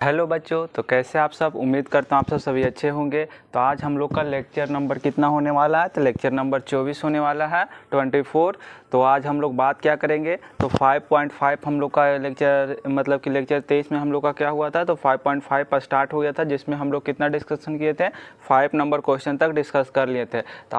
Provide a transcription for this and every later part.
Hello बच्चों, तो कैसे आप सब। उम्मीद करता हूँ आप सब सभी अच्छे होंगे। तो आज हम लोग का लेक्चर नंबर कितना होने वाला है, तो लेक्चर नंबर 24 होने वाला है, 24। तो आज हम लोग बात क्या करेंगे, तो 5.5 हम लोग का लेक्चर, मतलब कि लेक्चर 23 में हम लोग का क्या हुआ था, तो 5.5 पर स्टार्ट हो गया था, जिसमें हम लोग कितना डिस्कशन किए थे, 5 नंबर क्वेश्चन तक डिस्कस कर लिए थे। तो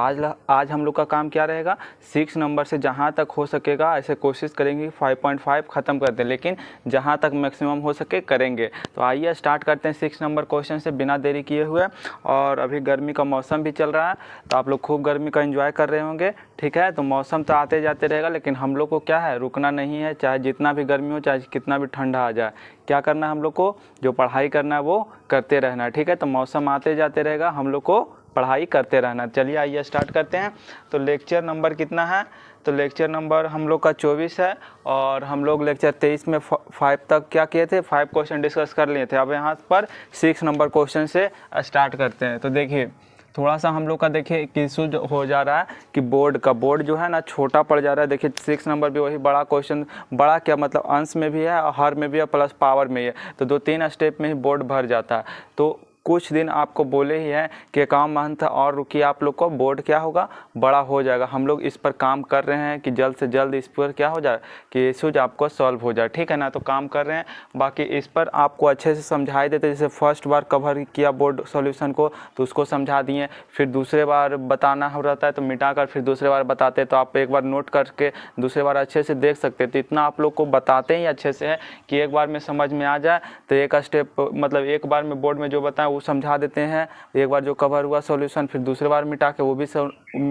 आज हम लोग का काम क्या रहेगा, 6 नंबर से जहाँ तक हो सकेगा ऐसे कोशिश करेंगे 5.5 ख़त्म कर दें, लेकिन जहाँ तक मैक्सिमम हो सके करेंगे। तो आइए स्टार्ट करते हैं 6 नंबर क्वेश्चन से बिना देरी किए हुए। और अभी गर्मी का मौसम भी चल रहा है, तो आप लोग खूब गर्मी का एंजॉय कर रहे होंगे। ठीक है, तो मौसम तो आते जाते रहेगा, लेकिन हम लोग को क्या है, रुकना नहीं है। चाहे जितना भी गर्मी हो, चाहे कितना भी ठंडा आ जाए, क्या करना है हम लोग को, जो पढ़ाई करना है वो करते रहना है। ठीक है, तो मौसम आते जाते रहेगा, हम लोग को पढ़ाई करते रहना। चलिए आइए स्टार्ट करते हैं। तो लेक्चर नंबर कितना है, तो लेक्चर नंबर हम लोग का 24 है, और हम लोग लेक्चर 23 में 5 तक क्या किए थे, 5 क्वेश्चन डिस्कस कर लिए थे। अब यहाँ पर 6 नंबर क्वेश्चन से स्टार्ट करते हैं। तो देखिए थोड़ा सा हम लोग का देखिए इशू हो जा रहा है कि बोर्ड जो है ना छोटा पड़ जा रहा है। देखिए 6 नंबर भी वही बड़ा क्वेश्चन, बड़ा क्या मतलब अंश में भी है, हर में भी है, प्लस पावर में ही है। तो 2-3 स्टेप में ही बोर्ड भर जाता है। तो कुछ दिन आपको बोले ही है कि काम मंथ और रुकिए, आप लोग को बोर्ड क्या होगा, बड़ा हो जाएगा। हम लोग इस पर काम कर रहे हैं कि जल्द से जल्द इस पर क्या हो जाए कि इशूज आपको सॉल्व हो जाए। ठीक है ना, तो काम कर रहे हैं। बाकी इस पर आपको अच्छे से समझाई देते, जैसे फर्स्ट बार कवर किया बोर्ड सॉल्यूशन को तो उसको समझा दिए, फिर दूसरे बार बताना हो रहता है तो मिटा कर फिर दूसरे बार बताते, तो आप एक बार नोट करके दूसरे बार अच्छे से देख सकते हैं। तो इतना आप लोग को बताते ही अच्छे से है कि एक बार में समझ में आ जाए। तो एक स्टेप मतलब एक बार में बोर्ड में जो बताएं वो समझा देते हैं, एक बार जो कवर हुआ सॉल्यूशन फिर दूसरे बार मिटा के वो भी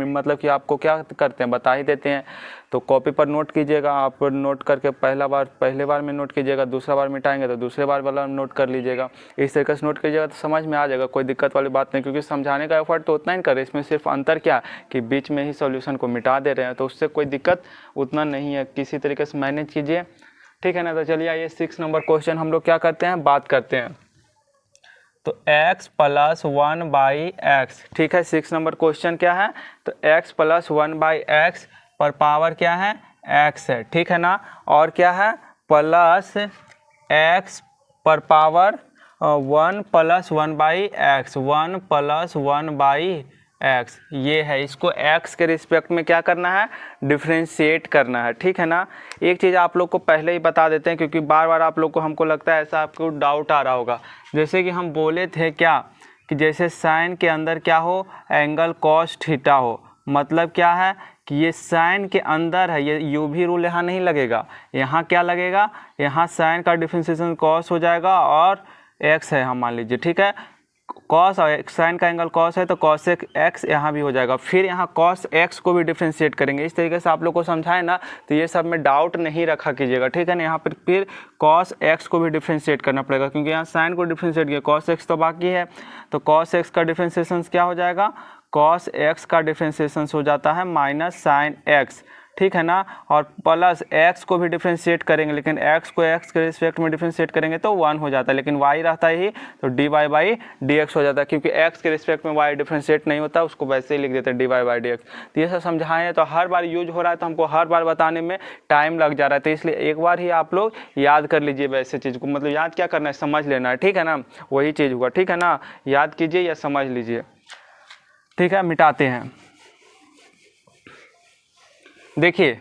मतलब कि आपको क्या करते हैं, बता ही देते हैं। तो कॉपी पर नोट कीजिएगा, आप नोट करके पहले बार में नोट कीजिएगा, दूसरा बार मिटाएंगे तो दूसरे बार वाला नोट कर लीजिएगा। इस तरीके से नोट कीजिएगा तो समझ में आ जाएगा, कोई दिक्कत वाली बात नहीं। क्योंकि समझाने का एफर्ट तो उतना ही कर रहे हैं, इसमें सिर्फ अंतर क्या कि बीच में ही सॉल्यूशन को मिटा दे रहे हैं, तो उससे कोई दिक्कत उतना नहीं है। किसी तरीके से मैनेज कीजिए, ठीक है ना। तो चलिए आइए 6 नंबर क्वेश्चन हम लोग क्या करते हैं, बात करते हैं। तो x + 1/x, ठीक है। 6 नंबर क्वेश्चन क्या है, तो x + 1/x पर पावर क्या है, x है, ठीक है ना। और क्या है, प्लस x पर पावर 1 + 1/x, 1 + 1/x ये है। इसको x के रिस्पेक्ट में क्या करना है, डिफ्रेंशिएट करना है, ठीक है ना। एक चीज़ आप लोग को पहले ही बता देते हैं, क्योंकि बार बार आप लोग को हमको लगता है ऐसा आपको डाउट आ रहा होगा। जैसे कि हम बोले थे क्या कि जैसे साइन के अंदर क्या हो, एंगल cos थीटा हो, मतलब क्या है कि ये साइन के अंदर है, ये यू भी रूल यहाँ नहीं लगेगा, यहाँ क्या लगेगा, यहाँ साइन का डिफ्रेंशिएशन cos हो जाएगा और x है, हम मान लीजिए, ठीक है। cos और साइन का एंगल cos है तो cos x यहाँ भी हो जाएगा, फिर यहाँ cos x को भी डिफ्रेंशिएट करेंगे। इस तरीके से आप लोग को समझाए ना, तो ये सब में डाउट नहीं रखा कीजिएगा, ठीक है ना। यहाँ पर फिर cos x को भी डिफ्रेंशिएट करना पड़ेगा, क्योंकि यहाँ साइन को डिफ्रेंशिएट किया, cos x तो बाकी है। तो cos x का डिफ्रेंशिएशन क्या हो जाएगा, cos x का डिफ्रेंशिएशन हो जाता है -sin x, ठीक है ना। और प्लस x को भी डिफ्रेंशिएट करेंगे, लेकिन x को x के रिस्पेक्ट में डिफ्रेंशिएट करेंगे तो 1 हो जाता है, लेकिन y रहता है ही तो dy/dx हो जाता है, क्योंकि x के रिस्पेक्ट में y डिफ्रेंशिएट नहीं होता, उसको वैसे ही लिख देते हैं dy/dx। तो ये सब समझाएं, तो हर बार यूज हो रहा है तो हमको हर बार बताने में टाइम लग जा रहा है, तो इसलिए एक बार ही आप लोग याद कर लीजिए वैसे चीज़ को, मतलब याद क्या करना है, समझ लेना है, ठीक है ना, वही चीज़ हुआ, ठीक है ना। याद कीजिए या समझ लीजिए, ठीक है। मिटाते हैं। देखिए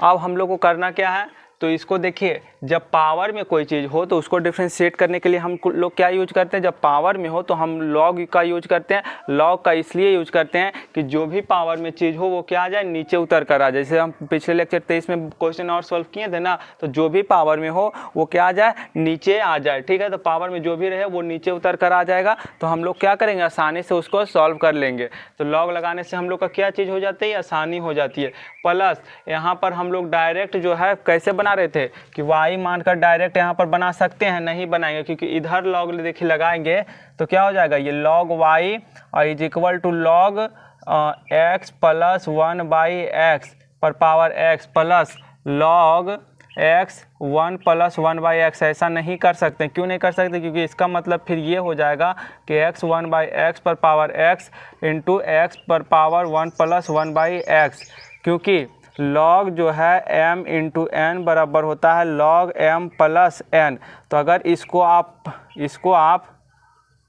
अब हम लोग को करना क्या है, तो इसको देखिए, जब पावर में कोई चीज़ हो तो उसको डिफ्रेंशिएट करने के लिए हम लोग क्या यूज करते हैं, जब पावर में हो तो हम लॉग का यूज करते हैं। लॉग का इसलिए यूज करते हैं कि जो भी पावर में चीज़ हो वो क्या आ जाए, नीचे उतर कर आ जाए। जैसे हम पिछले लेक्चर 23 में क्वेश्चन और सॉल्व किए थे ना, तो जो भी पावर में हो वो क्या आ जाए, नीचे आ जाए, ठीक है। तो पावर में जो भी रहे वो नीचे उतर कर आ जाएगा, तो हम लोग क्या करेंगे, आसानी से उसको सॉल्व कर लेंगे। तो लॉग लगाने से हम लोग का क्या चीज़ हो जाती है, आसानी हो जाती है। प्लस यहाँ पर हम लोग डायरेक्ट जो है कैसे बना रहे थे कि y मानकर डायरेक्ट यहाँ पर बना सकते हैं, नहीं बनाएंगे, क्योंकि इधर लॉग देखिए लगाएंगे तो क्या हो जाएगा, ये log y is equal to log x + 1/x पर power x plus log x 1 + 1/x। ऐसा नहीं कर सकते, क्यों नहीं कर सकते, क्योंकि इसका मतलब फिर ये हो जाएगा कि x 1/x पर पावर x इंटू x पर पावर 1 + 1/x, क्योंकि log जो है m इंटू एन बराबर होता है log m प्लस n। तो अगर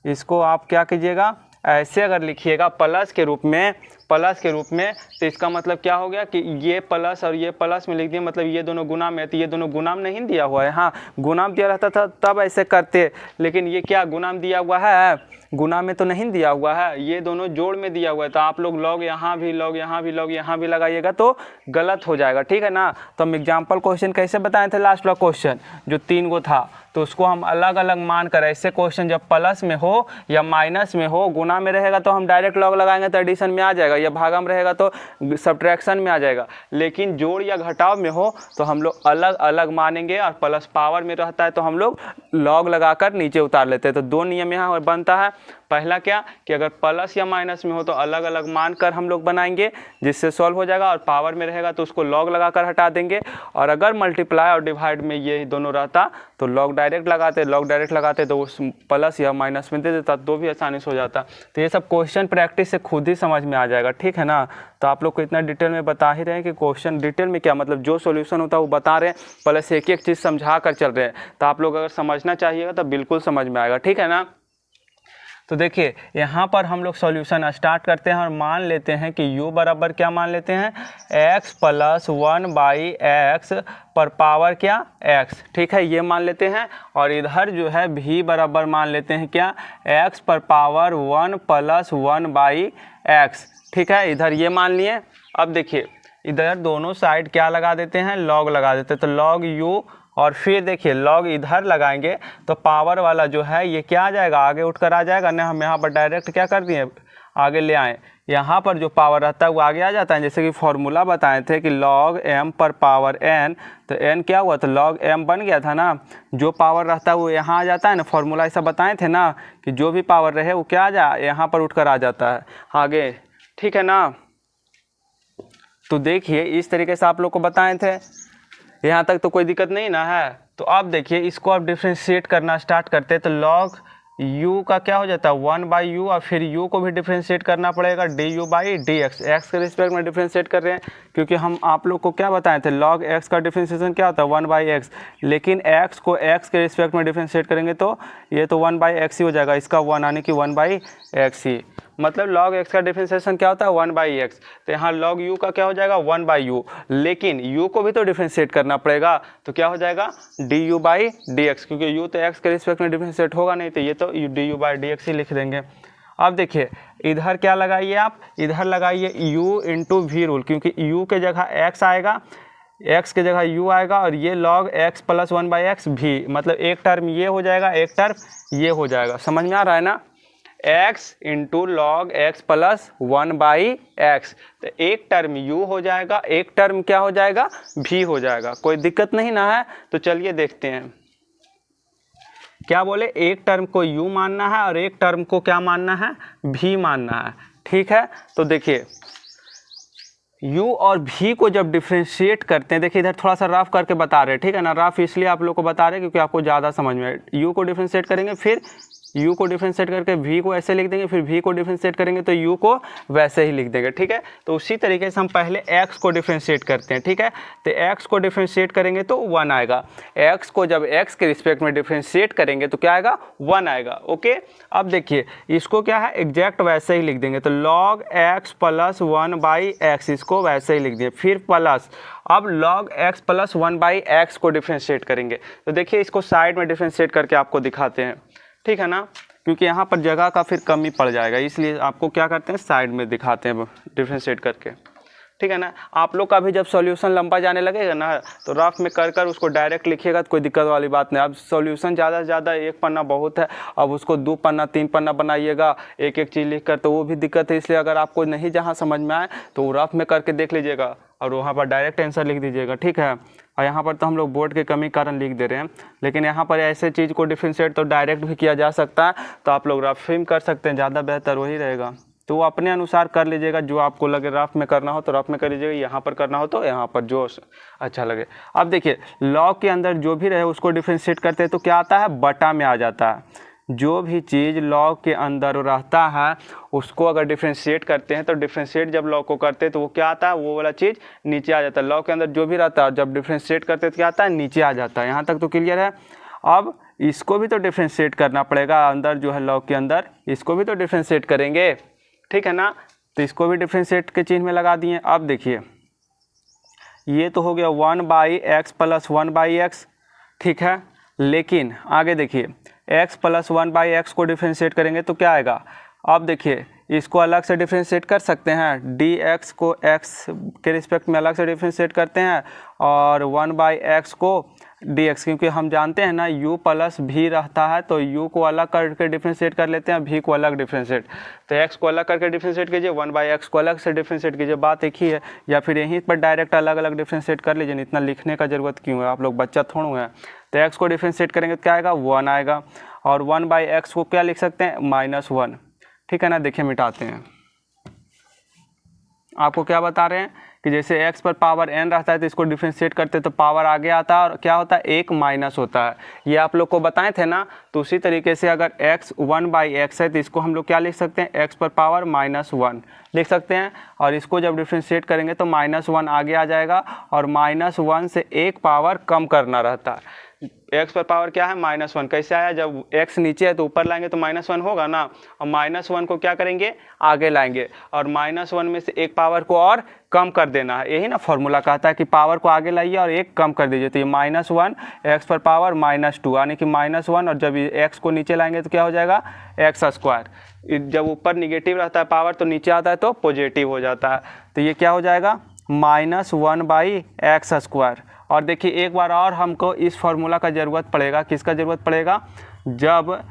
इसको आप क्या कीजिएगा, ऐसे अगर लिखिएगा प्लस के रूप में, तो इसका मतलब क्या हो गया कि ये प्लस और ये प्लस में लिख दिए, मतलब ये दोनों गुना में है, तो ये दोनों गुना में नहीं दिया हुआ है। हाँ, गुनाम दिया रहता था तब ऐसे करते, लेकिन ये क्या गुनाम दिया हुआ है, गुना में तो नहीं दिया हुआ है, ये दोनों जोड़ में दिया हुआ है। तो आप लोग लॉग यहाँ भी, लॉग यहाँ भी, लॉग यहाँ भी लगाइएगा तो गलत हो जाएगा, ठीक है ना। तो हम एग्जाम्पल क्वेश्चन कैसे बताए थे, लास्ट वाला क्वेश्चन जो 3 गो था, तो उसको हम अलग अलग मान कर, ऐसे क्वेश्चन जब प्लस में हो या माइनस में हो, गुना में रहेगा तो हम डायरेक्ट लॉग लगाएंगे तो एडिशन में आ जाएगा, या भागा में रहेगा तो सब्ट्रैक्शन में आ जाएगा। लेकिन जोड़ या घटाव में हो तो हम लोग अलग अलग मानेंगे, और प्लस पावर में रहता है तो हम लोग लॉग लगाकर नीचे उतार लेते हैं। तो 2 नियम यहाँ बनता है। पहला क्या कि अगर प्लस या माइनस में हो तो अलग अलग मान कर हम लोग बनाएंगे, जिससे सॉल्व हो जाएगा, और पावर में रहेगा तो उसको लॉग लगाकर हटा देंगे। और अगर मल्टीप्लाई और डिवाइड में ये दोनों रहता तो लॉग डायरेक्ट लगाते तो उस प्लस या माइनस में दे देता, तो भी आसानी से हो जाता। तो ये सब क्वेश्चन प्रैक्टिस से खुद ही समझ में आ जाएगा, ठीक है ना। तो आप लोग को इतना डिटेल में बता ही रहे हैं कि क्वेश्चन डिटेल में क्या मतलब, जो सॉल्यूशन होता है वो बता रहे हैं, प्लस एक एक चीज़ समझा कर चल रहे हैं। तो आप लोग अगर समझना चाहिएगा तो बिल्कुल समझ में आएगा, ठीक है ना। तो देखिए यहाँ पर हम लोग सॉल्यूशन स्टार्ट करते हैं और मान लेते हैं कि u बराबर क्या मान लेते हैं, x प्लस 1/x पर पावर क्या x, ठीक है, ये मान लेते हैं। और इधर जो है v बराबर मान लेते हैं क्या, x पर पावर 1 प्लस 1/x, ठीक है, इधर ये मान लिए। अब देखिए इधर दोनों साइड क्या लगा देते हैं, लॉग लगा देते हैं, तो log u, और फिर देखिए लॉग इधर लगाएंगे तो पावर वाला जो है ये क्या आ जाएगा, आगे उठकर आ जाएगा ना। हम यहाँ पर डायरेक्ट क्या कर दिए, आगे ले आए, यहाँ पर जो पावर रहता है वो आगे आ जाता है। जैसे कि फॉर्मूला बताए थे कि log m पर पावर n, तो n क्या हुआ, तो log m बन गया था ना। जो पावर रहता है वो यहाँ आ जाता है ना, फॉर्मूला ऐसा बताए थे ना कि जो भी पावर रहे वो क्या आ जाए, यहाँ पर उठकर आ जाता है आगे, ठीक है ना। तो देखिए इस तरीके से आप लोग को बताए थे, यहाँ तक तो कोई दिक्कत नहीं ना है। तो अब देखिए इसको आप डिफ्रेंशिएट करना स्टार्ट करते हैं, तो log u का क्या हो जाता है 1/u, और फिर u को भी डिफ्रेंशिएट करना पड़ेगा du/dx, x के रिस्पेक्ट में डिफ्रेंशिएट कर रहे हैं, क्योंकि हम आप लोग को क्या बताए थे, log x का डिफ्रेंशिएशन क्या होता है 1/x, लेकिन x को x के रिस्पेक्ट में डिफ्रेंशिएट करेंगे तो ये तो 1/x ही हो जाएगा, इसका 1 आने की 1/x ही, मतलब log x का डिफ्रेंशिएशन क्या होता है 1/x। तो यहाँ log u का क्या हो जाएगा 1/u, लेकिन u को भी तो डिफ्रेंशिएट करना पड़ेगा, तो क्या हो जाएगा du/dx, क्योंकि u तो x के रिस्पेक्ट में डिफ्रेंशिएट होगा नहीं, तो ये तो du/dx ही लिख देंगे। अब देखिए इधर क्या लगाइए आप, इधर लगाइए u इंटू वी रूल, क्योंकि u के जगह x आएगा, x के जगह u आएगा, और ये log x प्लस 1/x भी, मतलब एक टर्म ये हो जाएगा, एक टर्म ये हो जाएगा, समझ में आ रहा है ना। x into log x plus 1/x, तो एक टर्म u हो जाएगा, एक टर्म क्या हो जाएगा v हो जाएगा, कोई दिक्कत नहीं ना है। तो चलिए देखते हैं क्या बोले, एक टर्म को u मानना है और एक टर्म को क्या मानना है, v मानना है, ठीक है। तो देखिए u और v को जब डिफ्रेंशिएट करते हैं, देखिए इधर थोड़ा सा रफ करके बता रहे हैं, ठीक है ना, रफ इसलिए आप लोग को बता रहे हैं क्योंकि आपको ज़्यादा समझ में, u को डिफ्रेंशिएट करेंगे, फिर u को डिफ्रेंशिएट करके v को ऐसे लिख देंगे, फिर v को डिफ्रेंशिएट करेंगे तो u को वैसे ही लिख देंगे, ठीक है। तो उसी तरीके से हम पहले x को डिफ्रेंशिएट करते हैं, ठीक है। तो x को डिफ्रेंशिएट करेंगे तो 1 आएगा, x को जब x के रिस्पेक्ट में डिफ्रेंशिएट करेंगे तो क्या आएगा 1 आएगा, ओके। अब देखिए इसको क्या है एग्जैक्ट वैसे ही लिख देंगे, तो log x प्लस 1/x, इसको वैसे ही लिख दिए, फिर प्लस, अब log x प्लस 1/x को डिफ्रेंशिएट करेंगे। तो देखिए इसको साइड में डिफ्रेंशिएट करके आपको दिखाते हैं, ठीक है ना, क्योंकि यहाँ पर जगह का फिर कमी पड़ जाएगा, इसलिए आपको क्या करते हैं साइड में दिखाते हैं डिफ्रेंशिएट करके, ठीक है ना। आप लोग का भी जब सॉल्यूशन लंबा जाने लगेगा ना तो रफ में कर उसको डायरेक्ट लिखिएगा तो कोई दिक्कत वाली बात नहीं। अब सॉल्यूशन ज़्यादा से ज़्यादा 1 पन्ना बहुत है, अब उसको 2 पन्ना 3 पन्ना बनाइएगा एक एक चीज़ लिख कर, तो वो भी दिक्कत है। इसलिए अगर आपको नहीं जहाँ समझ में आए तो रफ में करके देख लीजिएगा और वहाँ पर डायरेक्ट आंसर लिख दीजिएगा, ठीक है। और यहाँ पर तो हम लोग बोर्ड के कमी कारण लिख दे रहे हैं, लेकिन यहाँ पर ऐसे चीज़ को डिफ्रेंशिएट तो डायरेक्ट भी किया जा सकता है, तो आप लोग रफ में कर सकते हैं, ज़्यादा बेहतर वही रहेगा। तो वो अपने अनुसार कर लीजिएगा, जो आपको लगे रफ में करना हो तो रफ में कर लीजिएगा, यहाँ पर करना हो तो यहाँ पर जो अच्छा लगे। अब देखिए लॉग के अंदर जो भी रहे उसको डिफ्रेंशिएट करते हैं तो क्या आता है बटा में आ जाता है, जो भी चीज़ लॉग के अंदर रहता है उसको अगर डिफ्रेंशिएट करते हैं तो डिफ्रेंशिएट जब लॉग को करते हैं तो वो क्या आता है, वो वाला चीज़ नीचे आ जाता है। लॉग के अंदर जो भी रहता है जब डिफ्रेंशिएट करते हैं तो क्या आता है, नीचे आ जाता है। यहाँ तक तो क्लियर है। अब इसको भी तो डिफ्रेंशिएट करना पड़ेगा, अंदर जो है लॉग के अंदर इसको भी तो डिफ्रेंशिएट करेंगे, ठीक है ना। तो इसको भी डिफ्रेंशिएट के चिन्ह में लगा दिए। अब देखिए ये तो हो गया 1/x प्लस 1/x, ठीक है। लेकिन आगे देखिए x प्लस 1/x को डिफ्रेंशिएट करेंगे तो क्या आएगा। अब देखिए इसको अलग से डिफ्रेंशिएट कर सकते हैं, dx को x के रिस्पेक्ट में अलग से डिफ्रेंशिएट करते हैं और 1/x को dx, क्योंकि हम जानते हैं ना u प्लस v रहता है तो u को अलग करके डिफ्रेंशिएट कर लेते हैं, v को अलग डिफ्रेंशिएट। तो x को अलग करके डिफ्रेंशिएट कीजिए, 1/x को अलग से डिफ्रेंशिएट कीजिए, बात एक ही है। या फिर यहीं पर डायरेक्ट अलग अलग डिफ्रेंशिएट कर लीजिए, इतना लिखने का ज़रूरत क्यों है, आप लोग बच्चा थोड़ा है। तो x को डिफ्रेंशिएट करेंगे तो क्या आएगा, 1 आएगा। और 1/x को क्या लिख सकते हैं, -1, ठीक है ना। देखिए मिटाते हैं, आपको क्या बता रहे हैं कि जैसे x पर पावर n रहता है तो इसको डिफ्रेंशिएट करते तो पावर आगे आता है और क्या होता है, एक माइनस होता है। ये आप लोग को बताए थे ना। तो उसी तरीके से अगर x 1/x है तो इसको हम लोग क्या लिख सकते हैं, x पर पावर -1 लिख सकते हैं। और इसको जब डिफ्रेंशिएट करेंगे तो -1 आगे आ जाएगा और -1 से एक पावर कम करना रहता है। x पर पावर क्या है, -1। कैसे आया, जब x नीचे है तो ऊपर लाएंगे तो -1 होगा ना, और -1 को क्या करेंगे, आगे लाएंगे और -1 में से एक पावर को और कम कर देना है। यही ना फॉर्मूला कहता है कि पावर को आगे लाइए और एक कम कर दीजिए। तो ये -1 x पर पावर -2 यानी कि -1, और जब x को नीचे लाएंगे तो क्या हो जाएगा, x²। जब ऊपर निगेटिव रहता है पावर तो नीचे आता है तो पॉजिटिव हो जाता है। तो ये क्या हो जाएगा, -1/x²। और देखिए एक बार और हमको इस फॉर्मूला का ज़रूरत पड़ेगा, किसका ज़रूरत पड़ेगा, जब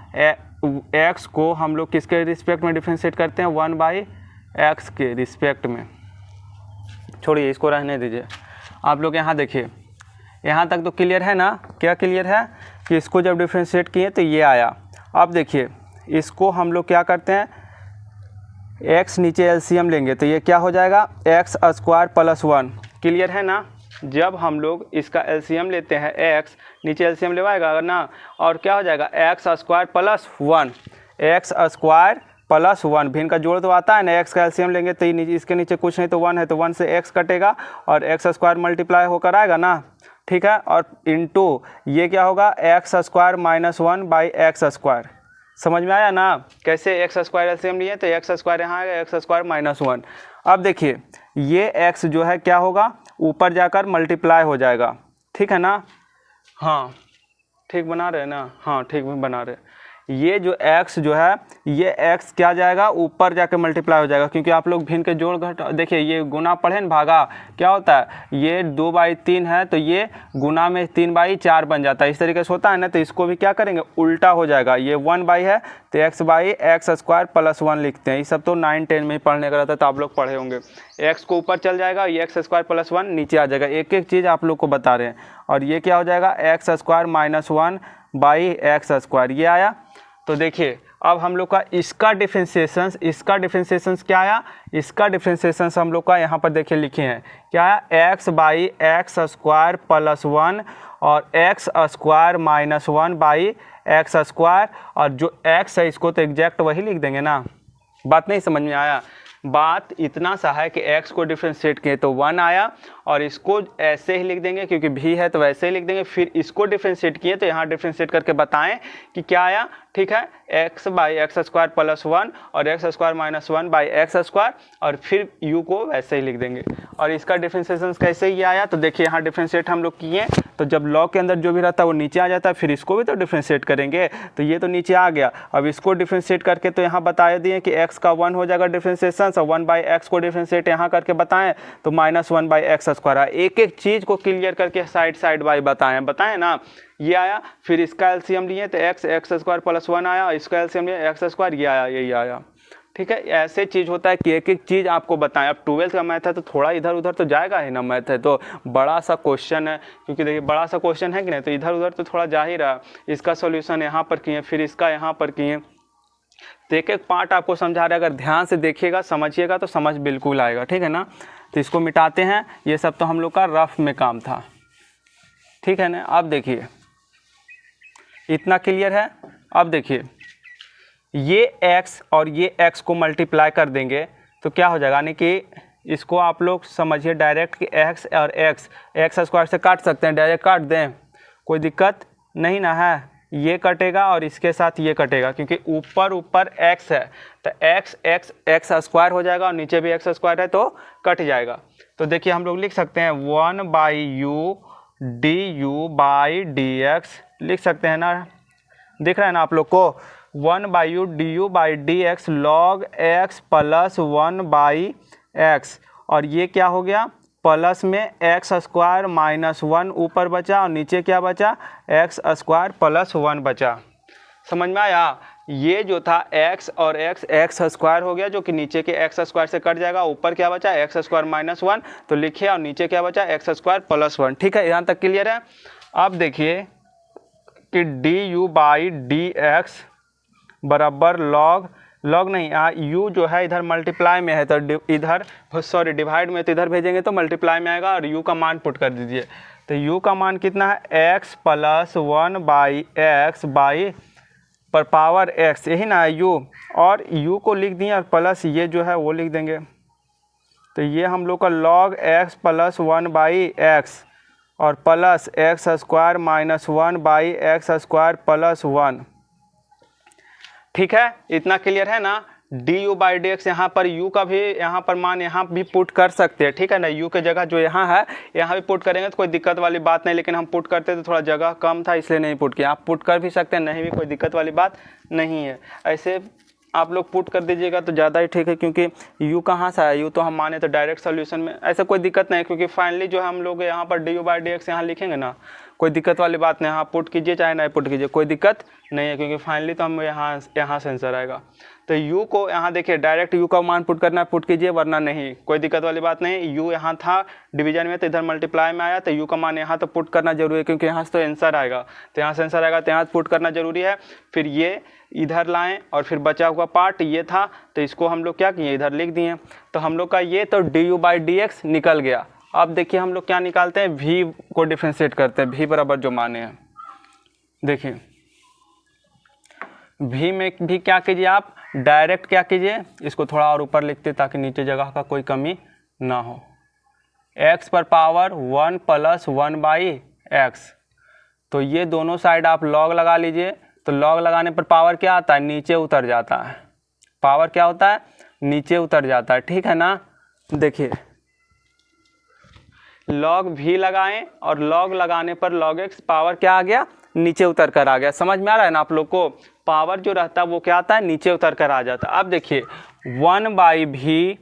x को हम लोग किसके रिस्पेक्ट में डिफ्रेंशिएट करते हैं, 1/x के रिस्पेक्ट में। छोड़िए इसको रहने दीजिए। आप लोग यहाँ देखिए, यहाँ तक तो क्लियर है ना। क्या क्लियर है कि इसको जब डिफ्रेंशिएट किए तो ये आया। अब देखिए इसको हम लोग क्या करते हैं, x नीचे एलसीएम लेंगे तो ये क्या हो जाएगा, x² + 1। क्लियर है ना। जब हम लोग इसका एलसीएम लेते हैं x, नीचे एलसीएम लेवाएगा ना, और क्या हो जाएगा, x² + 1, x² + 1। भिन्न का जोड़ तो आता है ना, x का एलसीएम लेंगे तो इसके नीचे कुछ नहीं तो 1 है तो 1 से x कटेगा और x² मल्टीप्लाई होकर आएगा ना, ठीक है। और इनटू ये क्या होगा, x² - 1/x²। समझ में आया ना, कैसे x² एलसीएम लिए तो x² यहाँ आएगा, x² - 1। अब देखिए ये x जो है क्या होगा, ऊपर जाकर मल्टीप्लाई हो जाएगा, ठीक है ना। हाँ ठीक बना रहे हैं ना, हाँ ठीक बना रहे। ये जो x जो है ये x क्या जाएगा, ऊपर जाके मल्टीप्लाई हो जाएगा, क्योंकि आप लोग भिन्न के जोड़ घट देखिए ये गुना पढ़े न भागा क्या होता है, ये 2/3 है तो ये गुना में 3/4 बन जाता है, इस तरीके से होता है ना। तो इसको भी क्या करेंगे, उल्टा हो जाएगा। ये 1 है तो x/x² + 1 लिखते हैं। ये सब तो 9, 10 में ही पढ़ने का रहता है तो आप लोग पढ़े होंगे। x को ऊपर चल जाएगा, ये x² + 1 नीचे आ जाएगा। एक एक चीज़ आप लोग को बता रहे हैं। और ये क्या हो जाएगा, x² - 1/x²। ये आया। तो देखिए अब हम लोग का इसका डिफ्रेंशिएशंस क्या आया, इसका डिफ्रेंशिएशंस हम लोग का यहाँ पर देखिए लिखे हैं क्या है, x/x² + 1 और x² - 1/x²। और जो x है इसको तो एग्जैक्ट वही लिख देंगे ना। बात नहीं समझ में आया, बात इतना सा है कि x को डिफ्रेंशिएट किए तो 1 आया और इसको ऐसे ही लिख देंगे क्योंकि v है तो वैसे ही लिख देंगे। फिर इसको डिफ्रेंशिएट किए तो यहाँ डिफ्रेंशिएट करके बताएं कि क्या आया, ठीक है, x/x² + 1 और x² - 1/x²। और फिर u को वैसे ही लिख देंगे। और इसका डिफ्रेंशिएशन कैसे ये आया, तो देखिए यहाँ डिफ्रेंशिएट हम लोग किए तो जब लॉग के अंदर जो भी रहता है वो नीचे आ जाता है, फिर इसको भी तो डिफ्रेंशिएट करेंगे तो ये तो नीचे आ गया। अब इसको डिफ्रेंशिएट करके तो यहाँ बता दिए कि x का 1 हो जाएगा डिफ्रेंशिएशन, और 1/x को डिफ्रेंशिएट यहाँ करके बताएं तो -1/x²। एक एक चीज़ को क्लियर करके साइड बाय बताएं ना। ये आया, फिर इसका एलसीएम लिए तो x² + 1 आया, इसका एलसीएम लिए x², ये आया, यही आया, ठीक है। ऐसे चीज़ होता है कि एक एक चीज़ आपको बताएं। अब 12th का मैथ है तो थोड़ा इधर उधर तो जाएगा ही ना, मैथ है तो बड़ा सा क्वेश्चन है, क्योंकि देखिए बड़ा सा क्वेश्चन है कि नहीं, तो इधर उधर तो थोड़ा जा ही रहा। इसका सॉल्यूशन यहाँ पर किए, फिर इसका यहाँ पर किए, तो एक एक पार्ट आपको समझा रहे। अगर ध्यान से देखिएगा समझिएगा तो समझ बिल्कुल आएगा, ठीक है ना। तो इसको मिटाते हैं, ये सब तो हम लोग का रफ में काम था, ठीक है ना। अब देखिए इतना क्लियर है। अब देखिए ये x और ये x को मल्टीप्लाई कर देंगे तो क्या हो जाएगा, यानी कि इसको आप लोग समझिए डायरेक्ट कि x और x स्क्वायर से काट सकते हैं, डायरेक्ट काट दें, कोई दिक्कत नहीं ना है। ये कटेगा और इसके साथ ये कटेगा क्योंकि ऊपर ऊपर x है तो x स्क्वायर हो जाएगा और नीचे भी x स्क्वायर है तो कट जाएगा। तो देखिए हम लोग लिख सकते हैं 1/u du बाई dx लिख सकते हैं ना, दिख रहा है ना आप लोग को, 1/u du by dx log x plus 1/x, और ये क्या हो गया प्लस में x स्क्वायर माइनस 1 ऊपर बचा और नीचे क्या बचा x स्क्वायर प्लस 1 बचा। समझ में आया? ये जो था x और x स्क्वायर हो गया जो कि नीचे के x स्क्वायर से कट जाएगा, ऊपर क्या बचा x स्क्वायर माइनस 1 तो लिखिए, और नीचे क्या बचा x स्क्वायर प्लस 1। ठीक है, यहाँ तक क्लियर है। अब देखिए कि du बाई dx बराबर लॉग नहीं, u जो है इधर मल्टीप्लाई में है तो इधर सॉरी डिवाइड में, तो इधर भेजेंगे तो मल्टीप्लाई में आएगा और u का मान पुट कर दीजिए। तो u का मान कितना है x प्लस 1/x बाई पर पावर x, यही ना है u, और u को लिख दिए और प्लस ये जो है वो लिख देंगे। तो ये हम लोग का log x प्लस 1/x और plus x square minus 1/x square plus 1। ठीक है, इतना क्लियर है ना। du बाई dx यहाँ पर u का भी यहाँ पर मान यहाँ भी पुट कर सकते हैं। ठीक है ना, u के जगह जो यहाँ है यहाँ भी पुट करेंगे तो कोई दिक्कत वाली बात नहीं, लेकिन हम पुट करते तो थोड़ा जगह कम था इसलिए नहीं पुट किया। आप पुट कर भी सकते हैं, नहीं भी कोई दिक्कत वाली बात नहीं है। ऐसे आप लोग पुट कर दीजिएगा तो ज़्यादा ही ठीक है, क्योंकि u कहाँ से आया, u तो हम माने तो डायरेक्ट सोल्यूशन में, ऐसा कोई दिक्कत नहीं है, क्योंकि फाइनली जो हम लोग यहाँ पर du बाई dx यहाँ लिखेंगे ना, कोई दिक्कत वाली बात नहीं। हाँ पुट कीजिए चाहे नहीं पुट कीजिए, कोई दिक्कत नहीं है, क्योंकि फाइनली तो हम यहाँ से आंसर आएगा। तो u को यहाँ देखिए डायरेक्ट u का मान पुट करना है, पुट कीजिए, वरना नहीं, कोई दिक्कत वाली बात नहीं। u यहाँ था डिवीजन में तो इधर मल्टीप्लाई में आया, तो u का मान यहाँ तो पुट करना जरूरी है, क्योंकि यहाँ से तो आंसर आएगा, तो यहाँ से आंसर आएगा तो यहाँ पुट करना जरूरी है। फिर ये इधर लाएं और फिर बचा हुआ पार्ट ये था तो इसको हम लोग क्या किए इधर लिख दिए। तो हम लोग का ये तो du बाई dx निकल गया। अब देखिए हम लोग क्या निकालते हैं, v को डिफ्रेंशिएट करते हैं, v बराबर जो माने हैं। देखिए v में भी क्या कीजिए, आप डायरेक्ट क्या कीजिए, इसको थोड़ा और ऊपर लिखते ताकि नीचे जगह का कोई कमी ना हो। x पर पावर 1 प्लस 1/x, तो ये दोनों साइड आप लॉग लगा लीजिए। तो लॉग लगाने पर पावर क्या आता है, नीचे उतर जाता है। पावर क्या होता है, नीचे उतर जाता है। ठीक है ना, देखिए log v लगाएं और log लगाने पर log x पावर क्या आ गया, नीचे उतर कर आ गया। समझ में आ रहा है ना आप लोग को, पावर जो रहता है वो क्या आता है, नीचे उतर कर आ जाता है। अब देखिए 1/v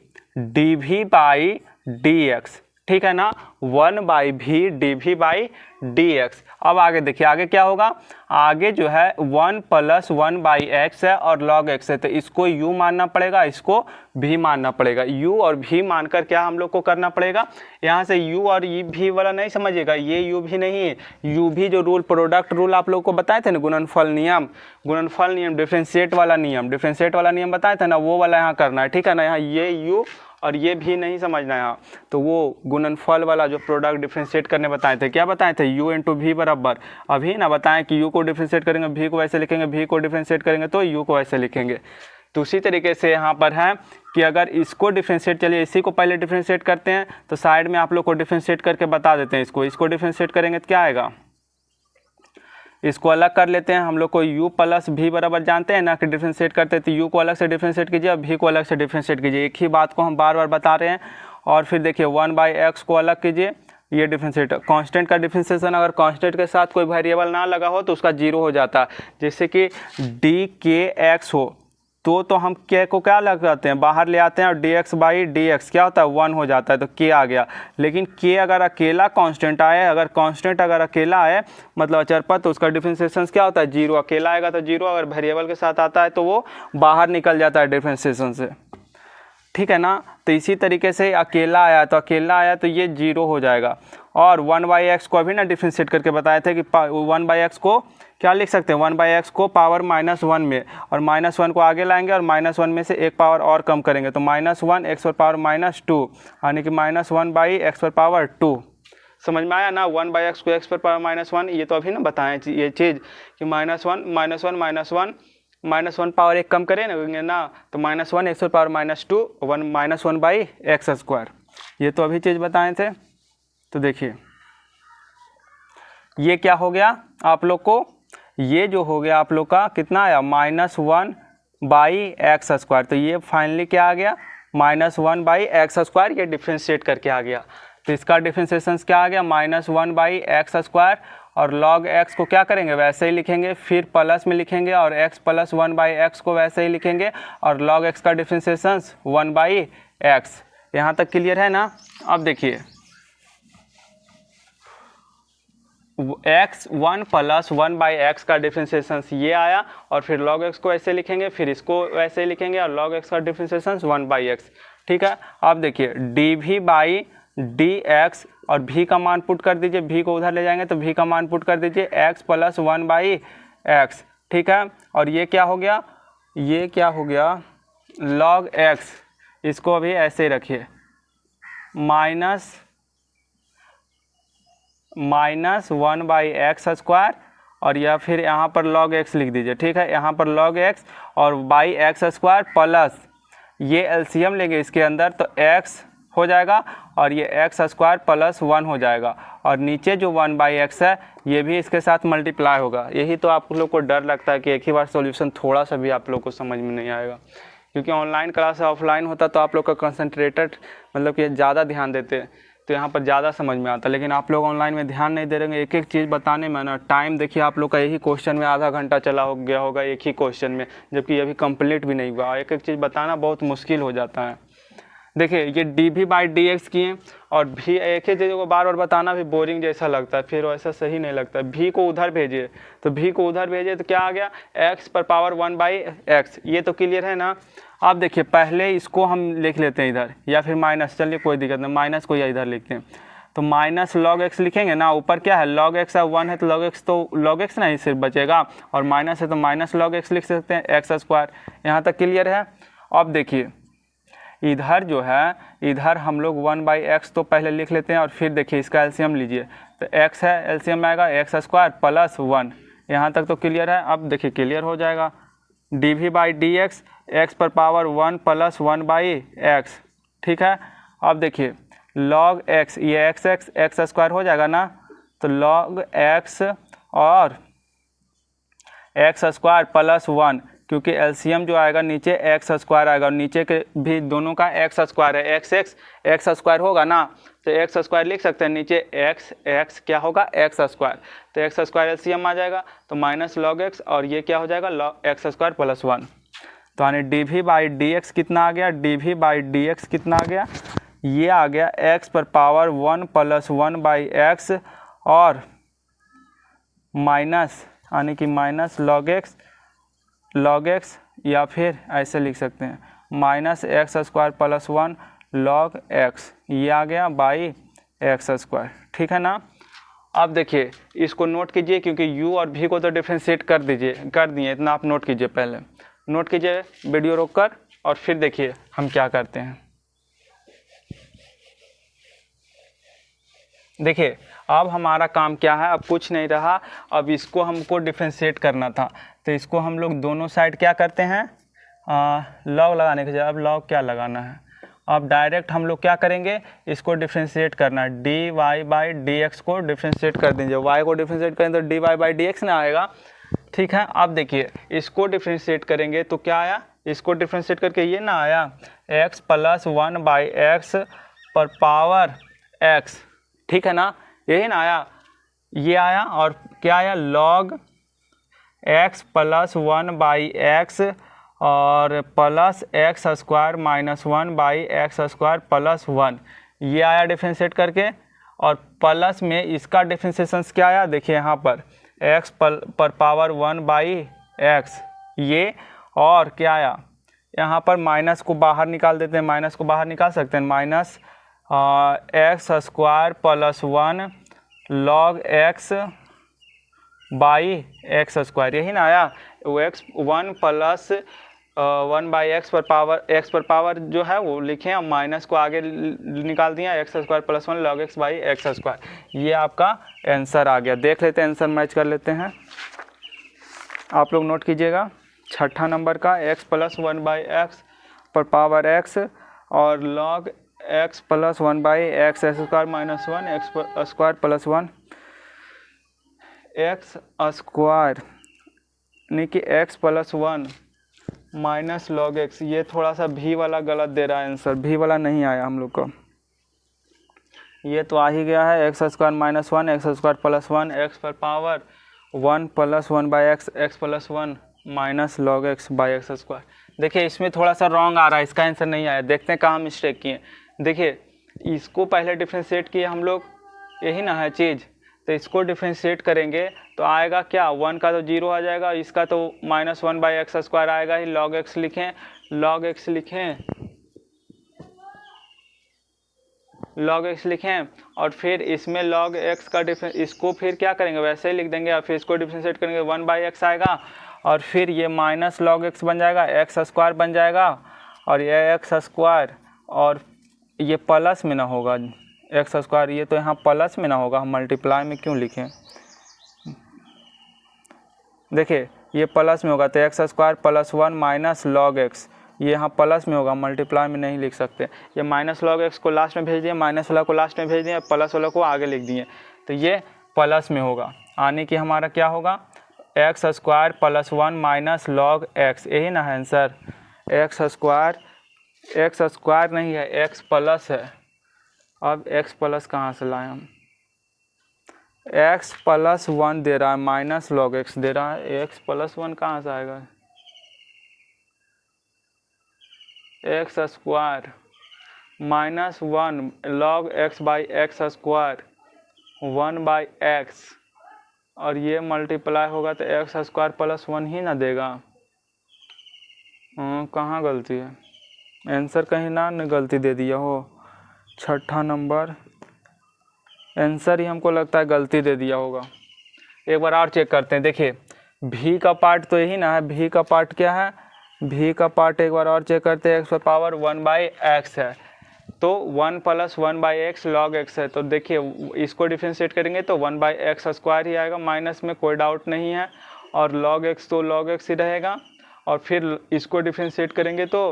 dv बाई dx, ठीक है ना, 1/v dv बाई dx। अब आगे देखिए, आगे क्या होगा, आगे जो है 1 प्लस 1/x है और log x है, तो इसको u मानना पड़ेगा, इसको v मानना पड़ेगा। u और v मानकर क्या हम लोग को करना पड़ेगा, यहाँ से u और v वाला नहीं समझिएगा, ये u भी नहीं है, u भी जो रूल प्रोडक्ट रूल आप लोग को बताए थे ना, गुणनफल नियम डिफरेंशिएट वाला नियम बताए थे ना, वो वाला यहाँ करना है। ठीक है ना, यहाँ ये u और ये भी नहीं समझना है, तो वो गुणनफल वाला जो प्रोडक्ट डिफरेंशिएट करने बताए थे, क्या बताए थे, u इंटू वी बराबर, अभी ना बताएं कि u को डिफरेंशिएट करेंगे v को वैसे लिखेंगे, v को डिफरेंशिएट करेंगे तो u को वैसे लिखेंगे। तो उसी तरीके से यहाँ पर है कि अगर इसको डिफरेंशिएट, चलिए इसी को पहले डिफरेंशिएट करते हैं, तो साइड में आप लोग को डिफरेंशिएट करके बता देते हैं। इसको डिफरेंशिएट करेंगे तो क्या आएगा, इसको अलग कर लेते हैं। हम लोग को u प्लस v बराबर जानते हैं ना कि डिफरेंशिएट करते हैं, तो u को अलग से डिफरेंशिएट कीजिए और v को अलग से डिफरेंशिएट कीजिए। एक ही बात को हम बार बार बता रहे हैं। और फिर देखिए 1/x को अलग कीजिए, ये डिफरेंशिएट, कांस्टेंट का डिफरेंशिएशन अगर कांस्टेंट के साथ कोई वेरिएबल ना लगा हो तो उसका 0 हो जाता है। जैसे कि dkx हो तो हम k को क्या लगाते हैं, बाहर ले आते हैं और dx बाई dx क्या होता है, 1 हो जाता है, तो k आ गया। लेकिन k अगर अकेला कांस्टेंट आए, अगर अकेला आए मतलब अचर पर, तो उसका डिफरेंशिएशन क्या होता है, 0। अकेला आएगा तो 0, अगर वेरिएबल के साथ आता है तो वो बाहर निकल जाता है डिफरेंशिएशन से। ठीक है ना, तो इसी तरीके से अकेला आया तो ये 0 हो जाएगा। और 1/x को अभी ना डिफरेंशिएट करके बताए थे कि 1/x को क्या लिख सकते हैं, 1/x को पावर -1 में, और -1 को आगे लाएंगे और -1 में से एक पावर और कम करेंगे, तो -1 x पर पावर -2, यानी कि -1/x पर पावर 2। समझ में आया ना, 1/x को x पर पावर -1, ये तो अभी ना बताएं ये चीज़ कि -1 -1 पावर 1 कम करें ना तो -1 x पावर -2 -1/x²। ये तो अभी चीज़ बताए थे। तो देखिए ये क्या हो गया आप लोग को, ये जो हो गया आप लोग का कितना आया -1/x²। तो ये फाइनली क्या आ गया -1/x²। ये डिफ्रेंशिएट करके आ गया। तो इसका डिफ्रेंशिएशन क्या आ गया -1/x²। और log x को क्या करेंगे वैसे ही लिखेंगे, फिर प्लस में लिखेंगे और x + 1/x को वैसे ही लिखेंगे और log x का डिफ्रेंशिएशन 1/x। यहाँ तक क्लियर है ना। अब देखिए x1 + 1/x का डिफ्रेंशिएशन ये आया और फिर log x को ऐसे लिखेंगे, फिर इसको वैसे ही लिखेंगे और log x का डिफ्रेंशिएशन 1/x। ठीक है। अब देखिए dv/dx और v का मान पुट कर दीजिए, v को उधर ले जाएंगे तो v का मान पुट कर दीजिए x + 1/x। ठीक है। और ये क्या हो गया, ये क्या हो गया log x, इसको अभी ऐसे ही रखिए -1/x² और या फिर यहाँ पर log x लिख दीजिए। ठीक है। यहाँ पर log x और x² प्लस ये एलसीएम लेंगे इसके अंदर तो x हो जाएगा और ये x² + 1 हो जाएगा और नीचे जो 1/x है ये भी इसके साथ मल्टीप्लाई होगा। यही तो आप लोग को डर लगता है कि एक ही बार सॉल्यूशन थोड़ा सा भी आप लोग को समझ में नहीं आएगा, क्योंकि ऑनलाइन क्लास ऑफलाइन होता तो आप लोग का कंसंट्रेटेड मतलब कि ज़्यादा ध्यान देते तो यहाँ पर ज़्यादा समझ में आता। लेकिन आप लोग ऑनलाइन में ध्यान नहीं दे रहे हैं, एक एक चीज़ बताने में ना टाइम देखिए आप लोग का यही क्वेश्चन में आधा घंटा चला हो गया होगा एक ही क्वेश्चन में, जबकि अभी कंप्लीट भी नहीं हुआ। एक एक चीज़ बताना बहुत मुश्किल हो जाता है। देखिए ये dv/dx किए और भी एक ही चीज़ को बार बार बताना भी बोरिंग जैसा लगता है, फिर वैसा सही नहीं लगता। v को उधर भेजिए तो v को उधर भेजिए तो क्या आ गया x पर पावर 1/x। ये तो क्लियर है ना। अब देखिए पहले इसको हम लिख लेते हैं इधर या फिर माइनस, चलिए कोई दिक्कत नहीं, माइनस को या इधर लिखते हैं तो -log x लिखेंगे ना। ऊपर क्या है log x है 1 है तो log x नहीं सिर्फ बचेगा और माइनस है तो -log x लिख सकते हैं x²। यहाँ तक क्लियर है। अब देखिए इधर जो है इधर हम लोग 1/x तो पहले लिख लेते हैं और फिर देखिए इसका एलसीएम लीजिए तो x है एलसीएम आएगा x² + 1। यहाँ तक तो क्लियर है। अब देखिए क्लियर हो जाएगा dv/dx x पर पावर 1 + 1/x। ठीक है। अब देखिए log x ये x² हो जाएगा ना तो log x और x² + 1 क्योंकि एलसीएम जो आएगा नीचे x² आएगा और नीचे के भी दोनों का x² है, x² होगा ना तो x² लिख सकते हैं, नीचे x क्या होगा x² तो x² एलसीएम आ जाएगा तो -log x और ये क्या हो जाएगा log x² + 1। तो यानी dv/dx कितना आ गया, dv/dx कितना आ गया, ये आ गया x पर पावर 1 + 1/x और माइनस यानी कि -log x या फिर ऐसे लिख सकते हैं -x² + 1 log x, ये आ गया x²। ठीक है ना। अब देखिए इसको नोट कीजिए क्योंकि u और v को तो डिफ्रेंशिएट कर दिए, इतना आप नोट कीजिए, पहले नोट कीजिए वीडियो रोककर और फिर देखिए हम क्या करते हैं। देखिए अब हमारा काम क्या है, अब कुछ नहीं रहा, अब इसको हमको डिफ्रेंशिएट करना था तो इसको हम लोग दोनों साइड क्या करते हैं लॉग लगाने के जगह अब लॉग क्या लगाना है, अब डायरेक्ट हम लोग क्या करेंगे इसको डिफ्रेंशिएट करना है। dy/dx को डिफ्रेंशिएट कर दीजिए, y को डिफ्रेंशिएट करें तो dy/dx ना आएगा। ठीक है। अब देखिए इसको डिफ्रेंशिएट करेंगे तो क्या आया, इसको डिफ्रेंशिएट करके ये ना आया x + 1/x पर पावर x। ठीक है ना, यही ना आया, ये आया और क्या आया log x + 1/x और प्लस x² - 1/x² + 1, ये आया डिफ्रेंशिएट करके। और प्लस में इसका डिफ्रेंशिएशन क्या आया, देखिए यहाँ पर x पर पावर 1/x ये, और क्या आया यहाँ पर माइनस को बाहर निकाल देते हैं, माइनस को बाहर निकाल सकते हैं, -x² + 1 log x x², यही ना आया। x1 + 1/x पर पावर जो है वो लिखें और माइनस को आगे निकाल दिया x² + 1 log x x², ये आपका आंसर आ गया। देख लेते हैं आंसर, मैच कर लेते हैं, आप लोग नोट कीजिएगा। छठा नंबर का x प्लस 1/x पर पावर x और log x plus 1/x square minus 1 x square plus 1 x square यानी कि x plus 1 minus log x। ये थोड़ा सा भी वाला गलत दे रहा है आंसर, भी वाला नहीं आया हम लोग को। ये तो आ ही गया है X square minus 1 X square plus 1 X पर पावर 1 प्लस 1/x X plus 1 minus log x by x square. देखिए इसमें थोड़ा सा रॉन्ग आ रहा है, इसका आंसर नहीं आया। देखते हैं कहाँ मिस्टेक किए। देखिए इसको पहले डिफ्रेंशिएट किए हम लोग, यही ना है चीज़। तो इसको डिफ्रेंशिएट करेंगे तो आएगा क्या, 1 का तो 0 आ जाएगा, इसका तो माइनस 1/x स्क्वायर आएगा ही। लॉग एक्स लिखें, लॉग एक्स लिखें, लॉग एक्स लिखें और फिर इसमें लॉग एक्स का डिफरेंस, इसको फिर क्या करेंगे वैसे ही लिख देंगे और फिर इसको डिफ्रेंशिएट करेंगे 1/x आएगा और फिर ये माइनस लॉग एक्स बन जाएगा, एक्स स्क्वायर बन जाएगा और ये एक्स स्क्वायर और ये प्लस में ना होगा एक्स स्क्वायर, ये तो यहाँ प्लस में ना होगा, हम मल्टीप्लाई में क्यों लिखें। देखिए ये प्लस में होगा तो x square plus 1 minus log x, ये यहाँ प्लस में होगा, मल्टीप्लाई में नहीं लिख सकते। ये माइनस लॉग एक्स को लास्ट में भेज दिए, माइनस वाला को लास्ट में भेज दिए, प्लस वाला को आगे लिख दिए, तो ये प्लस में होगा। आने की हमारा क्या होगा, x square plus 1 minus log x, यही ना है आंसर। एक्स स्क्वायर नहीं है, एक्स प्लस है। अब एक्स प्लस कहाँ से लाए हम, एक्स प्लस 1 दे रहा है, माइनस लॉग एक्स दे रहा है, एक्स प्लस 1 कहाँ से आएगा। X square minus 1 log x by x square 1/x और ये मल्टीप्लाई होगा तो एक्स स्क्वायर प्लस 1 ही ना देगा। कहाँ गलती है, आंसर कहीं ना गलती दे दिया हो। छठा नंबर आंसर ही हमको लगता है गलती दे दिया होगा। एक बार और चेक करते हैं। देखिए भी का पार्ट तो यही ना है, भी का पार्ट क्या है, भी का पार्ट एक बार और चेक करते हैं, एक्स पर पावर 1/x है तो 1 प्लस 1/x लॉग एक्स है। तो देखिए इसको डिफ्रेंशिएट करेंगे तो 1/x स्क्वायर ही आएगा, माइनस में कोई डाउट नहीं है, और लॉग एक्स तो लॉग एक्स ही रहेगा। और फिर इसको डिफ्रेंशिएट करेंगे तो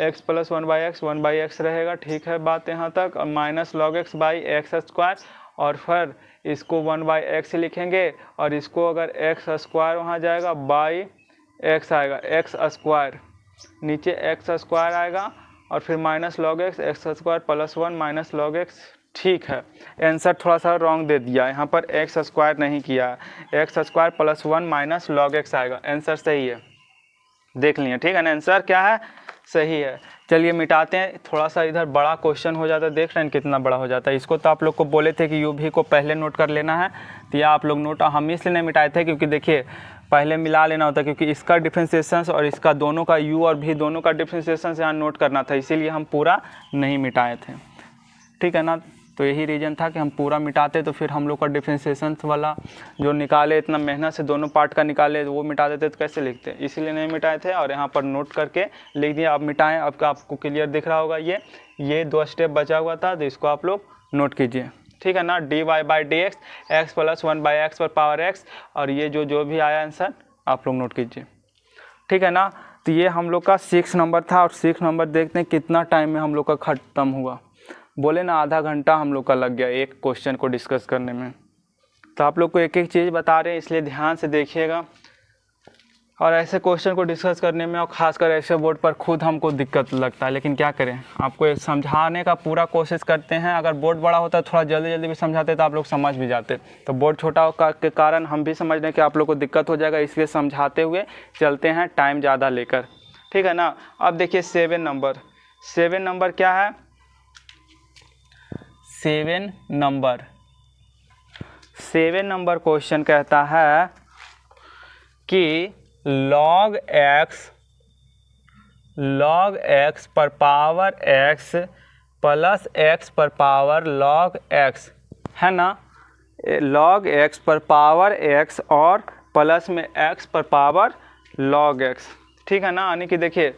x प्लस 1/x रहेगा। ठीक है बात यहाँ तक, और minus log x by x square और फिर इसको 1/x लिखेंगे और इसको अगर x स्क्वायर वहाँ जाएगा बाई x आएगा, x स्क्वायर नीचे x स्क्वायर आएगा और फिर minus log x square plus 1 minus log x. ठीक है आंसर थोड़ा सा रॉन्ग दे दिया, यहाँ पर x स्क्वायर नहीं किया है, X square plus 1 minus log x आएगा, आंसर सही है, देख लिए। ठीक है ना, आंसर क्या है, सही है। चलिए मिटाते हैं, थोड़ा सा इधर बड़ा क्वेश्चन हो जाता है, देख रहे हैं कितना बड़ा हो जाता है। इसको तो आप लोग को बोले थे कि यू भी को पहले नोट कर लेना है, तो यह आप लोग नोट, हम इसलिए नहीं मिटाए थे क्योंकि देखिए पहले मिला लेना होता, क्योंकि इसका डिफ्रेंशिएशन और इसका दोनों का यू और भी दोनों का डिफ्रेंशिएशन यहाँ नोट करना था, इसीलिए हम पूरा नहीं मिटाए थे। ठीक है ना, तो यही रीज़न था कि हम पूरा मिटाते तो फिर हम लोग का डिफ्रेंशिएशन वाला जो निकाले, इतना मेहनत से दोनों पार्ट का निकाले, वो मिटा देते तो कैसे लिखते, इसीलिए नहीं मिटाए थे और यहाँ पर नोट करके लिख दिया। अब मिटाएं, अब आपको क्लियर दिख रहा होगा, ये 2 स्टेप बचा हुआ था, तो इसको आप लोग नोट कीजिए। ठीक है ना, dy/dx x प्लस 1/x पर पावर x, और ये जो भी आया आंसर आप लोग नोट कीजिए। ठीक है ना, तो ये हम लोग का 6 नंबर था और 6 नंबर देखते हैं कितना टाइम में हम लोग का ख़त्म हुआ। बोले ना आधा घंटा हम लोग का लग गया एक क्वेश्चन को डिस्कस करने में। तो आप लोग को एक एक चीज़ बता रहे हैं, इसलिए ध्यान से देखिएगा। और ऐसे क्वेश्चन को डिस्कस करने में और ख़ासकर ऐसे बोर्ड पर खुद हमको दिक्कत लगता है, लेकिन क्या करें, आपको समझाने का पूरा कोशिश करते हैं। अगर बोर्ड बड़ा होता है थोड़ा जल्दी जल्दी भी समझाते तो आप लोग समझ भी जाते, तो बोर्ड छोटा के कारण हम भी समझने कि आप लोग को दिक्कत हो जाएगा, इसलिए समझाते हुए चलते हैं टाइम ज़्यादा लेकर। ठीक है ना, अब देखिए 7 नंबर क्या है, 7 नंबर क्वेश्चन कहता है कि log x पर पावर x प्लस x पर पावर log x है ना, log x पर पावर x और प्लस में x पर पावर log x। ठीक है ना, यानी कि देखिए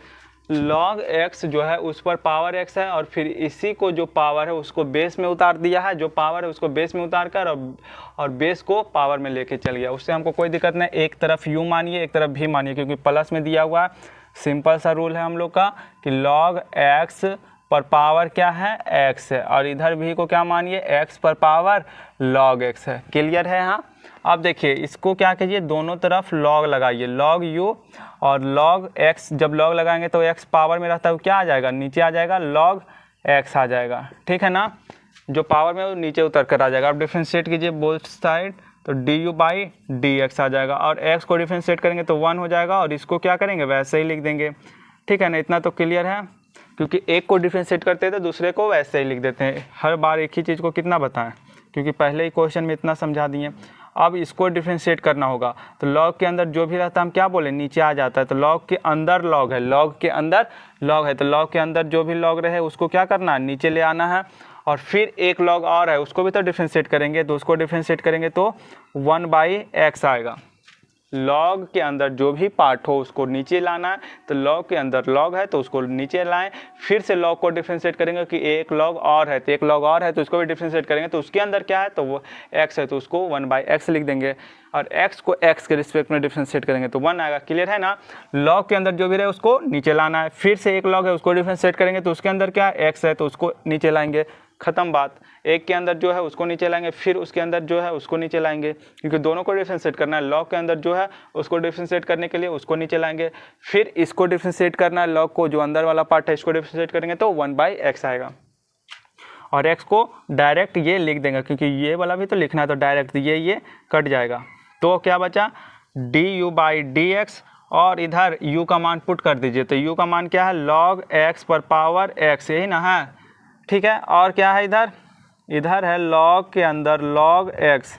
log x जो है उस पर पावर x है और फिर इसी को जो पावर है उसको बेस में उतार दिया है, जो पावर है उसको बेस में उतार कर और बेस को पावर में लेके चल गया। उससे हमको कोई दिक्कत नहीं, एक तरफ u मानिए एक तरफ v मानिए, क्योंकि प्लस में दिया हुआ है। सिंपल सा रूल है हम लोग का कि log x पर पावर क्या है x है, और इधर v को क्या मानिए x पर पावर log x है। क्लियर है? हाँ। अब देखिए इसको क्या कीजिए, दोनों तरफ log लगाइए, log u और log x। जब log लगाएंगे तो x पावर में रहता है, वो क्या आ जाएगा, नीचे आ जाएगा, log x आ जाएगा। ठीक है ना, जो पावर में वो नीचे उतर कर आ जाएगा। अब डिफ्रेंशिएट कीजिए बोथ साइड, तो du बाई dx आ जाएगा, और x को डिफ्रेंशिएट करेंगे तो 1 हो जाएगा, और इसको क्या करेंगे वैसे ही लिख देंगे। ठीक है ना, इतना तो क्लियर है, क्योंकि एक को डिफ्रेंशिएट करते हैं तो दूसरे को वैसे ही लिख देते हैं। हर बार एक ही चीज़ को कितना बताएं, क्योंकि पहले ही क्वेश्चन में इतना समझा दिए। अब इसको डिफ्रेंशिएट करना होगा, तो log के अंदर जो भी रहता है हम क्या बोले, नीचे आ जाता है। तो log के अंदर log है, log के अंदर log है, तो log के अंदर जो भी log रहे उसको क्या करना है, नीचे ले आना है। और फिर एक log और है, उसको भी तो डिफ्रेंशिएट करेंगे, तो उसको डिफ्रेंशिएट करेंगे तो 1/x आएगा। log के अंदर जो भी पार्ट हो उसको नीचे लाना है, तो log के अंदर log है तो उसको नीचे लाएं। फिर से log को डिफ्रेंशिएट करेंगे कि एक log और है, तो एक log और है तो उसको भी डिफ्रेंशिएट करेंगे, तो उसके अंदर क्या है, तो वो x है तो उसको 1/x लिख देंगे, और x को x के रिस्पेक्ट में डिफ्रेंशिएट करेंगे तो 1 आएगा। क्लियर है ना, log के अंदर जो भी रहे उसको नीचे लाना है। फिर से एक log है उसको डिफ्रेंशिएट करेंगे तो उसके अंदर क्या है, x है तो उसको नीचे लाएंगे, ख़त्म बात। एक के अंदर जो है उसको नीचे लाएंगे, फिर उसके अंदर जो है उसको नीचे लाएंगे, क्योंकि दोनों को डिफ्रेंशिएट करना है। log के अंदर जो है उसको डिफ्रेंशिएट करने के लिए उसको नीचे लाएंगे, फिर इसको डिफ्रेंशिएट करना है, log को जो अंदर वाला पार्ट है इसको डिफ्रेंशिएट करेंगे तो 1/x आएगा। और x को डायरेक्ट ये लिख देंगे, क्योंकि ये वाला भी तो लिखना है, तो डायरेक्ट ये कट जाएगा। तो क्या बचा, du/dx, और इधर u का मान पुट कर दीजिए, तो u का मान क्या है, log x पर पावर x, यही ना है। ठीक है, और क्या है इधर है log के अंदर log x,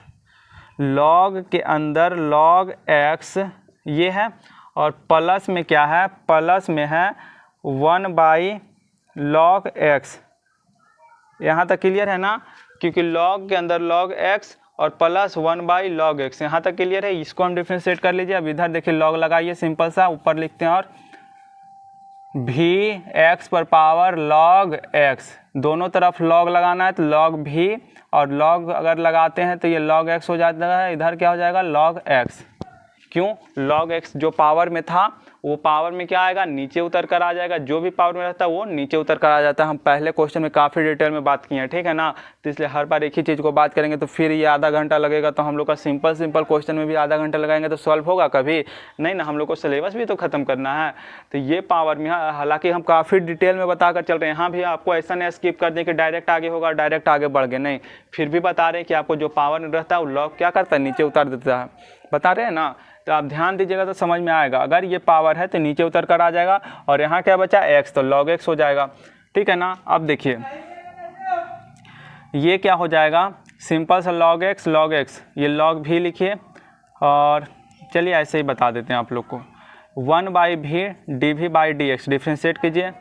log के अंदर log x ये है, और प्लस में क्या है, प्लस में है 1/log x। यहाँ तक क्लियर है ना, क्योंकि log के अंदर log x और प्लस 1/log x, यहाँ तक क्लियर है। इसको हम डिफ्रेंशिएट कर लीजिए। अब इधर देखिए log लगाइए, सिंपल सा ऊपर लिखते हैं, और v(x) पर पावर log x, दोनों तरफ log लगाना है, तो log v, और log अगर लगाते हैं तो ये log x हो जाता है, इधर क्या हो जाएगा, log x। क्यों, log x जो पावर में था वो पावर में क्या आएगा, नीचे उतर कर आ जाएगा। जो भी पावर में रहता है वो नीचे उतर कर आ जाता है। हम पहले क्वेश्चन में काफ़ी डिटेल में बात किए हैं, ठीक है ना, तो इसलिए हर बार एक ही चीज़ को बात करेंगे तो फिर ये आधा घंटा लगेगा। तो हम लोग का सिंपल क्वेश्चन में भी आधा घंटा लगाएंगे तो सॉल्व होगा कभी नहीं ना, हम लोग को सिलेबस भी तो ख़त्म करना है। तो ये पावर में हालांकि हम काफ़ी डिटेल में बता कर चल रहे हैं, यहाँ भी आपको ऐसा नहीं स्किप कर दें कि डायरेक्ट आगे होगा, डायरेक्ट आगे बढ़ गए, नहीं, फिर भी बता रहे हैं कि आपको जो पावर में रहता है वो लॉग क्या करता है, नीचे उतार देता है, बता रहे हैं ना। तो आप ध्यान दीजिएगा तो समझ में आएगा। अगर ये पावर है तो नीचे उतर कर आ जाएगा, और यहाँ क्या बचा x, तो log x हो जाएगा। ठीक है ना, अब देखिए ये क्या हो जाएगा, सिंपल सा log x, ये log v लिखिए, और चलिए ऐसे ही बता देते हैं आप लोग को, 1/v dv/dx डिफ्रेंशिएट कीजिए।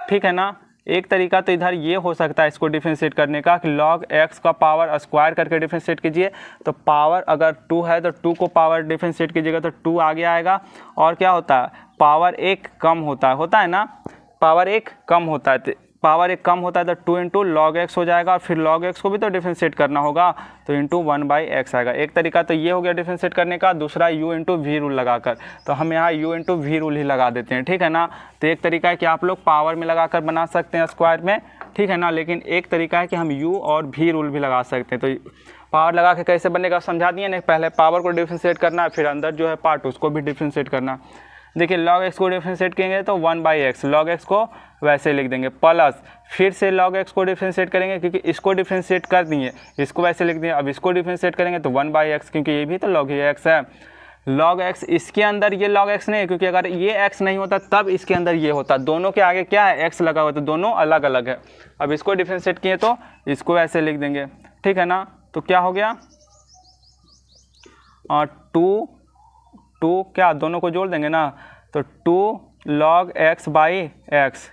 ठीक है ना, एक तरीका तो इधर ये हो सकता है इसको डिफ्रेंशिएट करने का कि log x का पावर स्क्वायर करके डिफ्रेंशिएट कीजिए। तो पावर अगर 2 है तो 2 को पावर डिफ्रेंशिएट कीजिएगा तो 2 आगे आएगा। और क्या होता है, पावर 1 कम होता है ना, पावर 1 कम होता है, तो पावर 1 कम होता है तो 2 इंटू log x हो जाएगा, और फिर log x को भी तो डिफ्रेंशिएट करना होगा, तो इंटू 1/x आएगा। एक तरीका तो ये हो गया डिफ्रेंशिएट करने का, दूसरा u इंटू वी रूल लगाकर, तो हम यहाँ u इंटू वी रूल ही लगा देते हैं। ठीक है ना, तो एक तरीका है कि आप लोग पावर में लगाकर बना सकते हैं स्क्वायर में, ठीक है ना, लेकिन एक तरीका है कि हम u और वी रूल भी लगा सकते हैं। तो पावर लगा के कैसे बनेगा समझा दिए ना, पहले पावर को डिफ्रेंशिएट करना है, फिर अंदर जो है पार्ट उसको भी डिफ्रेंशिएट करना। देखिए log x को डिफ्रेंशिएट करेंगे तो 1/x, log x को वैसे लिख देंगे, प्लस फिर से log x को डिफ्रेंशिएट करेंगे, क्योंकि इसको डिफ्रेंशिएट कर दिए, इसको वैसे लिख दिए। अब इसको डिफ्रेंशिएट करेंगे तो 1/x, क्योंकि ये भी तो log x है। log x इसके अंदर ये log x नहीं है, क्योंकि अगर ये x नहीं होता तब इसके अंदर ये होता, दोनों के आगे क्या है, x लगा हुआ, तो दोनों अलग अलग है। अब इसको डिफ्रेंशिएट किए तो इसको ऐसे लिख देंगे। ठीक है ना, तो क्या हो गया, और 2 क्या दोनों को जोड़ देंगे ना, तो 2 log x/x।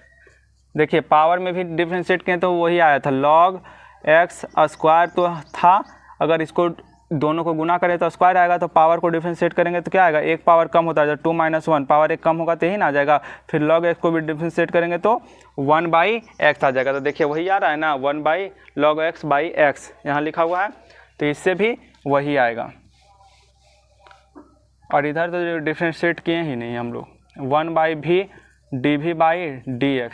देखिए पावर में भी डिफ्रेंशिएट किए तो वही आया था, log x स्क्वायर तो था, अगर इसको दोनों को गुना करें तो स्क्वायर आएगा, तो पावर को डिफरेंशिएट करेंगे तो क्या आएगा, एक पावर कम होता है, जब 2 - 1 पावर एक कम होगा तो यही ना आ जाएगा। फिर log x को भी डिफरेंशिएट करेंगे तो 1/x आ जाएगा। तो देखिए वही आ रहा है ना, 1/log x/x यहाँ लिखा हुआ है, तो इससे भी वही आएगा। और इधर तो डिफरेंशिएट किए ही नहीं हम लोग, 1/v dv/dx,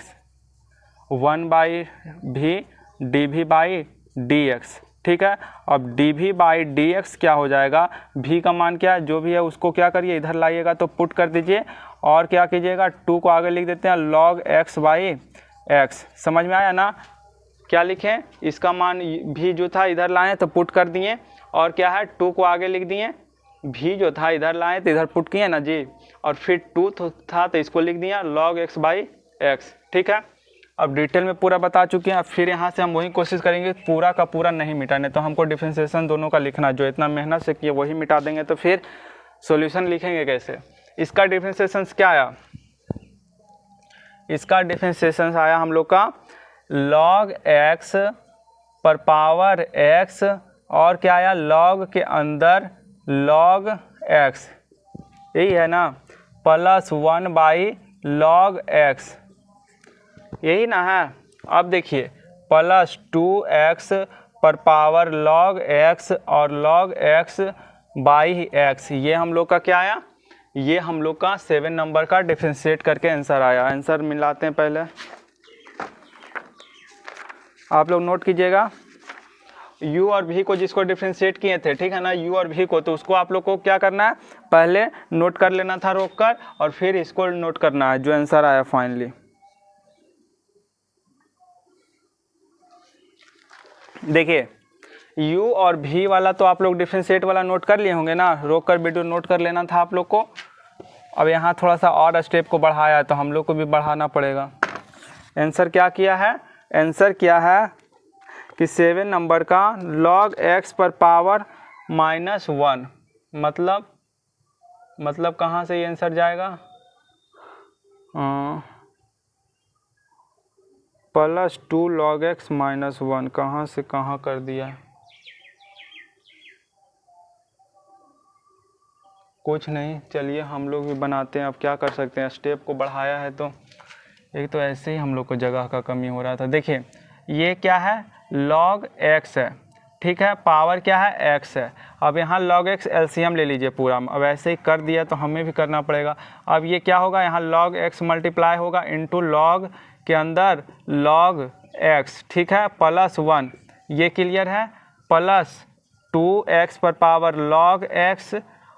1/v dv/dx, ठीक है। अब dv/dx क्या हो जाएगा, v का मान क्या है, जो भी है उसको क्या करिए इधर लाइएगा तो पुट कर दीजिए, और क्या कीजिएगा 2 को आगे लिख देते हैं log x/x। समझ में आया ना, क्या लिखें, इसका मान v जो था इधर लाएं तो पुट कर दिए, और क्या है 2 को आगे लिख दिए, v जो था इधर लाएं तो इधर पुट किए ना जी, और फिर 2 था तो इसको लिख दिया log x/x, ठीक है। अब डिटेल में पूरा बता चुके हैं। अब फिर यहाँ से हम वही कोशिश करेंगे पूरा का पूरा नहीं मिटाने, तो हमको डिफरेंशिएशन दोनों का लिखना, जो इतना मेहनत से किए वही मिटा देंगे तो फिर सॉल्यूशन लिखेंगे कैसे। इसका डिफरेंशिएशन क्या आया, इसका डिफरेंशिएशन आया हम लोग का log x पर पावर x, और क्या आया log के अंदर log x, यही है ना, प्लस 1/log x, यही ना है। अब देखिए प्लस 2x पर पावर log x और log x/x, ये हम लोग का क्या आया, ये हम लोग का 7 नंबर का डिफरेंशिएट करके आंसर आया। आंसर मिलाते हैं, पहले आप लोग नोट कीजिएगा, u और v को जिसको डिफरेंशिएट किए थे, ठीक है ना, u और v को, तो उसको आप लोग को क्या करना है, पहले नोट कर लेना था रोक कर, और फिर इसको नोट करना है जो आंसर आया फाइनली। देखिए u और v वाला तो आप लोग डिफरेंशिएट वाला नोट कर लिए होंगे ना, रोक कर वीडियो नोट कर लेना था आप लोग को। अब यहाँ थोड़ा सा और स्टेप को बढ़ाया है तो हम लोग को भी बढ़ाना पड़ेगा। आंसर क्या किया है, आंसर क्या है कि 7 नंबर का log x पर पावर -1, मतलब कहाँ से ये आंसर जाएगा, प्लस 2 log x -1, कहाँ से कहाँ कर दिया, कुछ नहीं, चलिए हम लोग भी बनाते हैं, अब क्या कर सकते हैं, स्टेप को बढ़ाया है तो एक तो ऐसे ही हम लोग को जगह का कमी हो रहा था। देखिए ये क्या है, log x है, ठीक है, पावर क्या है x है। अब यहाँ log x एलसीएम ले लीजिए पूरा, अब ऐसे ही कर दिया तो हमें भी करना पड़ेगा। अब ये क्या होगा, यहाँ log x मल्टीप्लाई होगा इनटू log के अंदर log x, ठीक है, प्लस 1, ये क्लियर है, प्लस 2x पर पावर log x,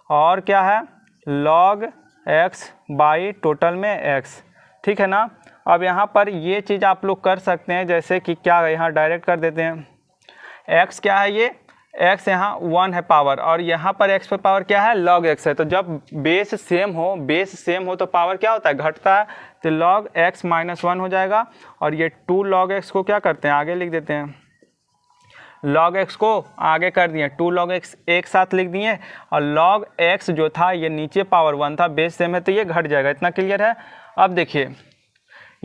और क्या है log x/ टोटल में x, ठीक है ना। अब यहाँ पर ये चीज़ आप लोग कर सकते हैं, जैसे कि क्या यहाँ डायरेक्ट कर देते हैं, x क्या है, ये x यहाँ 1 है पावर, और यहाँ पर x पर पावर क्या है log x है। तो जब बेस सेम हो तो पावर क्या होता है, घटता है, तो log x -1 हो जाएगा। और ये 2 log x को क्या करते हैं, आगे लिख देते हैं, log x को आगे कर दिए, 2 log x एक साथ लिख दिए, और log x जो था ये नीचे पावर 1 था, बेस सेम है तो ये घट जाएगा। इतना क्लियर है। अब देखिए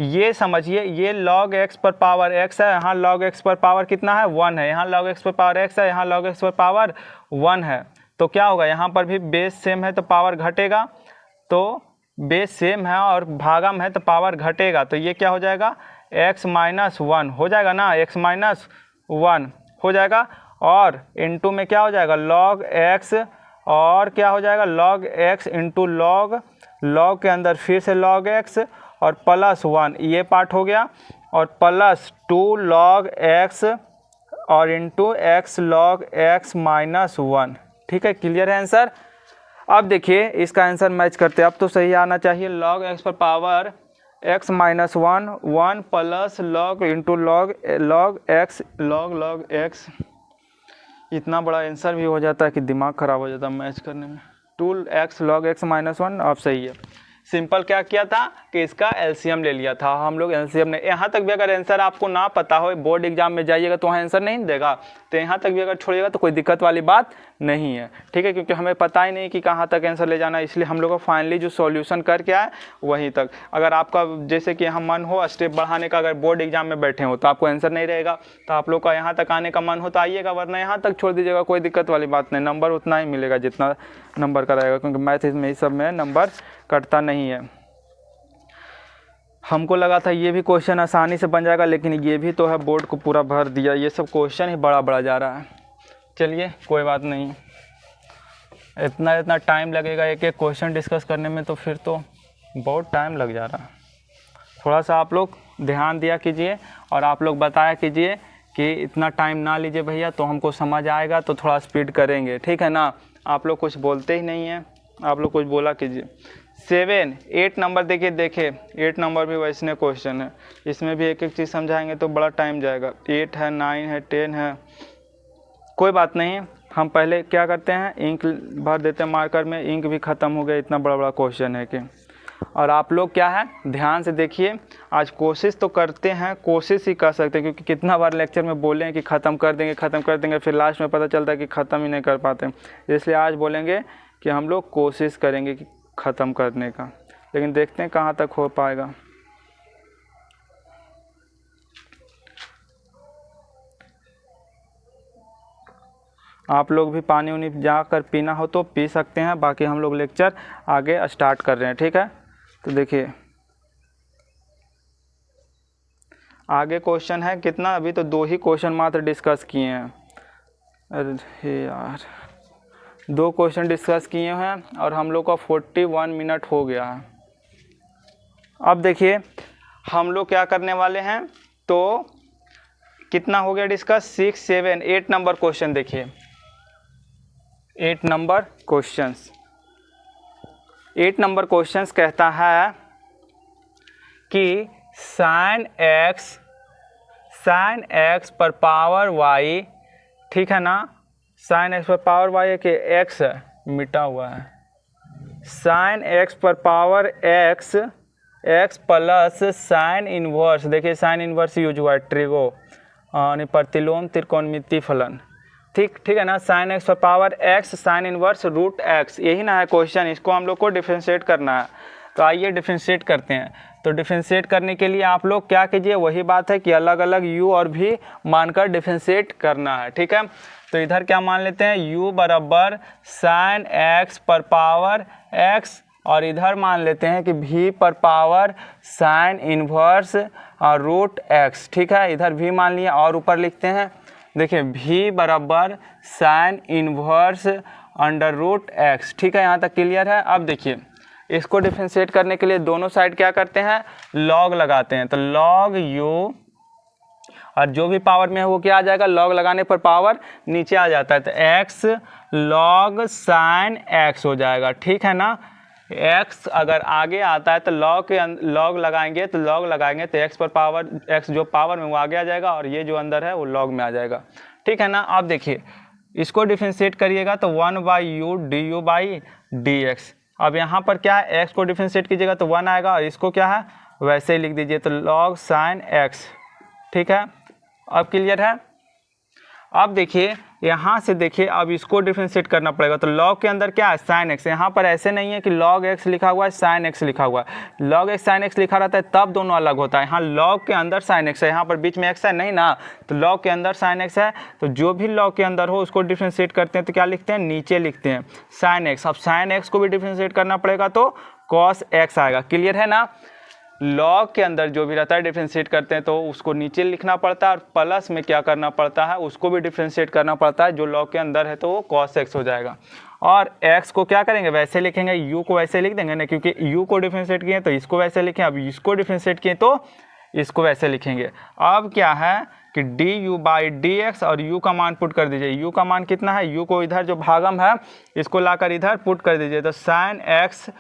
ये समझिए, ये log x पर पावर x है, यहाँ log x पर पावर कितना है 1 है, यहाँ log x पर पावर x है, यहाँ log x पर पावर 1 है, तो क्या होगा, यहाँ पर भी बेस सेम है तो पावर घटेगा, तो बेस सेम है और भागम है तो पावर घटेगा, तो ये क्या हो जाएगा x -1 हो जाएगा ना, x -1 हो जाएगा, और इनटू में क्या हो जाएगा log x, और क्या हो जाएगा log x इंटू log के अंदर फिर से log x और प्लस 1, ये पार्ट हो गया, और प्लस 2 log x और इंटू x log x -1, ठीक है, क्लियर है आंसर। अब देखिए इसका आंसर मैच करते हैं, अब तो सही आना चाहिए, log x पर power x -1 1 plus log into log x, इतना बड़ा आंसर भी हो जाता है कि दिमाग ख़राब हो जाता है मैच करने में। 2x log x -1, अब सही है। सिंपल क्या किया था कि इसका एलसीएम ले लिया था हम लोग, एलसीएम ने, यहाँ तक भी अगर आंसर आपको ना पता हो, बोर्ड एग्जाम में जाइएगा तो वहाँ आंसर नहीं देगा, तो यहाँ तक भी अगर छोड़िएगा तो कोई दिक्कत वाली बात नहीं है, ठीक है, क्योंकि हमें पता ही नहीं कि कहाँ तक आंसर ले जाना है, इसलिए हम लोग को फाइनली जो सॉल्यूशन करके आए वहीं तक। अगर आपका जैसे कि हम मन हो स्टेप बढ़ाने का, अगर बोर्ड एग्जाम में बैठे हो तो आपको आंसर नहीं रहेगा, तो आप लोग का यहाँ तक आने का मन हो तो आइएगा, वरना यहाँ तक छोड़ दीजिएगा, कोई दिक्कत वाली बात नहीं, नंबर उतना ही मिलेगा जितना नंबर का रहेगा, क्योंकि मैथ में ही सब में नंबर कटता नहीं है। हमको लगा था ये भी क्वेश्चन आसानी से बन जाएगा, लेकिन ये भी तो है बोर्ड को पूरा भर दिया, ये सब क्वेश्चन ही बड़ा बड़ा जा रहा है। चलिए कोई बात नहीं, इतना टाइम लगेगा एक एक क्वेश्चन डिस्कस करने में, तो फिर तो बहुत टाइम लग जा रहा है। थोड़ा सा आप लोग ध्यान दिया कीजिए और आप लोग बताया कीजिए कि इतना टाइम ना लीजिए भैया, तो हमको समझ आएगा, तो थोड़ा स्पीड करेंगे, ठीक है ना। आप लोग कुछ बोलते ही नहीं हैं, आप लोग कुछ बोला कीजिए। 7, 8 नंबर देखिए 8 नंबर भी वैसने क्वेश्चन है, इसमें भी एक एक चीज़ समझाएंगे तो बड़ा टाइम जाएगा। 8 है, 9 है, 10 है, कोई बात नहीं, हम पहले क्या करते हैं, इंक भर देते हैं मार्कर में, इंक भी ख़त्म हो गया, इतना बड़ा बड़ा क्वेश्चन है कि। और आप लोग क्या है ध्यान से देखिए, आज कोशिश तो करते हैं, कोशिश ही कर सकते हैं, क्योंकि कितना बार लेक्चर में बोले हैं कि ख़त्म कर देंगे, फिर लास्ट में पता चलता है कि ख़त्म ही नहीं कर पाते, इसलिए आज बोलेंगे कि हम लोग कोशिश करेंगे कि ख़त्म करने का, लेकिन देखते हैं कहाँ तक हो पाएगा। आप लोग भी पानी उनी जाकर पीना हो तो पी सकते हैं, बाकी हम लोग लेक्चर आगे स्टार्ट कर रहे हैं, ठीक है। तो देखिए आगे क्वेश्चन है कितना, अभी तो 2 ही क्वेश्चन मात्र डिस्कस किए हैं, अरे यार 2 क्वेश्चन डिस्कस किए हैं और हम लोग का 41 मिनट हो गया है। अब देखिए हम लोग क्या करने वाले हैं, तो कितना हो गया डिस्कस, 6, 7, 8 नंबर क्वेश्चन देखिए, 8 नंबर क्वेश्चंस। 8 नंबर क्वेश्चंस कहता है कि sin x पर पावर y, ठीक है ना, sin x पर पावर y है कि x मिटा हुआ है, sin x पर power x plus sin inverse, देखिए sin इनवर्स यूज हुआ है, ट्रिगो प्रतिलोम त्रिकोणमिति फलन, ठीक है ना, sin x पर power x sin inverse root x, यही ना है क्वेश्चन, इसको हम लोग को डिफरेंशिएट करना है। तो आइए डिफरेंशिएट करते हैं। तो डिफरेंशिएट करने के लिए आप लोग क्या कीजिए, वही बात है कि अलग अलग u और v मानकर डिफरेंशिएट करना है, ठीक है। तो इधर क्या मान लेते हैं, u बराबर sin x पर पावर x, और इधर मान लेते हैं कि v पर power sin inverse root x, ठीक है, इधर v मान लिया, और ऊपर लिखते हैं देखिए v बराबर sin inverse under root x, ठीक है, यहाँ तक क्लियर है। अब देखिए इसको डिफरेंशिएट करने के लिए दोनों साइड क्या करते हैं, लॉग लगाते हैं, तो लॉग u, और जो भी पावर में है वो क्या आ जाएगा, लॉग लगाने पर पावर नीचे आ जाता है, तो x लॉग sin x हो जाएगा, ठीक है ना। x अगर आगे आता है तो लॉग लगाएंगे तो x पर पावर x जो पावर में वो आगे आ जाएगा, और ये जो अंदर है वो लॉग में आ जाएगा, ठीक है ना। अब देखिए इसको डिफरेंशिएट करिएगा तो 1/u du/dx, अब यहाँ पर क्या है, x को डिफरेंशिएट कीजिएगा तो 1 आएगा, और इसको क्या है वैसे ही लिख दीजिए, तो log sin x, ठीक है। अब क्लियर है। अब देखिए यहाँ से देखिए, अब इसको डिफरेंशिएट करना पड़ेगा, तो log के अंदर क्या है sin x, यहाँ पर ऐसे नहीं है कि log x लिखा हुआ है sin x लिखा हुआ है, log x sin x लिखा रहता है तब दोनों अलग होता है, यहाँ log के अंदर sin x है, यहाँ पर बीच में x है नहीं ना, तो log के अंदर sin x है, तो जो भी log के अंदर हो उसको डिफरेंशिएट करते हैं तो क्या लिखते हैं, नीचे लिखते हैं sin x। अब sin x को भी डिफरेंशिएट करना पड़ेगा तो cos x आएगा, क्लियर है ना। लॉग के अंदर जो भी रहता है डिफरेंशिएट करते हैं तो उसको नीचे लिखना पड़ता है, और प्लस में क्या करना पड़ता है, उसको भी डिफरेंशिएट करना पड़ता है, जो लॉग के अंदर है तो वो cos x हो जाएगा। और x को क्या करेंगे, वैसे लिखेंगे, u को वैसे लिख देंगे ना, क्योंकि u को डिफरेंशिएट किए तो इसको वैसे लिखें, अब इसको डिफरेंशिएट किए तो इसको वैसे लिखेंगे। अब क्या है कि du/dx, और u का मान पुट कर दीजिए, u का मान कितना है, u को इधर जो भागम है इसको लाकर इधर पुट कर दीजिए, तो sin x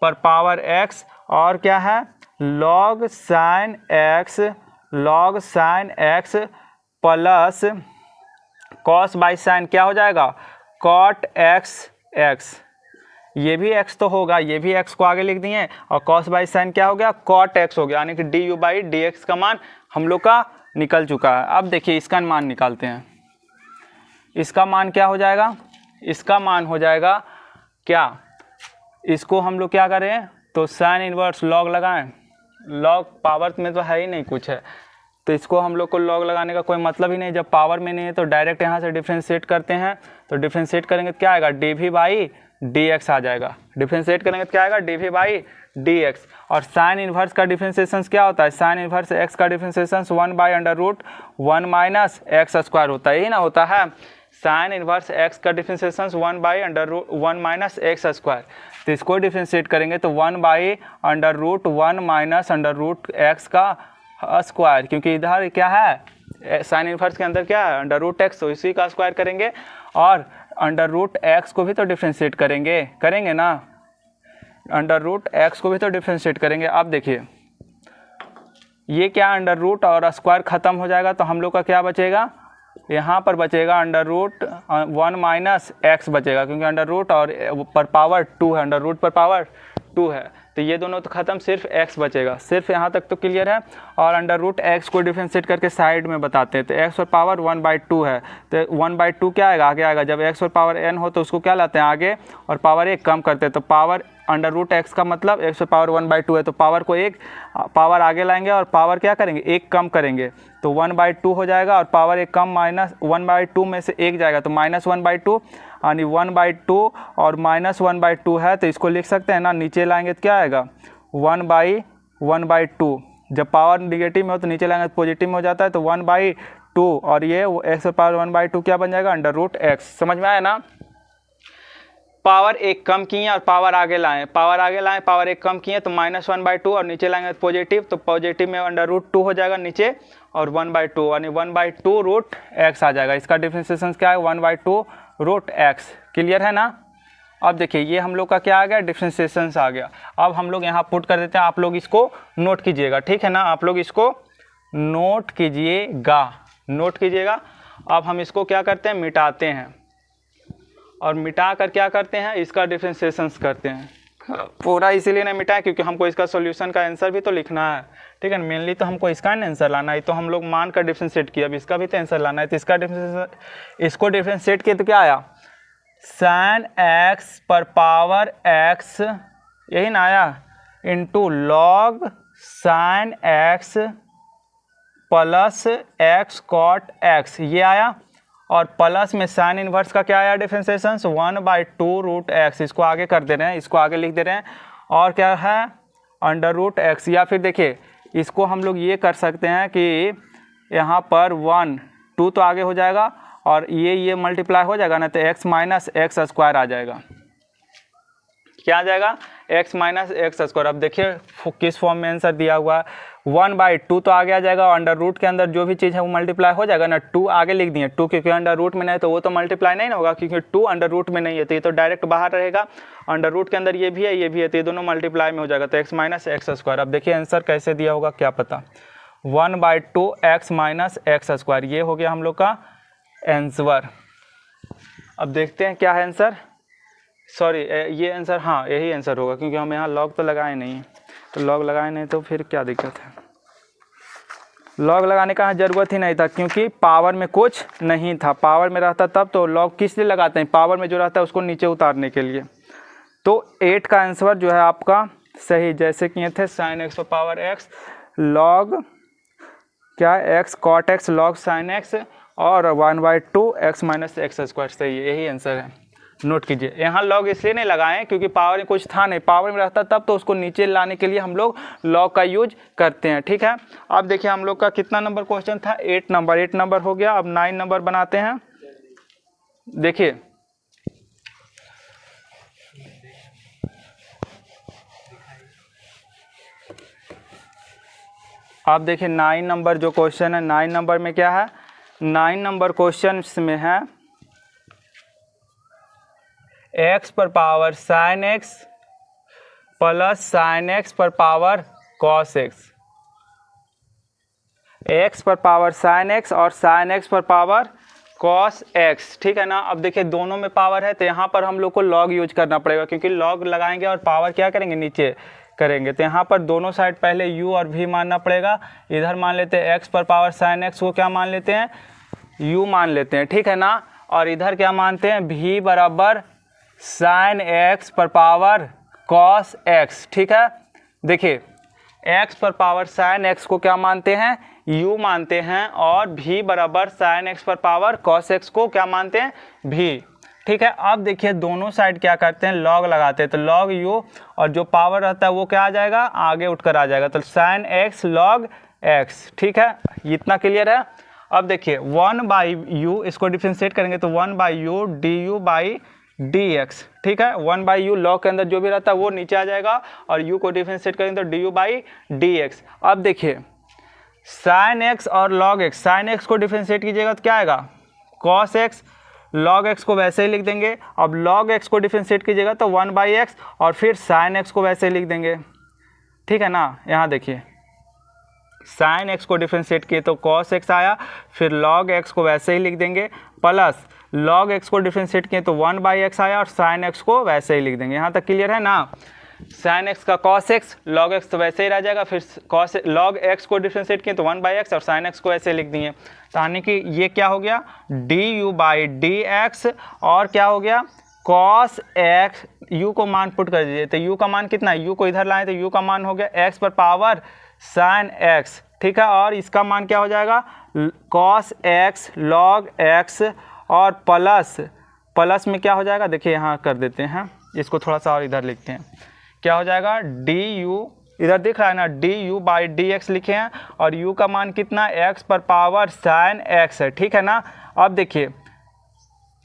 पर पावर x, और क्या है log sin x plus cos by sign क्या हो जाएगा, cot x, ये भी x तो होगा, ये भी x को आगे लिख दिए, और cos बाई साइन क्या हो गया, cot x हो गया, यानी कि du/dx का मान हम लोग का निकल चुका है। अब देखिए इसका मान निकालते हैं, इसका मान क्या हो जाएगा, इसका मान हो जाएगा क्या, इसको हम लोग क्या करें तो साइन इनवर्स लॉग लगाएं, लॉग पावर में तो है ही नहीं कुछ है, तो इसको हम लोग को लॉग लगाने का कोई मतलब ही नहीं, जब पावर में नहीं है तो डायरेक्ट यहाँ से डिफ्रेंशिएट करते हैं, तो डिफ्रेंशिएट करेंगे तो क्या आएगा dv बाई dx आ जाएगा, डिफ्रेंशिएट करेंगे तो क्या आएगा dv बाई dx। और साइन इन्वर्स का डिफ्रेंशिएशन क्या होता है, साइन इन्वर्स x का differentiation 1 by under root 1 minus x square होता है, यही ना होता है, साइन इन्वर्स x का differentiation 1 by under root 1 minus x square, तो इसको डिफ्रेंशिएट करेंगे तो 1 by under root 1 minus under root x का स्क्वायर, क्योंकि इधर क्या है साइन इन्वर्स के अंदर क्या है अंडर रूट एक्स, तो इसी का स्क्वायर करेंगे, और अंडर रूट एक्स को भी तो डिफ्रेंशिएट करेंगे ना, अंडर रूट एक्स को भी तो डिफ्रेंशिएट करेंगे। अब देखिए ये क्या अंडर रूट और स्क्वायर ख़त्म हो जाएगा, तो हम लोग का क्या बचेगा, यहाँ पर बचेगा अंडर रूट 1 माइनस एक्स बचेगा, क्योंकि अंडर रूट और पर पावर 2 है, अंडर रूट पर पावर 2 है, तो ये दोनों तो ख़त्म, सिर्फ x बचेगा, सिर्फ यहाँ तक तो क्लियर है। और अंडर रूट x को डिफ्रेंशिएट करके साइड में बताते हैं, तो x और पावर 1/2 है, तो 1/2 क्या आएगा, आगे आएगा, जब x और पावर n हो तो उसको क्या लाते हैं आगे, और पावर 1 कम करते हैं, तो पावर अंडर रूट x का मतलब x और पावर 1/2 है, तो पावर को एक पावर आगे लाएंगे और पावर क्या करेंगे, एक कम करेंगे, तो 1/2 हो जाएगा, और पावर एक कम माइनस 1/2 में से एक जाएगा, तो -1/2, यानी 1/2 और -1/2 है, तो इसको लिख सकते हैं ना, नीचे लाएंगे तो क्या आएगा 1/2, जब पावर निगेटिव में हो तो नीचे लाएंगे तो पॉजिटिव में हो जाता है, तो 1/2, और ये x और पावर 1/2 क्या बन जाएगा अंडर रूट x, समझ में आया ना। पावर एक कम किए और पावर आगे लाएं, पावर एक कम किए तो -1/2 और नीचे लाएंगे तो पॉजिटिव, तो पॉजिटिव में अंडर रूट 2 हो जाएगा नीचे, और 1/2 यानी 1/2 रूट x आ जाएगा, इसका डिफ्रेंशिएशन क्या है 1/2 रूट x, क्लियर है ना। अब देखिए ये हम लोग का क्या आ गया, डिफ्रेंशिएशन आ गया। अब हम लोग यहाँ पुट कर देते हैं, आप लोग इसको नोट कीजिएगा, ठीक है ना, आप लोग इसको नोट कीजिएगा। अब हम इसको क्या करते हैं, मिटाते हैं, और मिटा कर क्या करते हैं, इसका डिफ्रेंशिएशन करते हैं, पूरा इसीलिए नहीं मिटाएं क्योंकि हमको इसका सॉल्यूशन का आंसर भी तो लिखना है, ठीक है, मेनली तो हमको इसका आंसर लाना है, तो हम लोग मान कर डिफ्रेंशिएट किया, अब इसका भी तो आंसर लाना है, तो इसका डिफ्रेंशिएशन, इसको डिफ्रेंशिएट किया तो क्या आया, साइन एक्स पर पावर एक्स, यही ना आया, into log sine x plus x cot x, ये आया, और प्लस में साइन इन्वर्स का क्या आया डिफ्रेंशिएशन 1/2 रूट एक्स, इसको आगे कर दे रहे हैं, इसको आगे लिख दे रहे हैं, और क्या है अंडर रूट एक्स, या फिर देखिए इसको हम लोग ये कर सकते हैं कि यहाँ पर 1 2 तो आगे हो जाएगा, और ये मल्टीप्लाई हो जाएगा ना, तो x माइनस एक्स स्क्वायर आ जाएगा, क्या आ जाएगा x माइनस एक्स स्क्वायर। अब देखिए किस फॉर्म में आंसर दिया हुआ है, 1/2 तो आगे आ जाएगा, और अंडर रूट के अंदर जो भी चीज़ है वो मल्टीप्लाई हो जाएगा ना, 2 आगे लिख दिए, 2 क्योंकि अंडर रूट में नहीं है तो वो तो मल्टीप्लाई नहीं होगा, क्योंकि 2 अंडर रूट में नहीं है, तो ये तो डायरेक्ट बाहर रहेगा, अंडर रूट के अंदर ये भी है, तो ये दोनों मल्टीप्लाई में हो जाएगा, तो x माइनस एक्स स्क्वायर। अब देखिए आंसर कैसे दिया होगा क्या पता, 1/2 x माइनस एक्स स्क्वायर, ये हो गया हम लोग का आंसर। अब देखते हैं क्या है आंसर, सॉरी ये आंसर, हाँ यही आंसर होगा, क्योंकि हम यहाँ लॉग तो लगाए नहीं, तो लॉग लगाए नहीं तो फिर क्या दिक्कत है, लॉग लगाने का ज़रूरत ही नहीं था, क्योंकि पावर में कुछ नहीं था, पावर में रहता तब तो लॉग किस लिए लगाते हैं, पावर में जो रहता है उसको नीचे उतारने के लिए। तो 8 का आंसर जो है आपका सही, जैसे किए थे sine X power x log क्या X cot x log sine X, और 1/2 x माइनस एक्स स्क्वायर, सही है, यही आंसर है, नोट कीजिए। यहाँ लॉग इसलिए नहीं लगाएं क्योंकि पावर में कुछ था नहीं, पावर में रहता तब तो उसको नीचे लाने के लिए हम लोग लॉग का यूज करते हैं, ठीक है। अब देखिए हम लोग का कितना नंबर क्वेश्चन था, 8 नंबर हो गया। अब 9 नंबर बनाते हैं। देखिए आप देखिए 9 नंबर जो क्वेश्चन है, 9 नंबर में क्या है, 9 नंबर क्वेश्चन में है x पर power sign x plus sign x पर पावर कॉस एक्स, x पर पावर साइन एक्स और साइन एक्स पर पावर कॉस एक्स, ठीक है ना। अब देखिए दोनों में पावर है तो यहाँ पर हम लोग को लॉग यूज करना पड़ेगा, क्योंकि लॉग लगाएंगे और पावर क्या करेंगे नीचे करेंगे, तो यहाँ पर दोनों साइड पहले u और v मानना पड़ेगा। इधर मान लेते हैं x पर पावर साइन एक्स को क्या मान लेते हैं, u मान लेते हैं, ठीक है ना। और इधर क्या मानते हैं, v बराबर साइन एक्स पर पावर कॉस एक्स। ठीक है, देखिए x पर पावर साइन x को क्या मानते हैं, u मानते हैं, और v बराबर साइन x पर पावर कॉस x को क्या मानते हैं, v। ठीक है, अब देखिए दोनों साइड क्या करते हैं, लॉग लगाते हैं, तो लॉग u और जो पावर रहता है वो क्या आ जाएगा, आगे उठकर आ जाएगा, तो साइन x लॉग x। ठीक है, इतना क्लियर है। अब देखिए 1/u इसको डिफरेंशिएट करेंगे तो 1/u du/dx। ठीक है, 1/u लॉग के अंदर जो भी रहता है वो नीचे आ जाएगा, और u को डिफरेंशिएट करेंगे तो du/dx। अब देखिए साइन x और लॉग x, साइन x को डिफरेंशिएट कीजिएगा तो क्या आएगा, कॉस x, लॉग x को वैसे ही लिख देंगे। अब लॉग x को डिफरेंशिएट कीजिएगा तो 1/x, और फिर साइन x को वैसे ही लिख देंगे। ठीक है ना, यहाँ देखिए साइन x को डिफरेंशिएट किए तो कॉस x आया, फिर लॉग x को वैसे ही लिख देंगे, प्लस लॉग x को डिफरेंशिएट किए तो 1/x आया, और साइन x को वैसे ही लिख देंगे। यहाँ तक क्लियर है ना। साइन x का कॉस x, लॉग x तो वैसे ही रह जाएगा, फिर कॉस लॉग x को डिफरेंशिएट किए तो 1/x, और साइन x को वैसे लिख दिए। तो यानी कि ये क्या हो गया, du/dx, और क्या हो गया कॉस x, u को मान पुट कर दीजिए, तो u का मान कितना है, u को इधर लाएं तो u का मान हो गया x पर पावर साइन x। ठीक है, और इसका मान क्या हो जाएगा, कॉस x लॉग x, और प्लस में क्या हो जाएगा, देखिए यहाँ कर देते हैं, इसको थोड़ा सा और इधर लिखते हैं, क्या हो जाएगा du, इधर दिख रहा है ना, du/dx लिखे हैं, और u का मान कितना, x पर पावर साइन x है। ठीक है ना। अब देखिए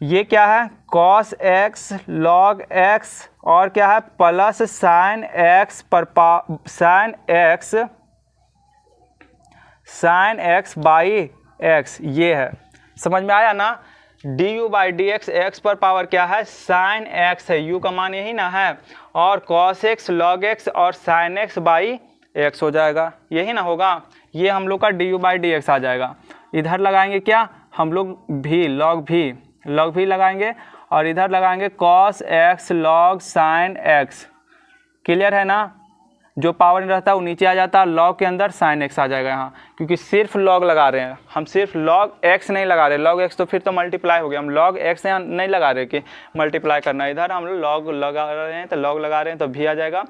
ये क्या है, cos x log x, और क्या है प्लस साइन x पर साइन x बाई x, ये है, समझ में आया ना। du/dx x पर पावर क्या है, साइन x है, u का मान यही ना है, और cos x log x और साइन x बाई x हो जाएगा, यही ना होगा। ये हम लोग का du/dx आ जाएगा। इधर लगाएंगे क्या हम लोग, v लॉग भी लगाएंगे, और इधर लगाएंगे cos x log sine x। Clear है ना, जो पावर रहता है वो नीचे आ जाता है, लॉग के अंदर साइन x आ जाएगा यहाँ, क्योंकि सिर्फ लॉग लगा रहे हैं हम, सिर्फ लॉग x नहीं लगा रहे, लॉग x तो फिर तो मल्टीप्लाई हो गया, हम लॉग x यहाँ नहीं लगा रहे कि मल्टीप्लाई करना है, इधर हम लॉग लगा रहे हैं तो लॉग लगा रहे हैं, तो भी आ जाएगा,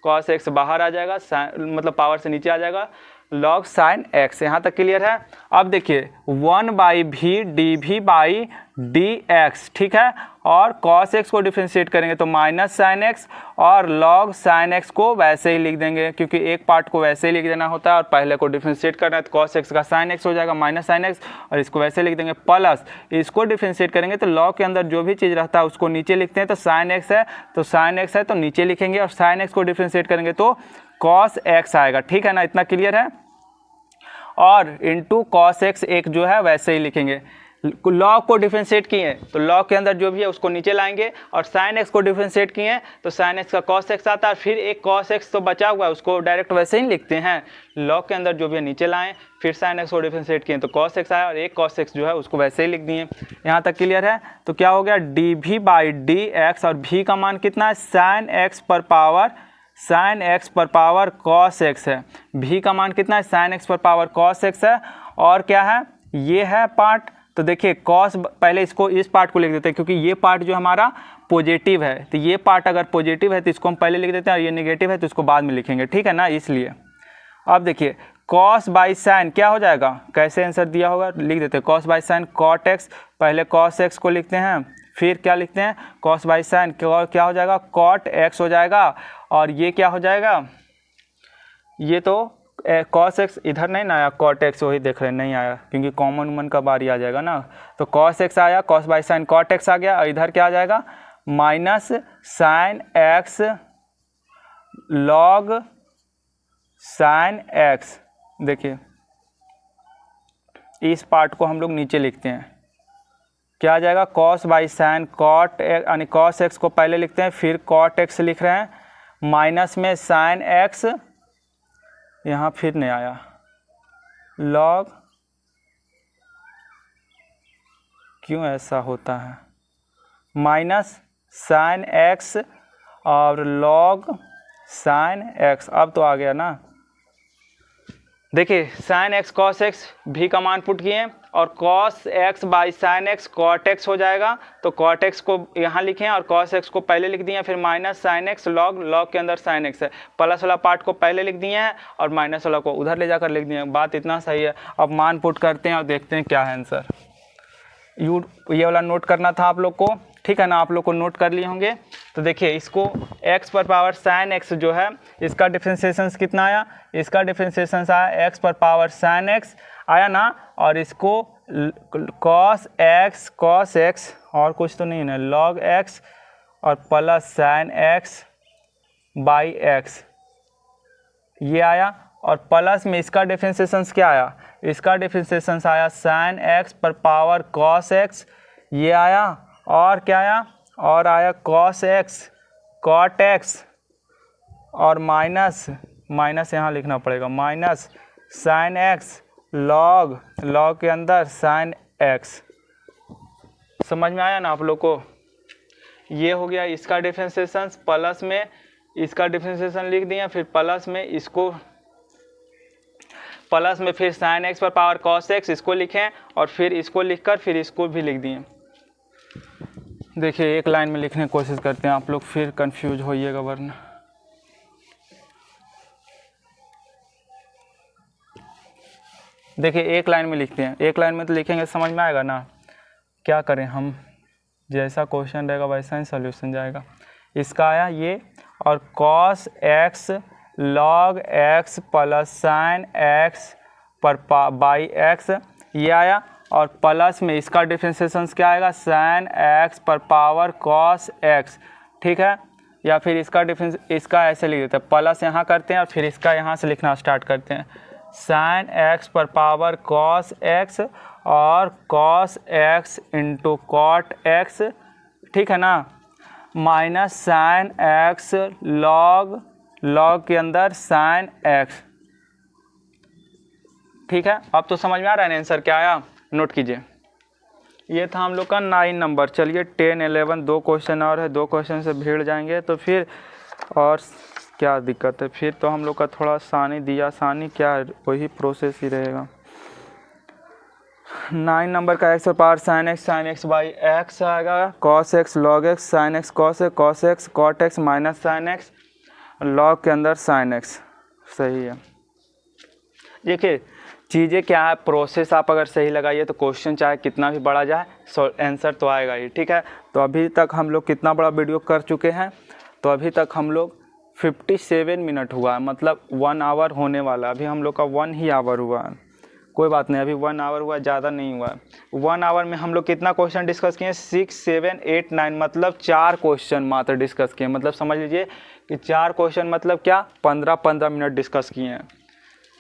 cos x बाहर आ जाएगा, मतलब पावर से नीचे आ जाएगा, लॉग साइन x। यहाँ तक क्लियर है। अब देखिए 1/v dv/dx। ठीक है, और cos x को डिफरेंशिएट करेंगे तो माइनस साइन x, और log साइन x को वैसे ही लिख देंगे, क्योंकि एक पार्ट को वैसे ही लिख देना होता है और पहले को डिफरेंशिएट करना है, तो cos x का साइन x हो जाएगा माइनस साइन x, और इसको वैसे लिख देंगे, प्लस इसको डिफरेंशिएट करेंगे तो log के अंदर जो भी चीज़ रहता है उसको नीचे लिखते हैं, तो साइन x है तो साइन x है तो नीचे लिखेंगे, और साइन x को डिफरेंशिएट करेंगे तो cos x आएगा। ठीक है ना, इतना क्लियर है। और इंटू cos x एक जो है वैसे ही लिखेंगे, लॉग को डिफरेंशिएट किए तो लॉग के अंदर जो भी है उसको नीचे लाएंगे, और साइन x को डिफरेंशिएट किए तो साइन x का cos x आता है, फिर एक cos x तो बचा हुआ है उसको डायरेक्ट वैसे ही लिखते हैं, लॉग के अंदर जो भी है नीचे लाएं, फिर साइन x को डिफरेंशिएट किए तो cos x आया, और एक cos x जो है उसको वैसे ही लिख दिए। यहाँ तक क्लियर है। तो क्या हो गया dv/dx, और v का मान कितना है, साइन x पर पावर cos x है, v का मान कितना है, साइन x पर पावर cos x है, और क्या है ये है पार्ट, तो देखिए cos, पहले इसको इस पार्ट को लिख देते हैं क्योंकि ये पार्ट जो हमारा पॉजिटिव है, तो ये पार्ट अगर पॉजिटिव है तो इसको हम पहले लिख देते हैं, और ये नेगेटिव है तो इसको बाद में लिखेंगे। ठीक है ना, इसलिए अब देखिए cos बाई साइन क्या हो जाएगा, कैसे आंसर दिया होगा लिख देते हैं, cos by sine cot x, पहले cos x को लिखते हैं, फिर क्या लिखते हैं cos बाई साइन क्या हो जाएगा, cot x हो जाएगा, और ये क्या हो जाएगा, ये तो cos x इधर नहीं ना आया, cot x वही देख रहे हैं नहीं आया, क्योंकि कॉमन उमन का बारी आ जाएगा ना, तो cos x आया, cos by sine cot x आ गया, और इधर क्या आ जाएगा minus sine x log sine x। देखिए इस पार्ट को हम लोग नीचे लिखते हैं, क्या आ जाएगा cos बाई साइन cot यानी cos x को पहले लिखते हैं, फिर cot x लिख रहे हैं, माइनस में साइन x, यहाँ फिर नहीं आया, log, क्यों ऐसा होता है, माइनस साइन x और log साइन x, अब तो आ गया ना। देखिए साइन x cos x भी का मान पुट किए, और cos x by sine x cot x हो जाएगा। तो cot x को यहाँ लिखें और cos x को पहले लिख दिए, फिर माइनस साइन एक्स लॉग के अंदर साइन x है, प्लस वाला पार्ट को पहले लिख दिए हैं और माइनस वाला को उधर ले जाकर लिख दिए हैं। बात इतना सही है। अब मान पुट करते हैं और देखते हैं क्या है आंसर। ये वाला नोट करना था आप लोग को, ठीक है ना, आप लोग को नोट कर लिए होंगे। तो देखिए इसको x पर पावर साइन x जो है इसका डिफरेंशिएशन कितना आया, इसका डिफरेंशिएशन आया x पर पावर साइन x आया ना, और इसको cos x और कुछ तो नहीं है, log x और plus sign x by x ये आया, और प्लस में इसका डिफरेंशिएशन क्या आया, इसका डिफरेंशिएशन आया साइन x पर पावर cos x ये आया, और क्या आया, और आया cos x cot x और माइनस यहाँ लिखना पड़ेगा, माइनस साइन x log के अंदर साइन x। समझ में आया ना आप लोग को। ये हो गया इसका डिफरेंशिएशन, प्लस में इसका डिफरेंशिएशन लिख दिया, फिर प्लस में इसको, प्लस में फिर साइन x पर पावर cos x इसको लिखें, और फिर इसको लिखकर फिर इसको भी लिख दिए। देखिए एक लाइन में लिखने की कोशिश करते हैं, आप लोग फिर कंफ्यूज होइएगा वरना। देखिए एक लाइन में लिखते हैं, एक लाइन में तो लिखेंगे समझ में आएगा ना। क्या करें हम, जैसा क्वेश्चन रहेगा वैसा ही सॉल्यूशन जाएगा। इसका आया ये, और cos x log x plus sign x पर बाई x ये आया, और प्लस में इसका डिफरेंशिएशन क्या आएगा, साइन x पर पावर cos x, ठीक है। या फिर इसका ऐसे लिख देते हैं, प्लस यहाँ करते हैं और फिर इसका यहाँ से लिखना स्टार्ट करते हैं, साइन x पर पावर cos x और cos x into cot x, ठीक है ना, माइनस साइन x log के अंदर साइन x, ठीक है। अब तो समझ में आ रहा है ना आंसर क्या आया, नोट कीजिए। ये था हम लोग का 9 नंबर। चलिए 10, 11 दो क्वेश्चन और है, दो क्वेश्चन से भीड़ जाएंगे तो फिर और क्या दिक्कत है, फिर तो हम लोग का थोड़ा आसानी दिया, आसानी क्या है वही प्रोसेस ही रहेगा। 9 नंबर का x पर power sine x by x आएगा, cos x log x sine x cos x cot x minus sine x log के अंदर साइन x, सही है। देखिए चीज़ें क्या है, प्रोसेस आप अगर सही लगाइए तो क्वेश्चन चाहे कितना भी बड़ा जाए आंसर तो आएगा ही, ठीक है। तो अभी तक हम लोग कितना बड़ा वीडियो कर चुके हैं, तो अभी तक हम लोग 57 मिनट हुआ है, मतलब 1 आवर होने वाला। अभी हम लोग का 1 ही आवर हुआ है, कोई बात नहीं, अभी 1 आवर हुआ, ज़्यादा नहीं हुआ है। 1 आवर में हम लोग कितना क्वेश्चन डिस्कस किए, 6, 7, 8, 9 मतलब 4 क्वेश्चन मात्र डिस्कस किए। मतलब समझ लीजिए कि 4 क्वेश्चन मतलब क्या, 15-15 मिनट डिस्कस किए हैं।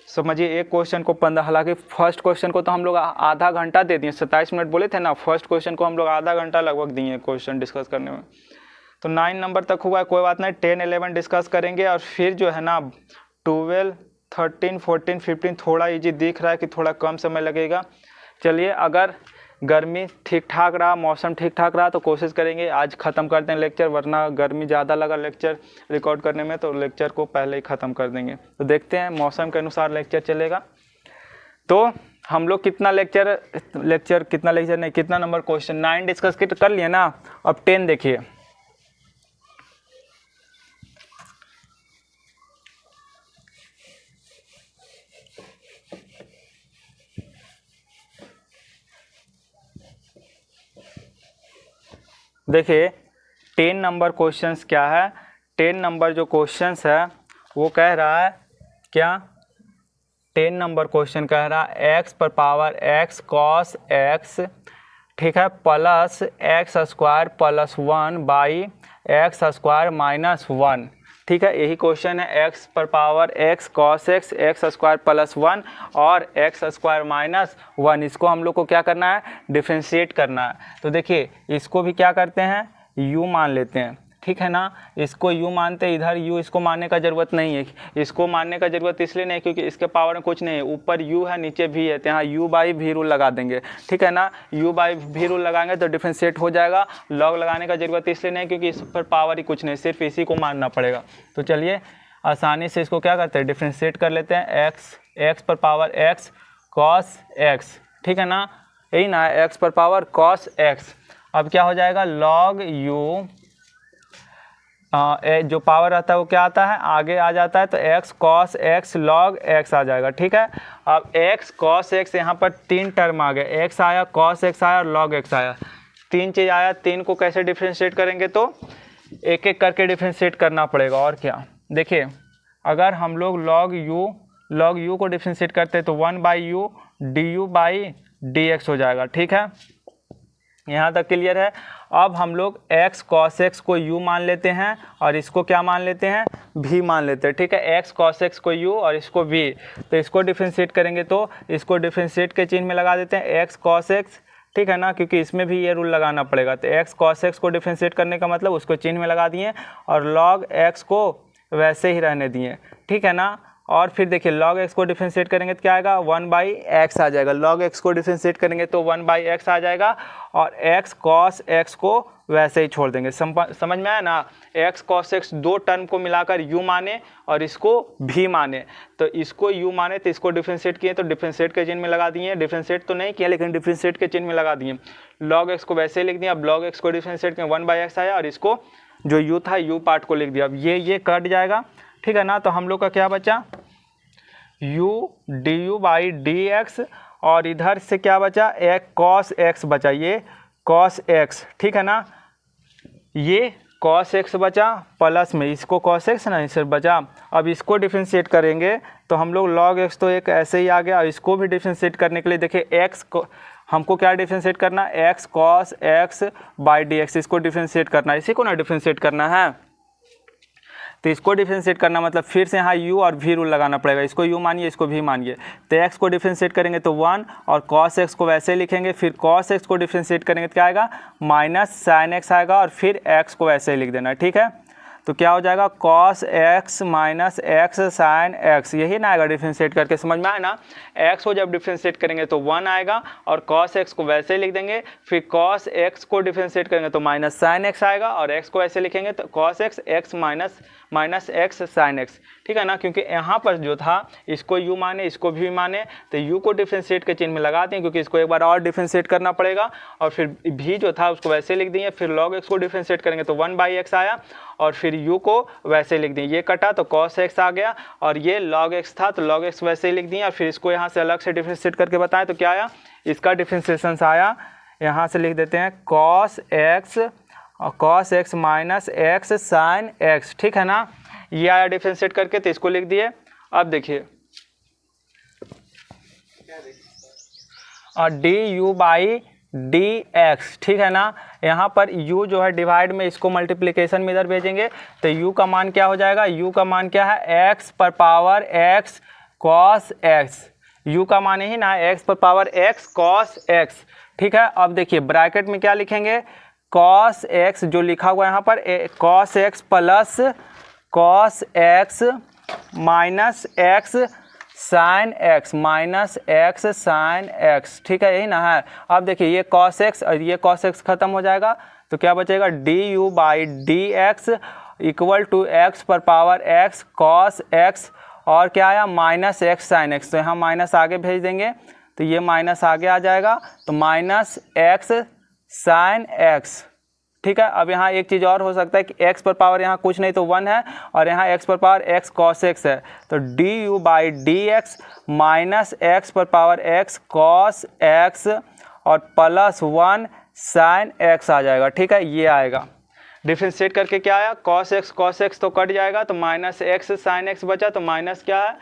समझिए एक क्वेश्चन को 15, हालांकि फर्स्ट क्वेश्चन को तो हम लोग आधा घंटा दे दिए, 27 मिनट बोले थे ना, फर्स्ट क्वेश्चन को हम लोग आधा घंटा लगभग दिए क्वेश्चन डिस्कस करने में। तो 9 नंबर तक हुआ है, कोई बात नहीं, 10, 11 डिस्कस करेंगे, और फिर जो है ना 12, 13, 14, 15 थोड़ा इजी दिख रहा है कि थोड़ा कम समय लगेगा। चलिए अगर गर्मी ठीक ठाक रहा, मौसम ठीक ठाक रहा तो कोशिश करेंगे आज ख़त्म कर दें लेक्चर, वरना गर्मी ज़्यादा लगा लेक्चर रिकॉर्ड करने में तो लेक्चर को पहले ही ख़त्म कर देंगे। तो देखते हैं मौसम के अनुसार लेक्चर चलेगा। तो हम लोग कितना नंबर क्वेश्चन 9 डिस्कस कर लिए ना। अब 10 देखिए, देखिए 10 नंबर क्वेश्चंस क्या है, 10 नंबर जो क्वेश्चंस है वो कह रहा है क्या, 10 नंबर क्वेश्चन कह रहा है x पर पावर x cos x, ठीक है, plus x square plus 1 by x square minus 1, ठीक है। यही क्वेश्चन है, x पर power x cos x x square plus 1 और एक्स स्क्वायर माइनस 1, इसको हम लोग को क्या करना है, डिफ्रेंशिएट करना है। तो देखिए इसको भी क्या करते हैं, u मान लेते हैं, ठीक है ना। इसको u मानते हैं, इधर u इसको मानने का ज़रूरत नहीं है, इसको मानने का ज़रूरत इसलिए नहीं क्योंकि इसके पावर में कुछ नहीं है, ऊपर u है नीचे v है, तो यहाँ u बाई v रूल लगा देंगे, ठीक है ना। u बाई v रूल लगाएंगे तो डिफरेंशिएट हो जाएगा। लॉग लगाने का ज़रूरत इसलिए नहीं क्योंकि इस पर पावर ही कुछ नहीं, सिर्फ इसी को मानना पड़ेगा। तो चलिए आसानी से इसको क्या करते हैं, डिफरेंशिएट कर लेते हैं। x पर पावर x cos x ठीक है ना, यही ना एक्स पर पावर कॉस एक्स। अब क्या हो जाएगा लॉग यू, जो पावर आता है वो क्या आता है आगे आ जाता है, तो X cos X log X आ जाएगा। ठीक है, अब एक्स कॉस एक्स यहाँ पर 3 टर्म आ गए, एक्स आया, कॉस एक्स आया और लॉग एक्स आया, 3 चीज़ आया। 3 को कैसे डिफ्रेंशिएट करेंगे, तो एक एक करके डिफ्रेंशिएट करना पड़ेगा। और क्या, देखिए अगर हम लोग लॉग यू को डिफ्रेंशिएट करते हैं तो 1/u du/dx हो जाएगा। ठीक है, यहाँ तक क्लियर है। अब हम लोग x cos x को u मान लेते हैं और इसको क्या मान लेते हैं v मान लेते हैं। ठीक है, x cos x को u और इसको v, तो इसको डिफ्रेंशिएट करेंगे तो इसको डिफ्रेंशिएट के चिन्ह में लगा देते हैं x cos x। ठीक है ना, क्योंकि इसमें भी ये रूल लगाना पड़ेगा, तो x cos x को डिफ्रेंशिएट करने का मतलब उसको चिन्ह में लगा दिए और log x को वैसे ही रहने दिए। ठीक है ना, और फिर देखिए log x को डिफ्रेंशिएट करेंगे तो क्या आएगा 1/x आ जाएगा, log x को डिफ्रेंशिएट करेंगे तो 1/x आ जाएगा और x cos x को वैसे ही छोड़ देंगे। समझ में आया ना, x cos x 2 टर्म को मिलाकर u माने और इसको v माने, तो इसको u माने तो इसको डिफ्रेंशिएट किए तो डिफ्रेंशिएट के चिन्ह में लगा दिए, डिफ्रेंशिएट तो नहीं किया लेकिन डिफ्रेंशिएट के चिन्ह में लगा दिए। log x को वैसे ही लिख दिया, अब log x को डिफ्रेंशिएट किए 1/x आया और इसको जो u था u पार्ट को लिख दिया। अब ये कट जाएगा। ठीक है ना, तो हम लोग का क्या बचा u du/dx और इधर से क्या बचा एक cos x बचा, ये cos x। ठीक है ना, ये cos x बचा प्लस में इसको cos x ना इसे बचा। अब इसको डिफ्रेंशिएट करेंगे तो हम लोग log x तो एक ऐसे ही आ गया, इसको भी डिफ्रेंशिएट करने के लिए देखिए x को हमको क्या डिफ्रेंशिएट करना है x cos x/dx, इसको डिफ्रेंशिएट करना है, इसी को ना डिफ्रेंशिएट करना है। तो इसको डिफ्रेंशिएट करना मतलब फिर से यहाँ u और v रूल लगाना पड़ेगा, इसको u मानिए इसको v मानिए। तो x को डिफ्रेंशिएट करेंगे तो 1 और cos x को वैसे लिखेंगे, फिर cos x को डिफ्रेंशिएट करेंगे तो क्या आएगा माइनस sin x आएगा और फिर x को वैसे ही लिख देना। ठीक है, तो क्या हो जाएगा cos x minus x sin x, यही ना आएगा डिफ्रेंशिएट करके। समझ में आया ना, x को जब डिफ्रेंशिएट करेंगे तो 1 आएगा और cos x को वैसे ही लिख देंगे, फिर cos x को डिफ्रेंशिएट करेंगे तो माइनस sin x आएगा और x को ऐसे लिखेंगे तो cos x x minus x sin x। ठीक है ना, क्योंकि यहाँ पर जो था इसको u माने इसको भी माने, तो u को डिफ्रेंशिएट के चिन्ह में लगाते हैं क्योंकि इसको एक बार और डिफ्रेंशिएट करना पड़ेगा, और फिर v जो था उसको वैसे लिख दिए, फिर log x को डिफ्रेंशिएट करेंगे तो 1/x आया और फिर u को वैसे लिख दिए, ये कटा तो cos x आ गया और ये log x था तो log x वैसे ही लिख दिए और फिर इसको यहाँ से अलग से डिफ्रेंशिएट करके बताएं तो क्या आया, इसका डिफ्रेंशिएशन आया, यहाँ से लिख देते हैं cos x minus x sin x। ठीक है ना, ये आया डिफ्रेंशिएट करके तो इसको लिख दिए। अब देखिए और du/dx। ठीक है ना, यहाँ पर u जो है डिवाइड में, इसको मल्टीप्लिकेशन में इधर भेजेंगे तो u का मान क्या हो जाएगा, u का मान क्या है x पर power x cos x, u का मान ही ना x पर पावर x cos x। ठीक है, अब देखिए ब्रैकेट में क्या लिखेंगे cos x जो लिखा हुआ है यहाँ पर cos x plus cos x minus x sin x minus x sin x। ठीक है, यही ना है। अब देखिए ये cos x और ये cos x खत्म हो जाएगा तो क्या बचेगा du/dx इक्वल टू x पर पावर x cos x और क्या आया माइनस x sin x, तो यहाँ माइनस आगे भेज देंगे तो ये माइनस आगे आ जाएगा तो माइनस x sin x। ठीक है, अब यहाँ एक चीज़ और हो सकता है कि x पर पावर यहाँ कुछ नहीं तो 1 है और यहाँ x पर पावर x cos x है, तो du/dx माइनस x पर पावर x cos x और प्लस 1 sin x आ जाएगा। ठीक है, ये आएगा डिफ्रेंशिएट करके क्या आया cos x तो कट जाएगा तो माइनस x sin x बचा, तो माइनस क्या है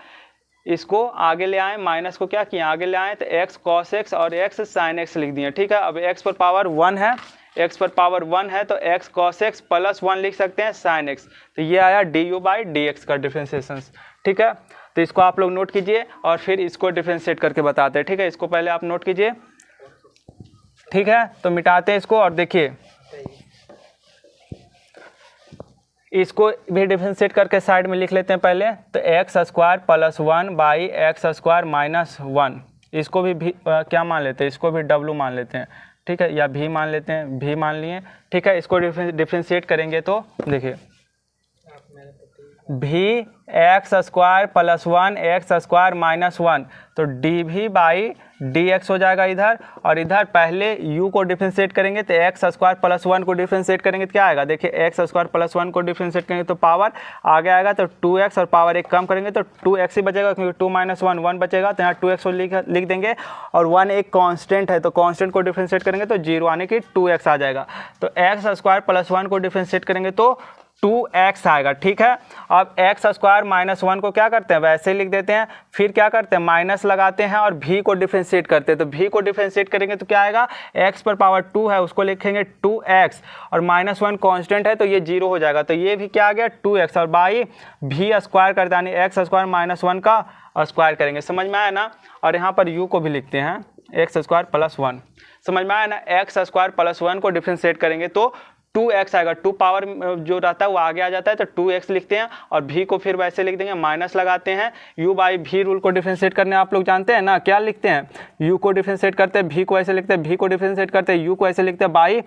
इसको आगे ले आए, माइनस को क्या किया आगे ले आए तो x cos x और x sin x लिख दिए। ठीक है, अब x पर पावर 1 है, x पर पावर 1 है तो x cos x प्लस 1 लिख सकते हैं sin x, तो ये आया du/dx का डिफ्रेंशिएशन। ठीक है, तो इसको आप लोग नोट कीजिए और फिर इसको डिफ्रेंशिएट करके बताते हैं। ठीक है, इसको पहले आप नोट कीजिए। ठीक है, तो मिटाते हैं इसको और देखिए इसको भी डिफ्रेंशिएट करके साइड में लिख लेते हैं पहले, तो x² प्लस 1/x² माइनस 1, इसको भी क्या मान लेते हैं, इसको भी w मान लेते हैं। ठीक है, या v मान लेते हैं, v मान लिए। ठीक है, इसको डिफ्रेंशिएट करेंगे तो देखिए भी x square plus 1 X square minus 1, तो डी भी बाई डी एक्स हो जाएगा इधर, और इधर पहले u को डिफ्रेंशिएट करेंगे तो एक्स स्क्वायर प्लस 1 को डिफ्रेंशिएट करेंगे तो क्या आएगा, देखिए एक्स स्क्वायर प्लस 1 को डिफ्रेंशिएट करेंगे तो पावर आगे आएगा, तो 2x और पावर एक कम करेंगे तो 2x ही बचेगा, क्योंकि 2 माइनस 1 1 बचेगा, तो यहाँ 2x को लिख देंगे, और 1 एक कांस्टेंट है तो कांस्टेंट को डिफ्रेंशिएट करेंगे तो 0 आने की 2x आ जाएगा, तो एक्स स्क्वायर प्लस 1 को डिफ्रेंशिएट करेंगे तो 2x आएगा। ठीक है, अब एक्स स्क्वायर माइनस 1 को क्या करते हैं, वैसे ही लिख देते हैं, फिर क्या करते हैं, माइनस लगाते हैं और v को डिफ्रेंशिएट करते हैं, तो v को डिफ्रेंशिएट करेंगे तो क्या आएगा, x पर पावर 2 है उसको लिखेंगे 2x, और माइनस 1 कॉन्स्टेंट है तो ये 0 हो जाएगा, तो ये भी क्या आ गया 2x, और बाई v स्क्वायर कर देंगे, एक्स स्क्वायर माइनस 1 का स्क्वायर करेंगे, समझ में आया ना। और यहाँ पर u को भी लिखते हैं एक्स स्क्वायर प्लस 1, समझ में आया ना, एक्स स्क्वायर प्लस 1 को डिफ्रेंशिएट करेंगे तो 2x आएगा, 2 पावर जो रहता है वो आगे आ जाता है तो 2x लिखते हैं, और v को फिर वैसे लिख देंगे, माइनस लगाते हैं, u बाई v रूल को डिफ्रेंशिएट करने आप लोग जानते हैं ना, क्या लिखते हैं, u को डिफ्रेंशिएट करते हैं, v को ऐसे लिखते हैं, v को डिफ्रेंशिएट करते हैं, u को ऐसे लिखते हैं, बाई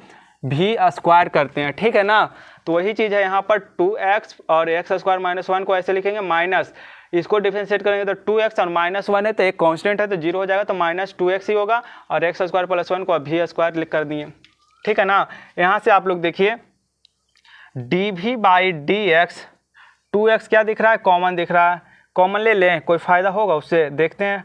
v स्क्वायर करते हैं। ठीक है ना, तो वही चीज़ है यहाँ पर 2x और एक्स स्क्वायर माइनस 1 को ऐसे लिखेंगे, माइनस इसको डिफ्रेंशिएट करेंगे तो 2x और माइनस 1 है तो एक कांस्टेंट है तो 0 हो जाएगा, तो माइनस 2x ही होगा, और एक्स स्क्वायर प्लस 1 को v स्क्वायर लिख कर दिए। ठीक है ना, यहाँ से आप लोग देखिए डी भी बाई डी एक्स, 2x क्या दिख रहा है, कॉमन दिख रहा है, कॉमन ले लें, कोई फ़ायदा होगा उससे, देखते हैं,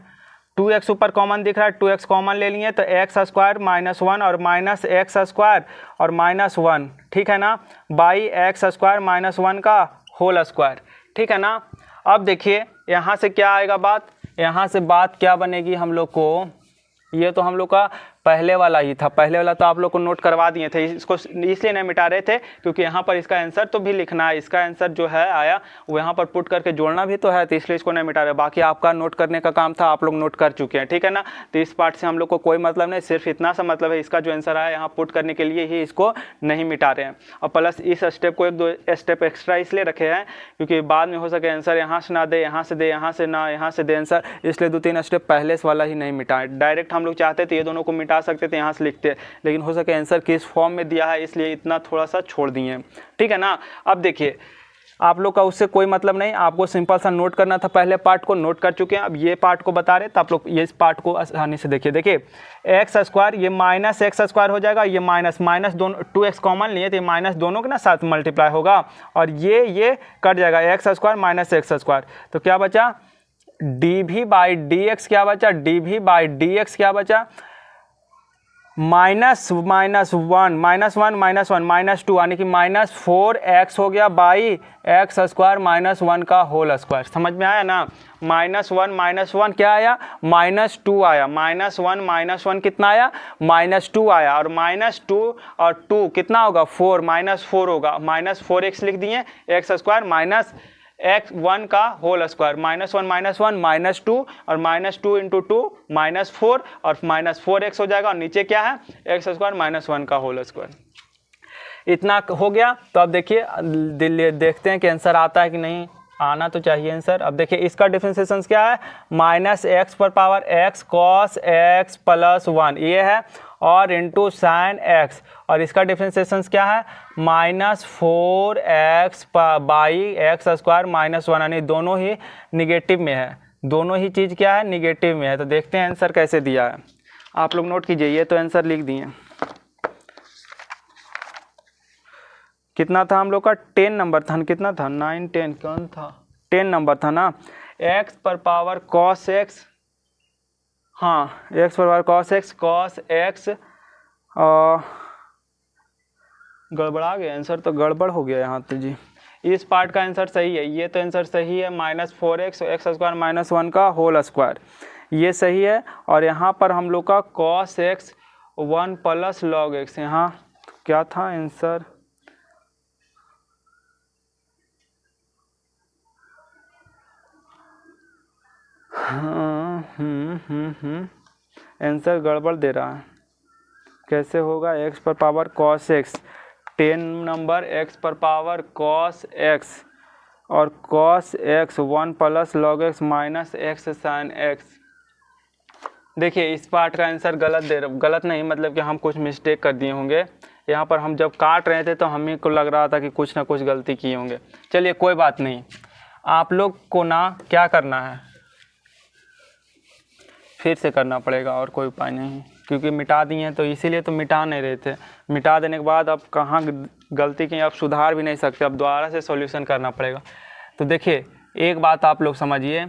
2x ऊपर कॉमन दिख रहा है, 2x कॉमन ले लिए तो एक्स स्क्वायर माइनस 1 और माइनस एक्स स्क्वायर और माइनस 1, ठीक है ना, बाई एक्स स्क्वायर माइनस 1 का होल स्क्वायर। ठीक है ना, अब देखिए यहाँ से क्या आएगा बात, यहाँ से बात क्या बनेगी हम लोग को, ये तो हम लोग का पहले वाला ही था, पहले वाला तो आप लोग को नोट करवा दिए थे, इसको इसलिए नहीं मिटा रहे थे क्योंकि यहाँ पर इसका आंसर तो भी लिखना है, इसका आंसर जो है आया वो यहाँ पर पुट करके जोड़ना भी तो है, तो इसलिए इसको नहीं मिटा रहे, बाकी आपका नोट करने का काम था, आप लोग नोट कर चुके हैं। ठीक है ना, तो इस पार्ट से हम लोग को कोई मतलब नहीं, सिर्फ इतना सा मतलब है, इसका जो आंसर आया यहाँ पुट करने के लिए ही इसको नहीं मिटा रहे हैं, और प्लस इस स्टेप को 1-2 स्टेप एक्स्ट्रा इसलिए रखे हैं क्योंकि बाद में हो सके आंसर यहाँ से ना दे, यहाँ से दे, यहाँ से ना, यहाँ से दे आंसर, इसलिए 2-3 स्टेप पहले से वाला ही नहीं मिटाए, डायरेक्ट हम लोग चाहते थे ये दोनों को मिटा सकते थे यहाँ से लिखते, लेकिन हो सके आंसर किस फॉर्म में दिया है इसलिए इतना थोड़ा सा छोड़ दिए। ठीक है ना, अब देखिए आप लोग का उससे कोई मतलब नहीं, आपको सिंपल सा नोट करना था, पहले पार्ट को नोट कर चुके हैं, अब ये पार्ट को बता रहे तो आप लोग ये इस पार्ट को आसानी से देखिए, देखिए एक्स स्क्वायर ये माइनस एक्स स्क्वायर हो जाएगा, ये माइनस दोनों 2x कॉमन लिए तो ये माइनस दोनों के ना साथ मल्टीप्लाई होगा, और ये कट जाएगा, x square minus x square, तो क्या बचा डी भी बाई डी एक्स, क्या बचा डी भी बाई डी एक्स, क्या बचा माइनस वन माइनस 2 यानी कि माइनस 4x हो गया बाई एक्स स्क्वायर माइनस 1 का होल स्क्वायर, समझ में आया ना, माइनस वन क्या आया, माइनस 2 आया, माइनस 1 कितना आया, माइनस 2 आया, और माइनस 2 और 2 कितना होगा 4, माइनस 4 होगा, माइनस 4x लिख दिए, एक्स स्क्वायर माइनस x1 का होल स्क्वायर, -1 माइनस 2 और माइनस 2 इंटू 2 माइनस 4 और माइनस 4x हो जाएगा, और नीचे क्या है एक्स स्क्वायर माइनस 1 का होल स्क्वायर। इतना हो गया, तो अब देखिए देखते हैं कि आंसर आता है कि नहीं, आना तो चाहिए आंसर। अब देखिए इसका डिफरेंशिएशन क्या है, माइनस एक्स पर power x cos x plus 1 ये है, और इंटू साइन एक्स, और इसका डिफरेंशिएशन क्या है minus 4x by x square minus 1, यानी दोनों ही निगेटिव में है, दोनों ही चीज़ क्या है निगेटिव में है। तो देखते हैं आंसर कैसे दिया है, आप लोग नोट कीजिए, ये तो आंसर लिख दिए, कितना था हम लोग का 10 नंबर था, कितना था 9 10 कौन था 10 नंबर था ना, x पर पावर cos x, हाँ x पर पावर cos x गड़बड़ा गया आंसर, तो गड़बड़ हो गया यहाँ तो जी, इस पार्ट का आंसर सही है, ये तो आंसर सही है, -4x एक्स स्क्वायर माइनस 1 का होल स्क्वायर ये सही है, और यहाँ पर हम लोग का cos x 1 plus log x, यहाँ क्या था आंसर, आंसर गड़बड़ दे रहा है, कैसे होगा, x पर power cos x 10 number x पर पावर cos x और cos x 1 plus log x minus x sin x। देखिए इस पार्ट का आंसर गलत नहीं, मतलब कि हम कुछ मिस्टेक कर दिए होंगे, यहाँ पर हम जब काट रहे थे तो हम ही को लग रहा था कि कुछ ना कुछ गलती किए होंगे, चलिए कोई बात नहीं, आप लोग को ना क्या करना है, फिर से करना पड़ेगा, और कोई उपाय नहीं, क्योंकि मिटा दिए हैं तो इसीलिए तो मिटा नहीं रहे थे। मिटा देने के बाद अब कहाँ गलती की, अब सुधार भी नहीं सकते, अब दोबारा से सॉल्यूशन करना पड़ेगा। तो देखिए एक बात आप लोग समझिए,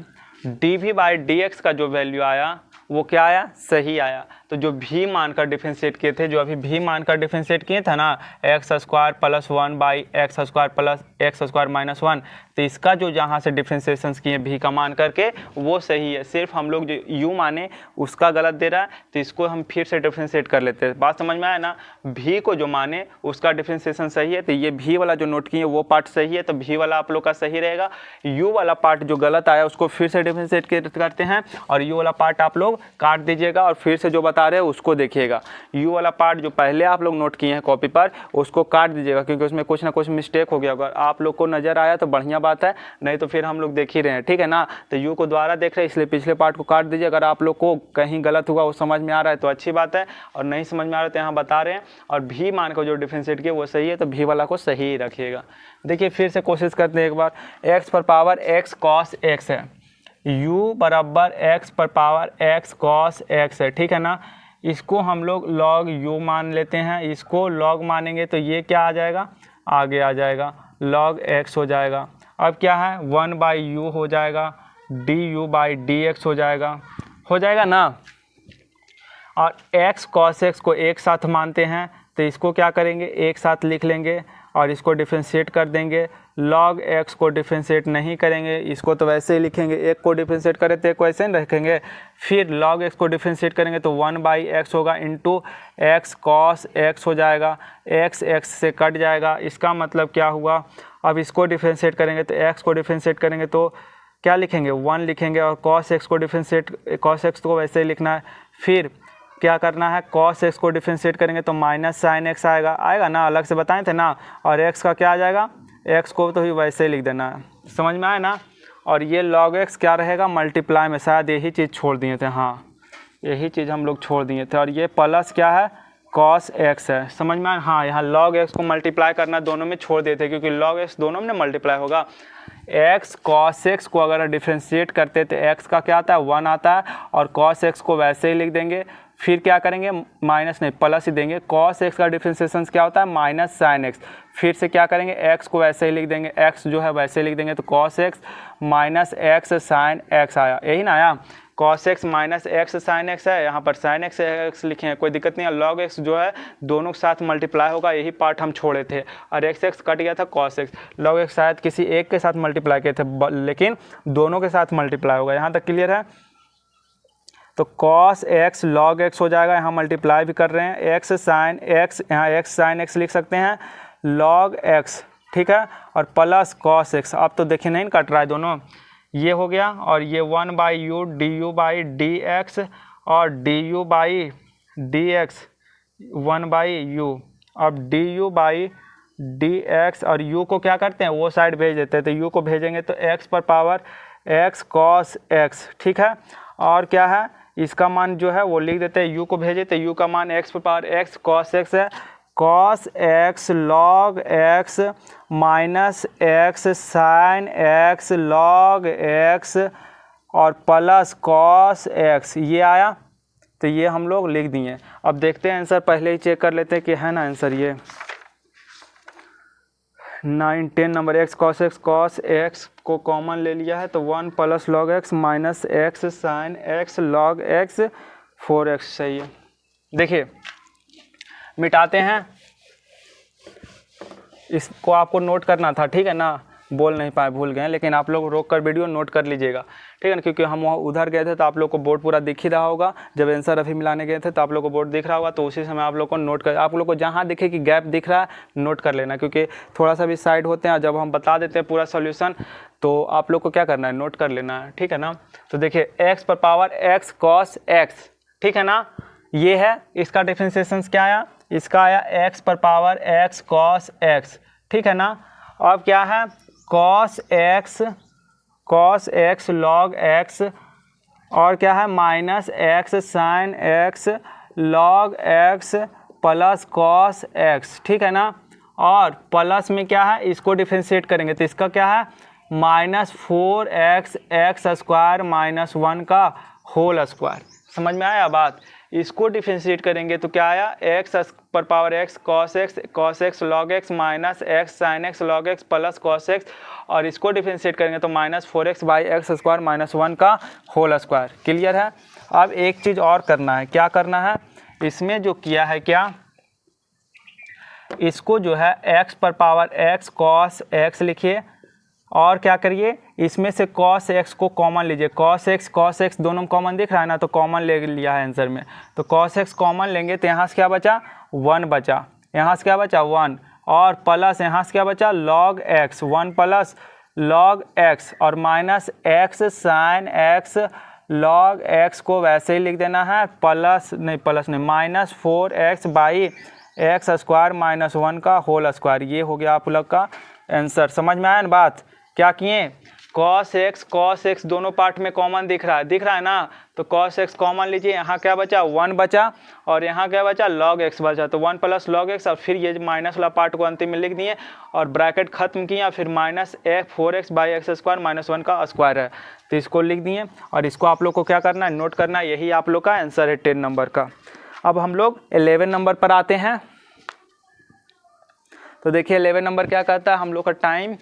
dv/dx का जो वैल्यू आया वो क्या आया, सही आया। तो जो भी मानकर डिफरेंशिएट किए थे, जो अभी भी मानकर डिफरेंशिएट किए थे ना, x² + 1/x² + x² - 1, तो इसका जो जहाँ से डिफरेंशिएशन किए भी का मान करके वो सही है। सिर्फ हम लोग जो u माने उसका गलत दे रहा है, तो इसको हम फिर से डिफरेंशिएट कर लेते हैं। बात समझ में आया ना, भी को जो माने उसका डिफरेंशिएशन सही है, तो ये भी वाला जो नोट किए वो पार्ट सही है, तो भी वाला आप लोग का सही रहेगा। u वाला पार्ट जो गलत आया उसको फिर से डिफरेंशिएट करते हैं, और u वाला पार्ट आप लोग काट दीजिएगा और फिर से जो बता रहे हैं उसको देखिएगा। u वाला पार्ट जो पहले आप लोग नोट किए हैं कॉपी पर उसको काट दीजिएगा, क्योंकि उसमें कुछ ना कुछ मिस्टेक हो गया होगा। आप लोग को नज़र आया तो बढ़िया बात है, नहीं तो फिर हम लोग देख ही रहे हैं, ठीक है ना। तो u को दोबारा देख रहे हैं, इसलिए पिछले पार्ट को काट दीजिए। अगर आप लोग को कहीं गलत हुआ वो समझ में आ रहा है तो अच्छी बात है, और नहीं समझ में आ रहा है तो यहाँ बता रहे हैं। और भी मान को जो डिफरेंशिएट किया वो सही है, तो भी वाला को सही रखिएगा। देखिए फिर से कोशिश करते हैं एक बार। x cos x है, u बराबर x cos x है, ठीक है ना। इसको हम लोग log u मान लेते हैं, इसको log मानेंगे तो ये क्या आ जाएगा, आगे आ जाएगा log x हो जाएगा। अब क्या है 1/u हो जाएगा, du/dx हो जाएगा ना। और x cos x को एक साथ मानते हैं, तो इसको क्या करेंगे, एक साथ लिख लेंगे और इसको डिफरेंशिएट कर देंगे। log x को डिफरेंशिएट नहीं करेंगे, इसको तो वैसे ही लिखेंगे, एक को डिफरेंशिएट करें तो एक वैसे ही रखेंगे। फिर log x को डिफरेंशिएट करेंगे तो 1/x होगा, इंटू x cos x हो जाएगा, x से कट जाएगा। इसका मतलब क्या हुआ, अब इसको डिफरेंशिएट करेंगे तो x को डिफरेंशिएट करेंगे तो क्या लिखेंगे, 1 लिखेंगे, और cos x को डिफरेंशिएट, cos x को वैसे ही लिखना है। फिर क्या करना है, cos x को डिफरेंशिएट करेंगे तो -sin x आएगा ना, अलग से बताए थे ना। और x का क्या आ जाएगा, x को तो ही वैसे ही लिख देना है, समझ में आया ना। और ये log x क्या रहेगा, मल्टीप्लाई में, शायद यही चीज़ छोड़ दिए थे, हाँ यही चीज़ हम लोग छोड़ दिए थे। और ये प्लस क्या है, cos x है, समझ में आया। हाँ यहाँ log x को मल्टीप्लाई करना दोनों में छोड़ देते, क्योंकि log x दोनों में मल्टीप्लाई होगा। x cos x को अगर डिफरेंशिएट करते तो x का क्या आता है, 1 आता है, और cos x को वैसे ही लिख देंगे। फिर क्या करेंगे, माइनस नहीं प्लस ही देंगे। cos x का डिफरेंशिएशन क्या होता है, -sin x। फिर से क्या करेंगे, x को वैसे ही लिख देंगे, x जो है वैसे लिख देंगे, तो cos x -x sin x आया, यही ना आया। cos x -x sin x है, यहाँ पर sin x लिखे हैं, कोई दिक्कत नहीं है। log x जो है दोनों के साथ मल्टीप्लाई होगा, यही पार्ट हम छोड़े थे, और x कट गया था cos x। log x शायद किसी एक के साथ मल्टीप्लाई किए थे, लेकिन दोनों के साथ मल्टीप्लाई होगा। यहाँ तक क्लियर है। तो cos x log x हो जाएगा, यहाँ मल्टीप्लाई भी कर रहे हैं, x sin x, यहाँ x sin x लिख सकते हैं, log x, ठीक है, और प्लस cos x। अब तो देखिए नहीं कट रहा है दोनों, ये हो गया, और ये 1/u du/dx और du/dx 1/u। अब du/dx और u को क्या करते हैं, वो साइड भेज देते हैं, तो u को भेजेंगे तो x cos x, ठीक है। और क्या है, इसका मान जो है वो लिख देते हैं, u को भेजे तो u का मान x cos x है, cos x log x -x sin x log x और प्लस cos x, ये आया, तो ये हम लोग लिख दिए। अब देखते हैं आंसर, पहले ही चेक कर लेते हैं कि है ना आंसर ये 9 10 नंबर। x cos x को कॉमन ले लिया है, तो 1 plus log x -x sin x log x 4x सही है। देखिए मिटाते हैं, इसको आपको नोट करना था, ठीक है ना, बोल नहीं पाए, भूल गए, लेकिन आप लोग रोक कर वीडियो नोट कर लीजिएगा, ठीक है ना, क्योंकि हम वहाँ उधर गए थे तो आप लोग को बोर्ड पूरा दिख ही रहा होगा। जब आंसर अभी मिलाने गए थे तो आप लोग को बोर्ड दिख रहा होगा, तो उसी समय आप लोग को नोट कर, आप लोग को जहाँ दिखे कि गैप दिख रहा है नोट कर लेना, क्योंकि थोड़ा सा भी साइड होते हैं, जब हम बता देते हैं पूरा सोल्यूशन तो आप लोग को क्या करना है, नोट कर लेना है, ठीक है ना। तो देखिए x cos x, ठीक है ना, ये है, इसका डिफरेंशिएशन क्या आया, इसका आया x cos x, ठीक है ना। अब क्या है, cos x log x और क्या है -x sin x log x plus cos x, ठीक है ना। और प्लस में क्या है, इसको डिफरेंशिएट करेंगे तो इसका क्या है, minus 4x x square minus 1 का होल स्क्वायर। समझ में आया बात? इसको डिफरेंशिएट करेंगे तो क्या आया, एक्स पर power x cos X log x minus x sine x log x plus cos x, और इसको डिफरेंशिएट करेंगे तो minus 4x by x square minus 1 का होल स्क्वायर। क्लियर है? अब एक चीज़ और करना है, क्या करना है, इसमें जो किया है क्या, इसको जो है x पर पावर x कॉस x लिखिए, और क्या करिए, इसमें से cos x को कॉमन लीजिए। cos x दोनों कॉमन दिख रहा है ना, तो कॉमन ले लिया है आंसर में। तो cos x कॉमन लेंगे तो यहाँ से क्या बचा, 1 बचा, यहाँ से क्या बचा 1, और प्लस यहाँ से क्या बचा log x, 1 plus log x, और minus x sine x log x को वैसे ही लिख देना है, प्लस नहीं minus 4x by x square minus 1 का होल स्क्वायर। ये हो गया आप लोग का आंसर। समझ में आया ना बात? क्या किए, cos x दोनों पार्ट में कॉमन दिख रहा है ना, तो cos x कॉमन लीजिए, यहाँ क्या बचा 1 बचा, और यहाँ क्या बचा log x बचा, तो 1 प्लस log x, और फिर ये माइनस वाला पार्ट को अंतिम में लिख दिए और ब्रैकेट खत्म किया, फिर minus 4x by x square minus 1 का स्क्वायर है, तो इसको लिख दिए। और इसको आप लोग को क्या करना है, नोट करना है। यही आप लोग का आंसर है 10 नंबर का। अब हम लोग 11 नंबर पर आते हैं। तो देखिए 11 नंबर क्या कहता है, हम लोग का टाइम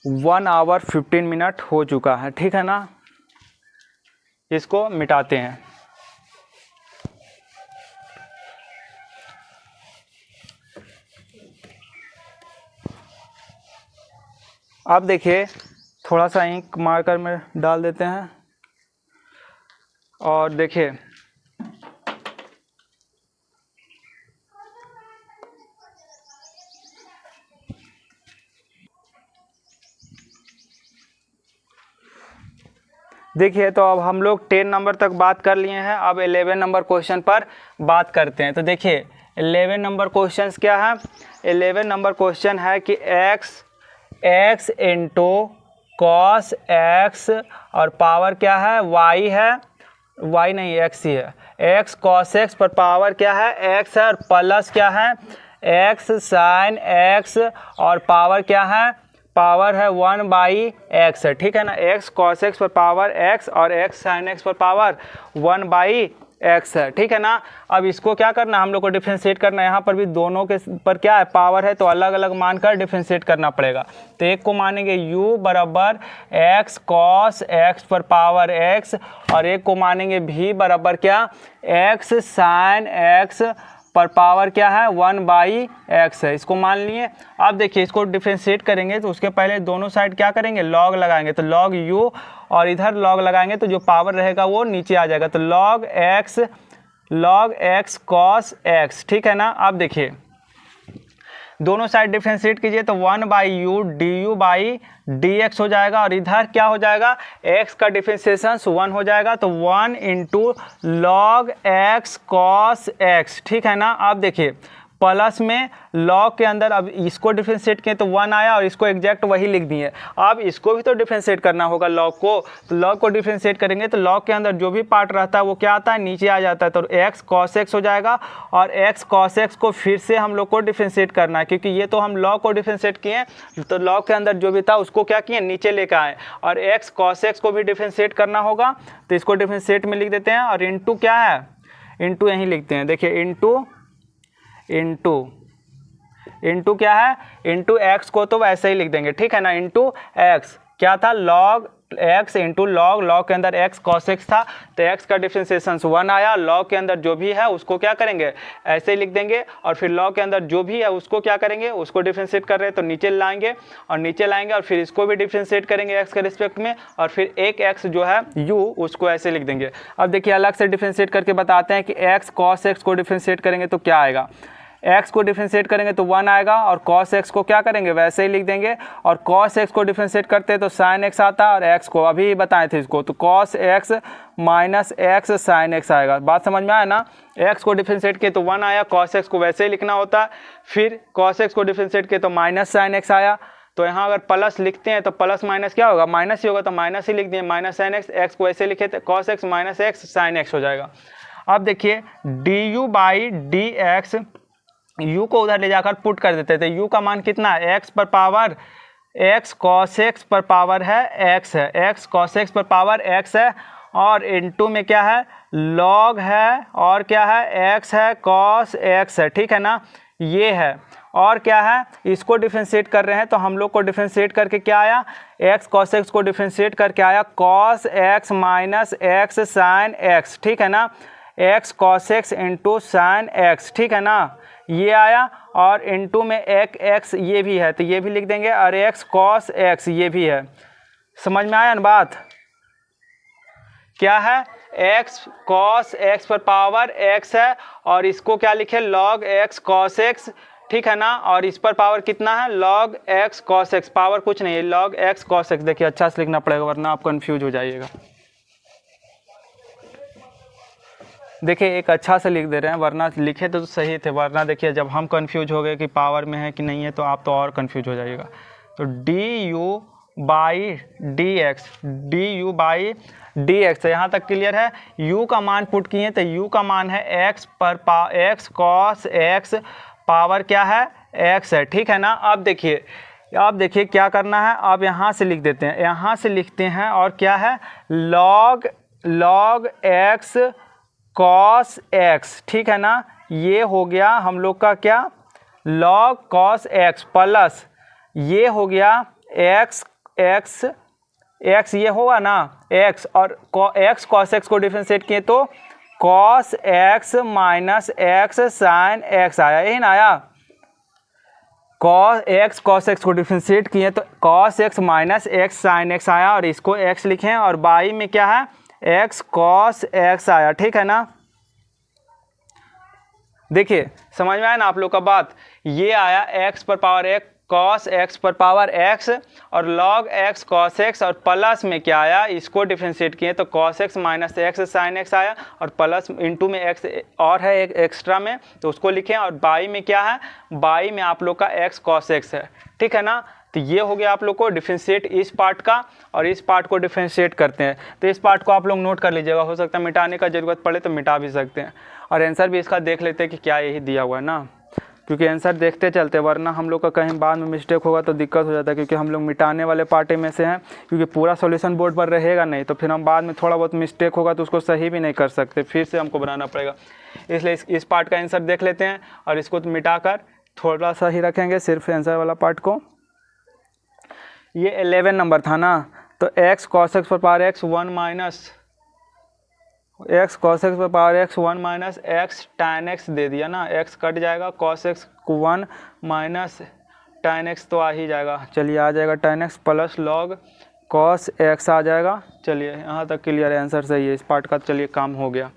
1 आवर 15 मिनट हो चुका है, ठीक है ना। इसको मिटाते हैं। अब देखिए थोड़ा सा इंक मार्कर में डाल देते हैं, और देखिए तो अब हम लोग 10 नंबर तक बात कर लिए हैं। अब 11 नंबर क्वेश्चन पर बात करते हैं। तो देखिए 11 नंबर क्वेश्चन क्या है, 11 नंबर क्वेश्चन है कि x इंटू कॉस x, और पावर क्या है, y नहीं x ही है, x कॉस x पर पावर क्या है, x है, और प्लस क्या है, x साइन x, और पावर क्या है, पावर है 1 बाई एक्स है, ठीक है ना। x cos x पर पावर x और x sin x पर पावर 1 बाई x है, ठीक है ना। अब इसको क्या करना है, हम लोग को डिफरेंशिएट करना है। यहाँ पर भी दोनों के पर क्या है, पावर है, तो अलग अलग मानकर डिफरेंशिएट करना पड़ेगा। तो एक को मानेंगे u बराबर x cos x पर पावर x, और एक को मानेंगे v बराबर क्या, x sin x पर पावर क्या है, 1 बाई एक्स है। इसको मान लिए। अब देखिए इसको डिफरेंशिएट करेंगे तो उसके पहले दोनों साइड क्या करेंगे, लॉग लगाएंगे, तो लॉग u, और इधर लॉग लगाएंगे तो जो पावर रहेगा वो नीचे आ जाएगा, तो लॉग x cos x, ठीक है ना। अब देखिए दोनों साइड डिफरेंशिएट कीजिए तो 1 by U D you by d x हो जाएगा, और इधर क्या हो जाएगा, x का डिफरेंशिएशन 1 हो जाएगा, तो 1 into log x cos x, ठीक है ना। अब देखिए प्लस में लॉग के अंदर, अब इसको डिफरेंशिएट किए तो 1 आया, और इसको एग्जैक्ट वही लिख दिए। अब इसको भी तो डिफरेंशिएट करना होगा लॉग को, तो लॉग को डिफरेंशिएट करेंगे तो लॉग के अंदर जो भी पार्ट रहता है वो क्या आता है, नीचे आ जाता है, तो x cos x हो जाएगा, और x cos x को फिर से हम लोग को डिफरेंशिएट करना है, क्योंकि ये तो हम लॉग को डिफरेंशिएट किए, तो लॉग के अंदर जो भी था उसको क्या किए, नीचे लेकर आए, और x cos x को भी डिफरेंशिएट करना होगा, तो इसको डिफरेंशिएट में लिख देते हैं, और इंटू क्या है, इंटू यहीं लिखते हैं। देखिए इंटू क्या है, इंटू एक्स को तो वैसे ही लिख देंगे, ठीक है ना। इंटू एक्स क्या था, लॉग एक्स इंटू लॉग के अंदर एक्स cos x था, तो एक्स का डिफरेंशिएशन 1 आया, लॉग के अंदर जो भी है उसको क्या करेंगे, ऐसे ही लिख देंगे, और फिर लॉग के अंदर जो भी है उसको क्या करेंगे, उसको डिफरेंशिएट कर रहे हैं तो नीचे लाएंगे, और फिर इसको भी डिफरेंशिएट करेंगे एक्स के रिस्पेक्ट में, और फिर एक एक्स जो है u उसको ऐसे लिख देंगे। अब देखिए अलग से डिफरेंशिएट करके बताते हैं कि एक्स cos x को डिफरेंशिएट करेंगे तो क्या आएगा, x को डिफरेंशिएट करेंगे तो 1 आएगा, और cos x को क्या करेंगे, वैसे ही लिख देंगे, और cos x को डिफरेंशिएट करते हैं तो sin x आता है, और x को अभी बताए थे इसको, तो cos x minus x sin x आएगा। बात समझ में आया ना। x को डिफरेंशिएट किए तो 1 आया, cos x को वैसे ही लिखना होता है, फिर cos x को डिफरेंशिएट किए तो माइनस sin x आया, तो यहाँ अगर प्लस लिखते हैं तो प्लस माइनस क्या होगा, माइनस ही होगा, तो माइनस ही लिख दिए, माइनस sin x, x को ऐसे लिखे तो cos x minus x sin x हो जाएगा। अब देखिए du by d x, u को उधर ले जाकर पुट कर देते थे, u का मान कितना है, x पर पावर एक्स कॉस एक्स पर पावर है एक्स है, एक्स कॉस एक्स पर पावर एक्स है, और इनटू में क्या है लॉग है, और क्या है एक्स है कॉस एक्स है, ठीक है ना, ये है। और क्या है, इसको डिफरेंशिएट कर रहे हैं तो हम लोग को डिफरेंशिएट करके क्या आया, एक्स कॉस एक्स को डिफरेंशिएट करके आया cos x minus x sine x, ठीक है ना, x cos x into sine x, ठीक है ना, ये आया। और इनटू में एक एक्स ये भी है तो ये भी लिख देंगे, और एक्स कॉस एक्स ये भी है। समझ में आया ना बात, क्या है एक्स कॉस एक्स पर पावर एक्स है, और इसको क्या लिखे लॉग एक्स कॉस एक्स, ठीक है ना, और इस पर पावर कितना है log x cos x, power कुछ नहीं है लॉग एक्स कॉस एक्स। देखिए अच्छा से लिखना पड़ेगा वरना आप कंफ्यूज हो जाइएगा। देखिए एक अच्छा से लिख दे रहे हैं, वरना लिखे तो सही थे, वरना देखिए जब हम कंफ्यूज हो गए कि पावर में है कि नहीं है तो आप तो और कंफ्यूज हो जाइएगा। तो D you by d x, D you by d x, यहाँ तक क्लियर है। u का मान पुट किए तो u का मान है x पर एक्स कॉस एक्स पावर क्या है x है, ठीक है ना। अब देखिए क्या करना है, अब यहाँ से लिख देते हैं, यहाँ से लिखते हैं, और क्या है log x कॉस एक्स, ठीक है ना, ये हो गया हम लोग का क्या log कॉस एक्स प्लस ये हो गया x ये होगा ना x, और x कॉस एक्स को डिफरेंशिएट किए तो cos x minus x sine x आया, यही ना आया। एक्स कॉस एक्स को डिफरेंशिएट किए तो cos x minus x sine x आया, और इसको x लिखें, और बाई में क्या है एक्स कॉस एक्स आया, ठीक है ना। देखिए समझ में आया ना आप लोग का बात, ये आया x पर पावर एक कॉस एक्स पर पावर x, और log x कॉस एक्स, और प्लस में क्या आया इसको डिफरेंशिएट किए तो cos x minus x sine x आया, और प्लस इंटू में x और है एक एक्स्ट्रा में तो उसको लिखें, और बाई में क्या है, बाई में आप लोग का x कॉस एक्स है, ठीक है ना। तो ये हो गया आप लोग को डिफरेंशिएट इस पार्ट का, और इस पार्ट को डिफरेंशिएट करते हैं। तो इस पार्ट को आप लोग नोट कर लीजिएगा, हो सकता है मिटाने का ज़रूरत पड़े तो मिटा भी सकते हैं। और आंसर भी इसका देख लेते हैं कि क्या यही दिया हुआ है ना, क्योंकि आंसर देखते चलते, वरना हम लोग का कहीं बाद में मिस्टेक होगा तो दिक्कत हो जाता है, क्योंकि हम लोग मिटाने वाले पार्टे में से हैं, क्योंकि पूरा सॉल्यूशन बोर्ड पर रहेगा नहीं तो फिर हम बाद में थोड़ा बहुत मिस्टेक होगा तो उसको सही भी नहीं कर सकते, फिर से हमको बनाना पड़ेगा। इसलिए इस पार्ट का आंसर देख लेते हैं, और इसको मिटा कर थोड़ा सा ही रखेंगे सिर्फ आंसर वाला पार्ट को। ये 11 नंबर था ना, तो एक्स कॉस एक्स पर power X 1 minus X cos X पर power X 1 minus X tan X दे दिया ना, एक्स कट जाएगा, cos X 1 minus tan X तो आ ही जाएगा, चलिए आ जाएगा tan X plus log cos X आ जाएगा। चलिए यहाँ तक क्लियर है, आंसर सही है इस पार्ट का, चलिए काम हो गया।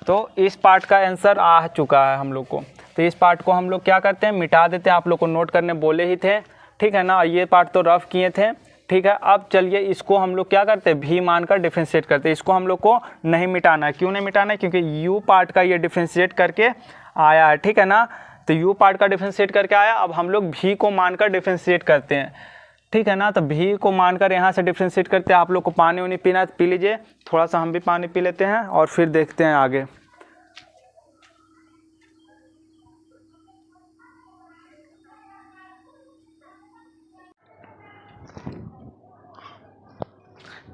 तो इस पार्ट का आंसर आ चुका है हम लोग को, तो इस पार्ट को हम लोग क्या करते हैं मिटा देते हैं, आप लोग को नोट करने बोले ही थे, ठीक है ना, ये पार्ट तो रफ किए थे, ठीक है। अब चलिए इसको हम लोग क्या करते हैं भी मानकर डिफरेंशिएट करते हैं, इसको हम लोग को नहीं मिटाना है। क्यों नहीं मिटाना है, क्योंकि यू पार्ट का ये डिफरेंशिएट करके आया है, ठीक है ना, तो यू पार्ट का डिफरेंशिएट करके आया, अब हम लोग भी को मानकर डिफरेंशिएट करते हैं, ठीक है ना। तो भी को मानकर यहाँ से डिफरेंशिएट करते हैं। आप लोग को पानी वानी पीना पी लीजिए, थोड़ा सा हम भी पानी पी लेते हैं और फिर देखते हैं आगे।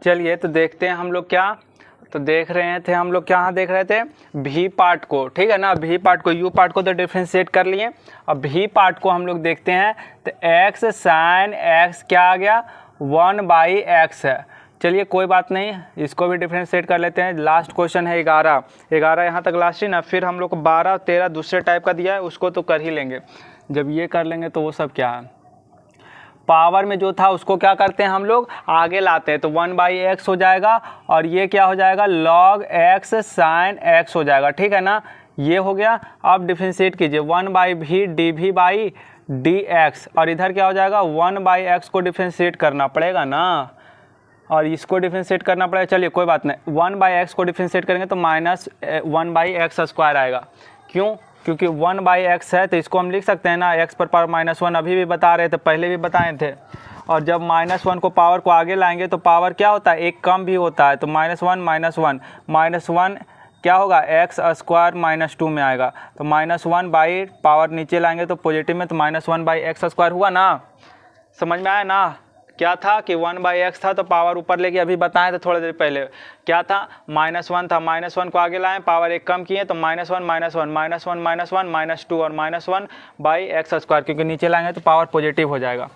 चलिए तो देखते हैं हम लोग क्या, तो देख रहे थे हम लोग क्या देख रहे थे भी पार्ट को, ठीक है ना, भी पार्ट को, यू पार्ट को तो डिफरेंशिएट कर लिए, अब भी पार्ट को हम लोग देखते हैं। तो एक्स साइन एक्स क्या आ गया 1/x है, चलिए कोई बात नहीं, इसको भी डिफरेंशिएट कर लेते हैं। लास्ट क्वेश्चन है 11 यहाँ तक लास्ट ही ना, फिर हम लोग को 12 13 दूसरे टाइप का दिया है, उसको तो कर ही लेंगे। जब ये कर लेंगे तो वो सब क्या है, पावर में जो था उसको क्या करते हैं हम लोग आगे लाते हैं, तो 1/x हो जाएगा, और ये क्या हो जाएगा log x sin x हो जाएगा, ठीक है ना, ये हो गया। अब डिफरेंशिएट कीजिए 1/v dv/dx, और इधर क्या हो जाएगा 1/x को डिफरेंशिएट करना पड़ेगा ना, और इसको डिफरेंशिएट करना पड़ेगा। चलिए कोई बात नहीं, 1/x को डिफरेंशिएट करेंगे तो माइनस 1/x² आएगा। क्यों, क्योंकि 1/x है तो इसको हम लिख सकते हैं ना x पर पावर -1, अभी भी बता रहे थे, पहले भी बताए थे। और जब -1 को पावर को आगे लाएंगे तो पावर क्या होता है एक कम भी होता है, तो -1 क्या होगा x² -2 में आएगा, तो -1 बाई पावर नीचे लाएंगे तो पॉजिटिव में, तो -1/x² हुआ ना। समझ में आया ना? क्या था कि 1/x था तो पावर ऊपर लेके अभी बताए थे थोड़ी देर पहले, क्या था -1 था, -1 को आगे लाएं, पावर एक कम किए तो -1 -2 और -1/x², क्योंकि नीचे लाएंगे तो पावर पॉजिटिव हो जाएगा।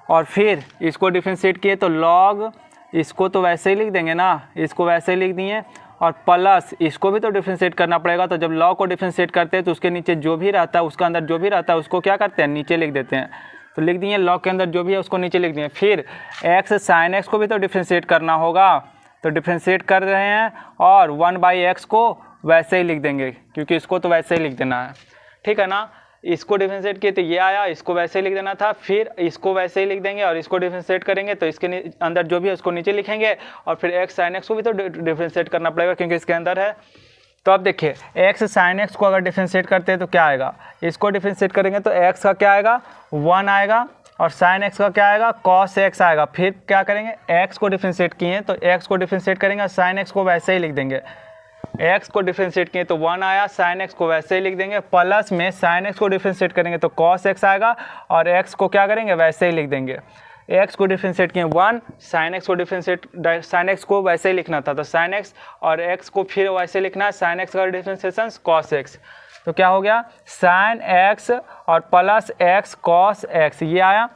और फिर इसको डिफरेंशिएट किए तो लॉग, इसको तो वैसे ही लिख देंगे ना, इसको वैसे ही लिख दिए, और प्लस इसको भी तो डिफरेंशिएट करना पड़ेगा। तो जब लॉग को डिफरेंशिएट करते हैं तो उसके नीचे जो भी रहता है, उसका अंदर जो भी रहता है उसको क्या करते हैं, नीचे लिख देते हैं। तो लिख दिए लॉग के अंदर जो भी है उसको नीचे लिख दिए। फिर x sin x को भी तो डिफरेंशिएट करना होगा, तो डिफरेंशिएट कर रहे हैं और 1/x को वैसे ही लिख देंगे, क्योंकि इसको तो वैसे ही लिख देना है, ठीक है ना। इसको डिफरेंशिएट किए तो ये आया, इसको वैसे ही लिख देना था, फिर इसको वैसे ही लिख देंगे और इसको डिफरेंशिएट करेंगे तो इसके अंदर जो भी है उसको नीचे लिखेंगे, और फिर x sin x को भी तो डिफरेंशिएट करना पड़ेगा क्योंकि इसके अंदर है। तो अब देखिए x sin x को अगर डिफरेंशिएट करते हैं तो क्या आएगा, इसको डिफरेंशिएट करेंगे तो x का क्या आएगा 1 आएगा, और sin x का क्या आएगा cos x आएगा। फिर क्या करेंगे, x को डिफरेंशिएट किए तो x को डिफरेंशिएट करेंगे और sin x को वैसे ही लिख देंगे। x को डिफरेंशिएट किए तो 1 आया, sin x को वैसे ही लिख देंगे, प्लस में sin x को डिफरेंशिएट करेंगे तो cos x आएगा, और x को क्या करेंगे वैसे ही लिख देंगे। x को डिफरेंशिएट किए 1, sin x को डिफरेंशिएट, sin x को वैसे ही लिखना था तो sin x, और x को फिर वैसे लिखना है, sin x का डिफरेंशिएशन cos x। तो क्या हो गया sin x और प्लस x cos x, ये आया।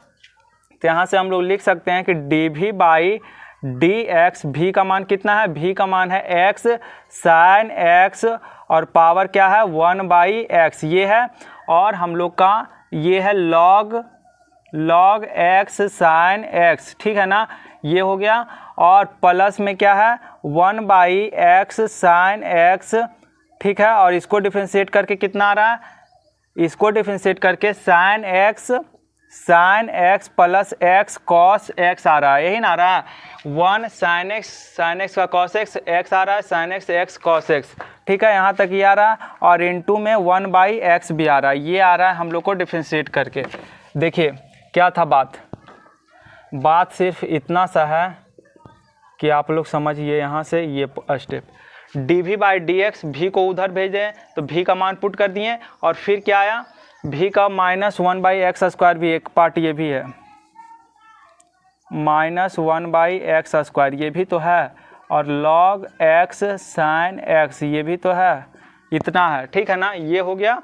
तो यहाँ से हम लोग लिख सकते हैं कि dv/dx, v का मान कितना है, v का मान है x sin x और पावर क्या है 1/x ये है, और हम लोग का ये है log x sin x, ठीक है ना, ये हो गया। और प्लस में क्या है 1/x sin x, ठीक है, और इसको डिफरेंशिएट करके कितना आ रहा है, इसको डिफरेंशिएट करके sin x plus x cos x आ रहा है, यही ना आ रहा है 1 sin x का cos x आ रहा है, sin x cos x, ठीक है, यहाँ तक ये आ रहा है, और इनटू में 1/x भी आ रहा है, ये आ रहा है हम लोग को डिफरेंशिएट करके। देखिए क्या था बात सिर्फ इतना सा है कि आप लोग समझिए यहाँ से ये स्टेप, dv/dx, v को उधर भेज दें तो v का मान पुट कर दिए, और फिर क्या आया v का -1/x² भी एक पार्ट ये भी है, -1/x² ये भी तो है, और log x sin x ये भी तो है, इतना है, ठीक है ना, ये हो गया।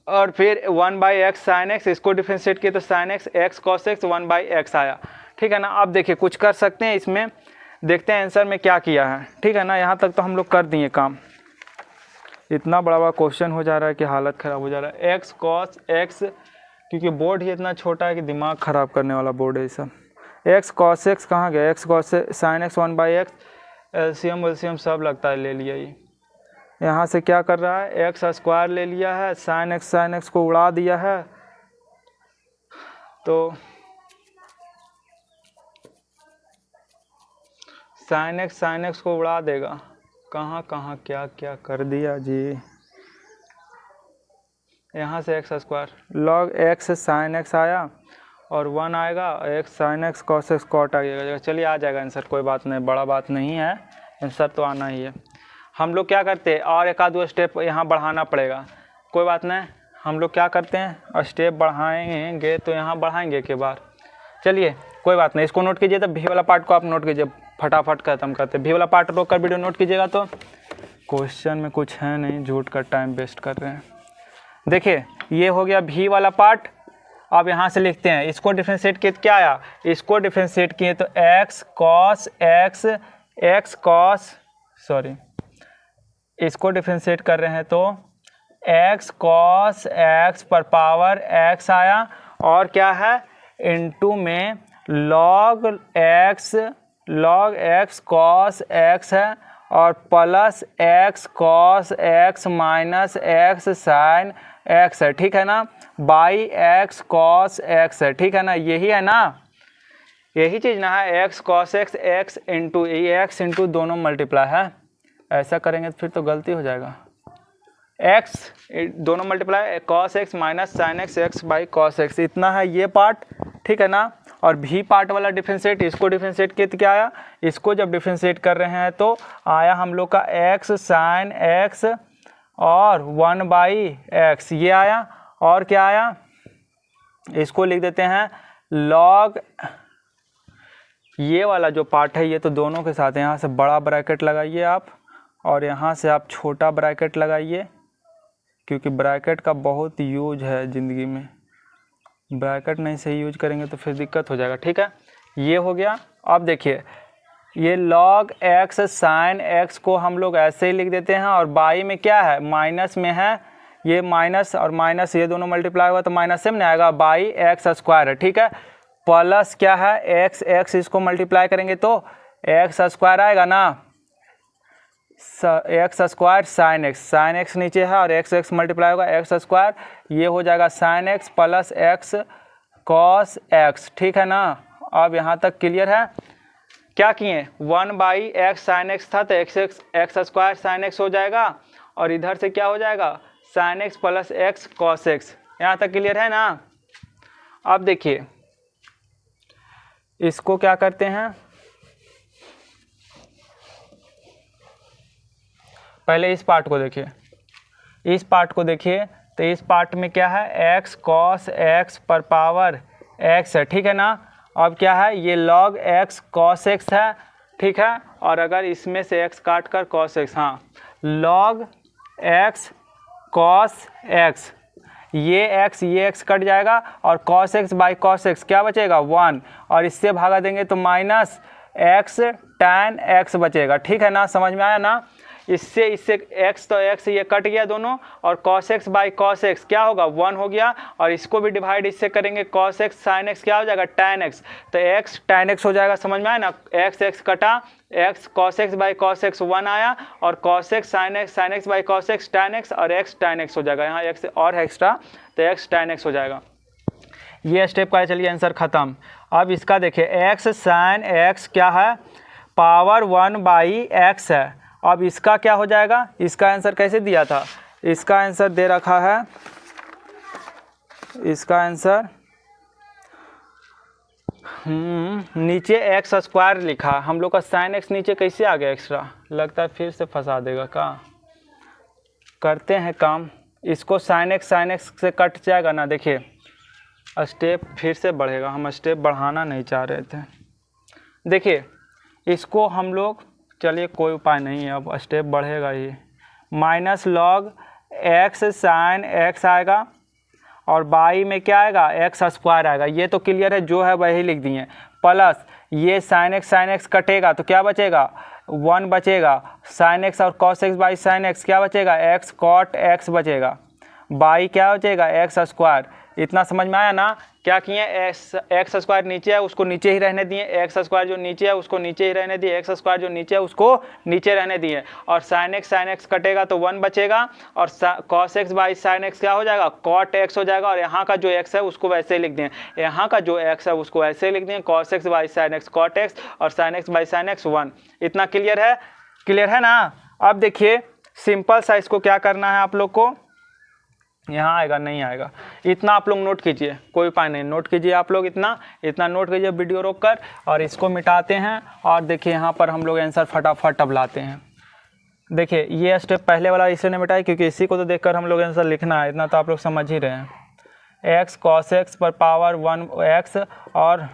और फिर 1/x sin x, इसको डिफरेंशिएट किए तो sin x cos x 1/x आया, ठीक है ना। अब देखिए कुछ कर सकते हैं इसमें, देखते हैं आंसर में क्या किया है, ठीक है ना। यहाँ तक तो हम लोग कर दिए काम, इतना बड़ा क्वेश्चन हो जा रहा है कि हालत ख़राब हो जा रहा है। x cos x, क्योंकि बोर्ड ही इतना छोटा है कि दिमाग ख़राब करने वाला बोर्ड है ये सब। x cos x कहाँ गया, x cos sin x 1/x, LCM सब लगता है ले लिया ये। यहाँ से क्या कर रहा है, x² ले लिया है, sin x को उड़ा दिया है, तो sin x को उड़ा देगा, कहाँ क्या कर दिया जी। यहाँ से x² log x sin x आया, और 1 आएगा, x sin x cos x cot आ जाएगा। चलिए आ जाएगा आंसर, कोई बात नहीं, बड़ा बात नहीं है, आंसर तो आना ही है। हम लोग क्या करते हैं, और एक आध दो स्टेप यहाँ बढ़ाना पड़ेगा, कोई बात नहीं, हम लोग क्या करते हैं स्टेप बढ़ाएंगे तो यहाँ बढ़ाएंगे के बार। चलिए कोई बात नहीं, इसको नोट कीजिए, तो भी वाला पार्ट को आप नोट कीजिए, फटाफट खत्म करते हैं। भी वाला पार्ट रोक कर वीडियो नोट कीजिएगा, तो क्वेश्चन में कुछ है नहीं, झूठ का टाइम वेस्ट कर रहे हैं। देखिए ये हो गया भी वाला पार्ट। अब यहाँ से लिखते हैं, इसको डिफरेंशिएट किए तो क्या आया, इसको डिफरेंशिएट किए तो इसको डिफरेंशिएट कर रहे हैं तो x cos x पर पावर x आया, और क्या है इनटू में log x cos x है, और plus x cos x minus x sin x है, ठीक है ना, बाई x cos x है, ठीक है ना, यही है ना, यही चीज़ ना है, x cos x x into x into दोनों मल्टीप्लाई है। ऐसा करेंगे तो फिर तो गलती हो जाएगा, x दोनों multiply cos x minus sin x x by cos x, इतना है ये पार्ट, ठीक है ना। और भी पार्ट वाला डिफरेंशिएट, इसको डिफरेंशिएट किए तो क्या आया, इसको जब डिफरेंशिएट कर रहे हैं तो आया हम लोग का x sin x और 1/x ये आया, और क्या आया, इसको लिख देते हैं लॉग ये वाला जो पार्ट है ये तो दोनों के साथ है, यहाँ से बड़ा ब्रैकेट लगाइए आप और यहाँ से आप छोटा ब्रैकेट लगाइए, क्योंकि ब्रैकेट का बहुत यूज है ज़िंदगी में। ब्रैकेट नहीं सही यूज करेंगे तो फिर दिक्कत हो जाएगा। ठीक है, ये हो गया। अब देखिए ये log x sin x को हम लोग ऐसे ही लिख देते हैं और बाई में क्या है, माइनस में है, ये माइनस और माइनस ये दोनों मल्टीप्लाई होगा तो माइनस से में आएगा, बाई एक्स स्क्वायर है। ठीक है, प्लस क्या है एक्स, एक्स इसको मल्टीप्लाई करेंगे तो एक्स स्क्वायर आएगा ना, x square sine x, sine x नीचे है और एक्स एक्स मल्टीप्लाई होगा एक्स स्क्वायर, ये हो जाएगा sign x plus x cos x. ठीक है ना, अब यहाँ तक क्लियर है। क्या किए, 1/x साइन एक्स था तो एक्स स्क्वायर साइन एक्स हो जाएगा और इधर से क्या हो जाएगा sign x plus x cos x. यहाँ तक क्लियर है ना। अब देखिए इसको क्या करते हैं, पहले इस पार्ट को देखिए, इस पार्ट को देखिए तो इस पार्ट में क्या है x cos x पर पावर x है। ठीक है ना, अब क्या है ये log x cos x है। ठीक है, और अगर इसमें से x काट कर cos x, हाँ log x cos x, ये x कट जाएगा और cos x by cos x क्या बचेगा 1, और इससे भागा देंगे तो माइनस x tan x बचेगा। ठीक है ना, समझ में आया ना। इससे x तो x ये कट गया दोनों और cos x by cos x क्या होगा 1 हो गया, और इसको भी डिवाइड इससे करेंगे cos x sin x क्या हो जाएगा tan x, तो x tan x हो जाएगा। समझ में आया ना, x कटा, x cos x by cos x 1 आया और cos x sin x by cos x tan x और x tan x हो जाएगा, यहाँ x और एक्स्ट्रा तो x tan x हो जाएगा। ये स्टेप का, चलिए आंसर ख़त्म। अब इसका देखिए x sin x क्या है पावर 1/x है। अब इसका क्या हो जाएगा, इसका आंसर कैसे दिया था, इसका आंसर दे रखा है, इसका आंसर नीचे एक्स स्क्वायर लिखा, हम लोग का साइन एक्स नीचे कैसे आ गया एक्स्ट्रा, लगता है फिर से फंसा देगा का। करते हैं काम, इसको साइन एक्स से कट जाएगा ना। देखिए स्टेप फिर से बढ़ेगा, हम स्टेप बढ़ाना नहीं चाह रहे थे। देखिए इसको हम लोग, चलिए कोई उपाय नहीं है, अब स्टेप बढ़ेगा ही, minus log x sine X आएगा और बाई में क्या आएगा एक्स स्क्वायर आएगा, ये तो क्लियर है, जो है वही लिख दिए, प्लस ये साइन एक्स कटेगा तो क्या बचेगा 1 बचेगा, साइन एक्स और cos X by sine x क्या बचेगा एक्स कॉट एक्स बचेगा, बाई क्या बचेगा एक्स स्क्वायर। इतना समझ में आया ना। क्या किए, एक्स स्क्वायर नीचे है उसको नीचे ही रहने दिए, एक्स स्क्वायर जो नीचे है उसको नीचे ही रहने दिए, एक्स स्क्वायर जो नीचे है उसको नीचे रहने दिए, और साइन एक्स कटेगा तो 1 बचेगा और cos X by sine x क्या हो जाएगा कॉट एक्स हो जाएगा, और यहाँ का जो एक्स है उसको वैसे ही लिख दिए, यहाँ का जो एक्स है उसको ऐसे ही लिख दिए, cos X by sine X cot X और sine x by sine X 1। इतना क्लियर है, क्लियर है ना। अब देखिए सिंपल सा इसको क्या करना है आप लोग को, यहाँ आएगा नहीं आएगा, इतना आप लोग नोट कीजिए, कोई उपाय नहीं, नोट कीजिए आप लोग, इतना नोट कीजिए वीडियो रोक कर, और इसको मिटाते हैं और देखिए यहाँ पर हम लोग आंसर फटाफट अब लाते हैं। देखिए ये स्टेप पहले वाला इसलिए नहीं मिटाए क्योंकि इसी को तो देखकर हम लोग आंसर लिखना है, इतना तो आप लोग समझ ही रहे हैं। एक्स कॉस एक्स पर पावर 1x और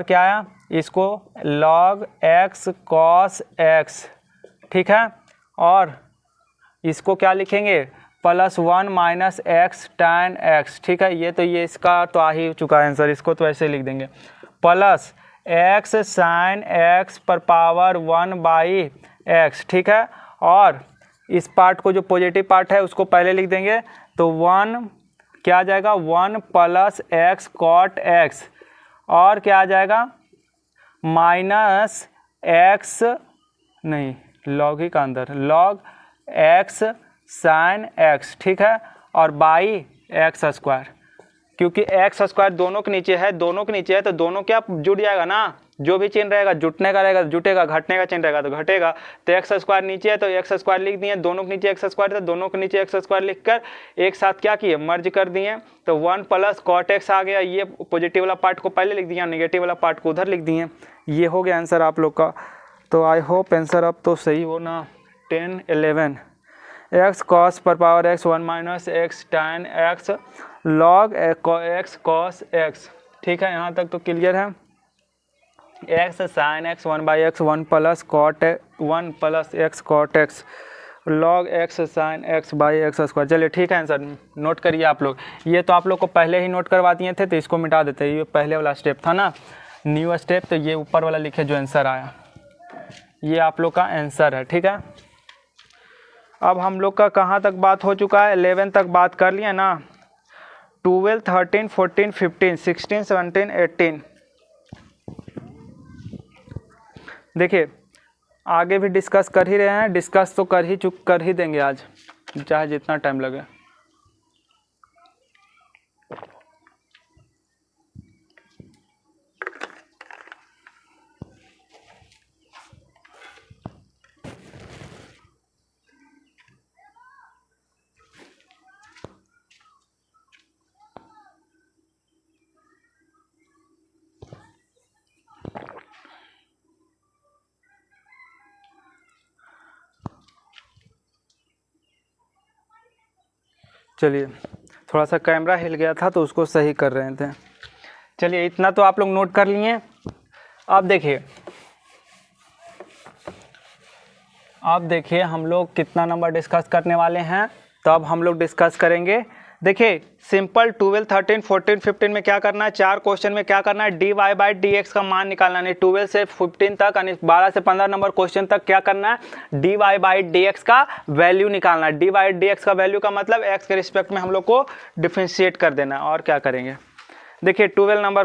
क्या आया, इसको log x cos x, ठीक है, और इसको क्या लिखेंगे +1 माइनस एक्स tan x, ठीक है। ये तो ये इसका तो आ ही चुका है आंसर, इसको तो ऐसे लिख देंगे, प्लस x sin x पर पावर 1/x, ठीक है, और इस पार्ट को जो पॉजिटिव पार्ट है उसको पहले लिख देंगे, तो 1 क्या आ जाएगा 1 प्लस एक्स कॉट एक्स, और क्या आ जाएगा माइनस एक्स नहीं लॉग ही का अंदर log x sin x, ठीक है, और बाई एक्स स्क्वायर, क्योंकि एक्स स्क्वायर दोनों के नीचे है, दोनों के नीचे है तो दोनों क्या जुड़ जाएगा ना, जो भी चिन्ह रहेगा जुटने का रहेगा जुटेगा, घटने का चिन्ह रहेगा तो घटेगा, तो एक्स स्क्वायर नीचे है तो एक्स स्क्वायर लिख दिए, दोनों के नीचे एक्स स्क्वायर था, दोनों के नीचे एक्स स्क्वायर लिखकर एक साथ क्या किए मर्ज कर दिए, तो 1 प्लस कॉट एक्स आ गया, ये पॉजिटिव वाला पार्ट को पहले लिख दिया, नेगेटिव वाला पार्ट को उधर लिख दिए। ये हो गया आंसर आप लोग का। तो आई होप आंसर अब तो सही हो ना। 10 11 एक्स कॉस पर power x 1 minus X tan x log x cos x ठीक है, यहाँ तक तो क्लियर है। X sine x 1/x 1 plus cot 1 plus x cot x log x sine x by x square. चलिए ठीक है आंसर नोट करिए आप लोग। ये तो आप लोग को पहले ही नोट करवा दिए थे, तो इसको मिटा देते हैं। ये पहले वाला स्टेप था ना, न्यू स्टेप, तो ये ऊपर वाला लिखे जो आंसर आया, ये आप लोग का आंसर है। ठीक है, अब हम लोग का कहाँ तक बात हो चुका है, 11 तक बात कर लिए ना। 12 13 14 15 16 17 18। देखिए आगे भी डिस्कस कर ही रहे हैं, डिस्कस तो कर ही देंगे आज, चाहे जितना टाइम लगे। चलिए थोड़ा सा कैमरा हिल गया था तो उसको सही कर रहे थे। चलिए इतना तो आप लोग नोट कर लिए। अब देखिए हम लोग कितना नंबर डिस्कस करने वाले हैं, तो अब हम लोग डिस्कस करेंगे। देखिए सिंपल 12 13 14 15 में क्या करना है, 4 क्वेश्चन में क्या करना है, dy/dx का मान निकालना है। 12 से 15 तक यानी 12 से 15 नंबर क्वेश्चन तक क्या करना है, dy/dx का वैल्यू निकालना है। dy/dx का वैल्यू का मतलब x के रिस्पेक्ट में हम लोग को डिफरेंशिएट कर देना है। और क्या करेंगे, देखिए 12 नंबर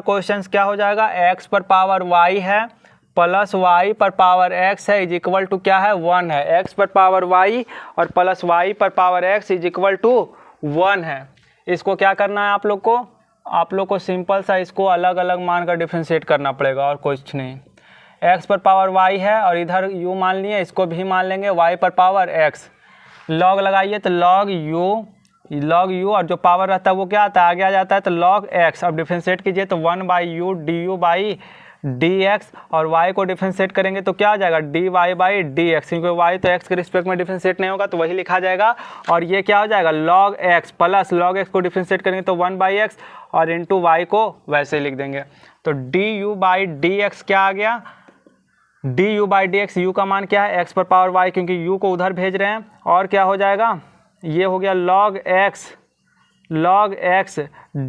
क्वेश्चंस क्या हो जाएगा, x पर पावर y है प्लस y पर पावर x है इज इक्वल टू क्या है 1 है। x पर पावर y और प्लस y पर power x is equal to 1 है। इसको क्या करना है आप लोग को सिंपल सा इसको अलग अलग मान का डिफरेंशिएट करना पड़ेगा और कुछ नहीं। x पर पावर y है और इधर u मान लिए, इसको भी मान लेंगे y पर पावर x। log लगाइए तो log u और जो पावर रहता है वो क्या आता है, आगे आ जाता है, तो log x। अब डिफरेंशिएट कीजिए तो 1/u du dx और y को डिफरेंशिएट करेंगे तो क्या आ जाएगा dy/dx, क्योंकि y तो x के रिस्पेक्ट में डिफरेंशिएट नहीं होगा तो वही लिखा जाएगा। और ये क्या हो जाएगा log x plus log x को डिफरेंशिएट करेंगे तो 1/x और इंटू y को वैसे लिख देंगे। तो du/dx क्या आ गया, du/dx u का मान क्या है x पर पावर y, क्योंकि u को उधर भेज रहे हैं। और क्या हो जाएगा, ये हो गया log x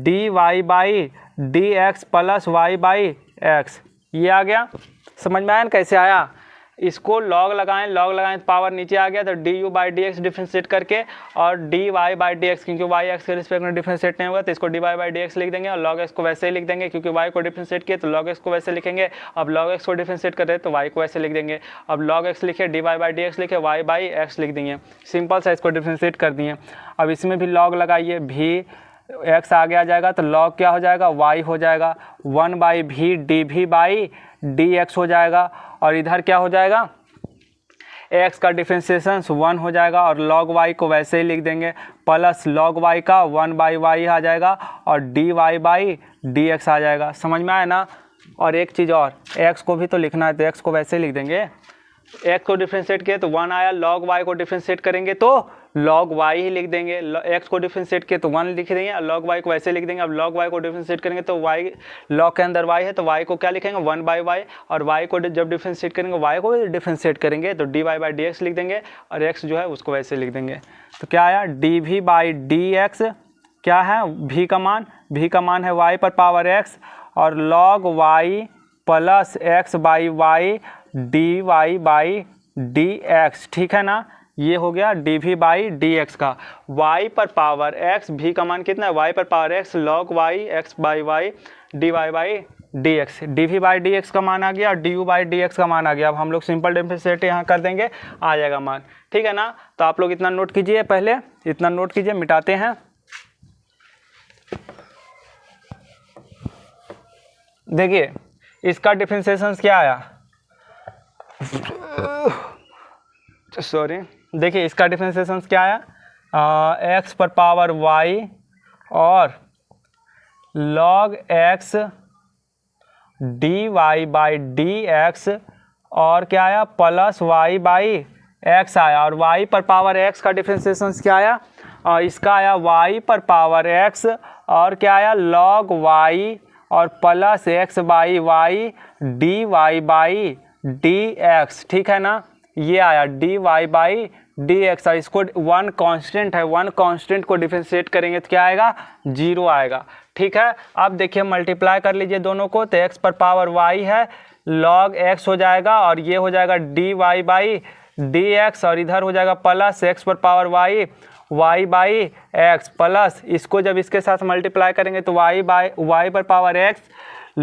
dy/dx plus y/x। ये आ गया, समझ में आया ना कैसे आया। इसको लॉग लगाएं तो पावर नीचे आ गया, तो du/dx डिफरेंशिएट करके और dy/dx, क्योंकि y x के रिस्पेक्ट में डिफरेंशिएट नहीं होगा तो इसको dy/dx लिख देंगे और log x को वैसे ही लिख देंगे, क्योंकि y को डिफरेंशिएट किए तो log x को वैसे लिखेंगे। अब log x को डिफरेंशिएट कर रहे तो y को वैसे लिख देंगे। अब log x लिखे, dy/dx लिखे, y/x लिख देंगे। सिंपल सा इसको डिफरेंशिएट कर दिए। अब इसमें भी log लगाइए, भी x आगे आ जाएगा तो log क्या हो जाएगा, y हो जाएगा, 1/v dv/dx हो जाएगा। और इधर क्या हो जाएगा, x का डिफरेंशिएशन 1 हो जाएगा और log y को वैसे ही लिख देंगे, प्लस log y का 1/y आ जाएगा और dy/dx आ जाएगा। समझ में आया ना। और एक चीज़ और, x को भी तो लिखना है तो x को वैसे ही लिख देंगे। x को डिफरेंशिएट किए तो 1 आया, log y को डिफरेंशिएट करेंगे तो log y ही लिख देंगे। x को डिफरेंशिएट किए तो 1 लिख देंगे और log y को वैसे लिख देंगे। अब log y को डिफरेंशिएट करेंगे तो y, log के अंदर y है तो y को क्या लिखेंगे 1/y, और y को जब डिफरेंशिएट करेंगे y को डिफरेंशिएट करेंगे तो dy/dx लिख देंगे और x जो है उसको वैसे लिख देंगे। तो क्या आया, dv/dx क्या है, v का मान है y पर पावर x और log y plus x/y dy/dx। ठीक है ना, ये हो गया dv/dx का। y पर पावर x, v का मान कितना है, y पर power x log y x/y dy/dx। dv/dx का मान आ गया और du/dx का मान आ गया। अब हम लोग सिंपल डिफरेंशिएट यहाँ कर देंगे, आ जाएगा मान। ठीक है ना, तो आप लोग इतना नोट कीजिए, पहले इतना नोट कीजिए, मिटाते हैं। देखिए इसका डिफरेंशिएशन क्या आया, सॉरी, देखिए इसका डिफरेंशिएशन क्या आया, x पर पावर y और log x dy/dx और क्या आया, प्लस y/x आया। और y पर पावर x का डिफरेंशिएशन क्या आया, और इसका आया y पर पावर x और क्या आया log y और plus x by y d y by d x, ठीक है ना, ये आया d y by d x. और इसको वन कांस्टेंट है, वन कांस्टेंट को डिफरेंशिएट करेंगे तो क्या आएगा 0 आएगा, ठीक है। अब देखिए मल्टीप्लाई कर लीजिए दोनों को, तो x पर पावर y है log x हो जाएगा और ये हो जाएगा d y by d x और इधर हो जाएगा प्लस x पर power y y by x plus इसको जब इसके साथ मल्टीप्लाई करेंगे तो y बाई पर पावर x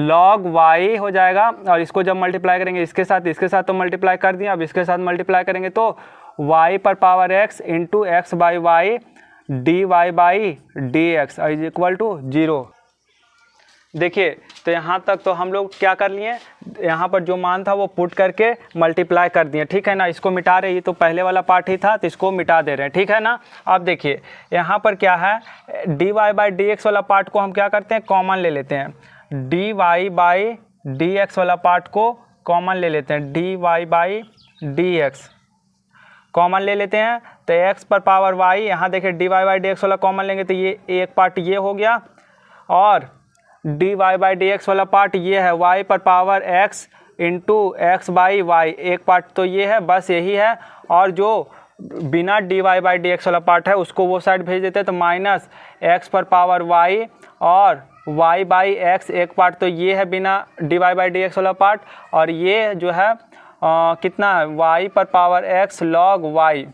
log y हो जाएगा और इसको जब मल्टीप्लाई करेंगे इसके साथ तो मल्टीप्लाई कर दिया, अब इसके साथ मल्टीप्लाई करेंगे तो y पर power x into x by y d y by d x is equal to 0। देखिए तो यहाँ तक तो हम लोग क्या कर लिए, यहाँ पर जो मान था वो पुट करके मल्टीप्लाई कर दिए, ठीक है ना। इसको मिटा रहे, ये तो पहले वाला पार्ट ही था तो इसको मिटा दे रहे हैं, ठीक है ना। अब देखिए यहाँ पर क्या है, d y by d x वाला पार्ट को हम क्या करते हैं कॉमन ले लेते हैं, d y by d x वाला पार्ट को कॉमन ले लेते हैं, d y by d x common ले लेते हैं। तो x पर पावर y, यहाँ देखिए d y by d x वाला कॉमन लेंगे तो ये एक पार्ट ये हो गया और d y by d x वाला पार्ट ये है y पर power x into x by y, एक पार्ट तो ये है, बस यही है। और जो बिना d y by d x वाला पार्ट है उसको वो साइड भेज देते हैं, तो माइनस एक्स पर पावर y और y बाई एक्स, एक पार्ट तो ये है बिना d y by d x वाला पार्ट और ये जो है कितना है y पर पावर x log y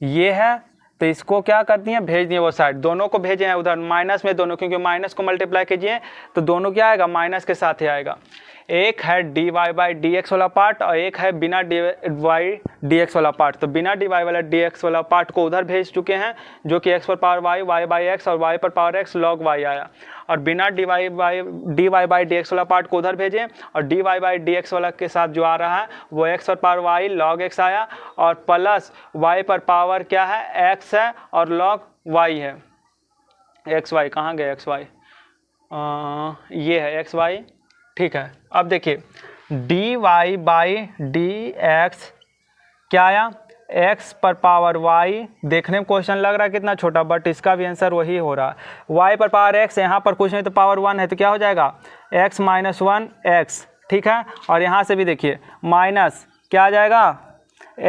ये है। तो इसको क्या करती हैं भेज दिए वो साइड, दोनों को भेजे हैं उधर माइनस में दोनों, क्योंकि माइनस को मल्टीप्लाई कीजिए तो दोनों क्या आएगा माइनस के साथ ही आएगा। एक है d y by d x वाला पार्ट और एक है बिना डी वाई डी एक्स वाला पार्ट। तो बिना डी वाई वाला डी एक्स वाला पार्ट को उधर भेज चुके हैं जो कि एक्स पर power y, y by x और वाई पर पावर एक्स लॉग वाई आया, और बिना d y by d x वाला पार्ट को उधर भेजें और d y by d x वाला के साथ जो आ रहा है वो एक्स पर पावर वाई लॉग एक्स आया और प्लस वाई पर पावर क्या है एक्स है और लॉग वाई है। एक्स वाई कहाँ गए, एक्स वाई ये है एक्स वाई, ठीक है। अब देखिए d y by d x क्या आया x पर पावर y, देखने में क्वेश्चन लग रहा है कितना छोटा, बट इसका भी आंसर वही हो रहा है। y पर पावर x, यहाँ पर कुछ नहीं तो पावर 1 है तो क्या हो जाएगा x माइनस 1 x, ठीक है। और यहाँ से भी देखिए माइनस क्या आ जाएगा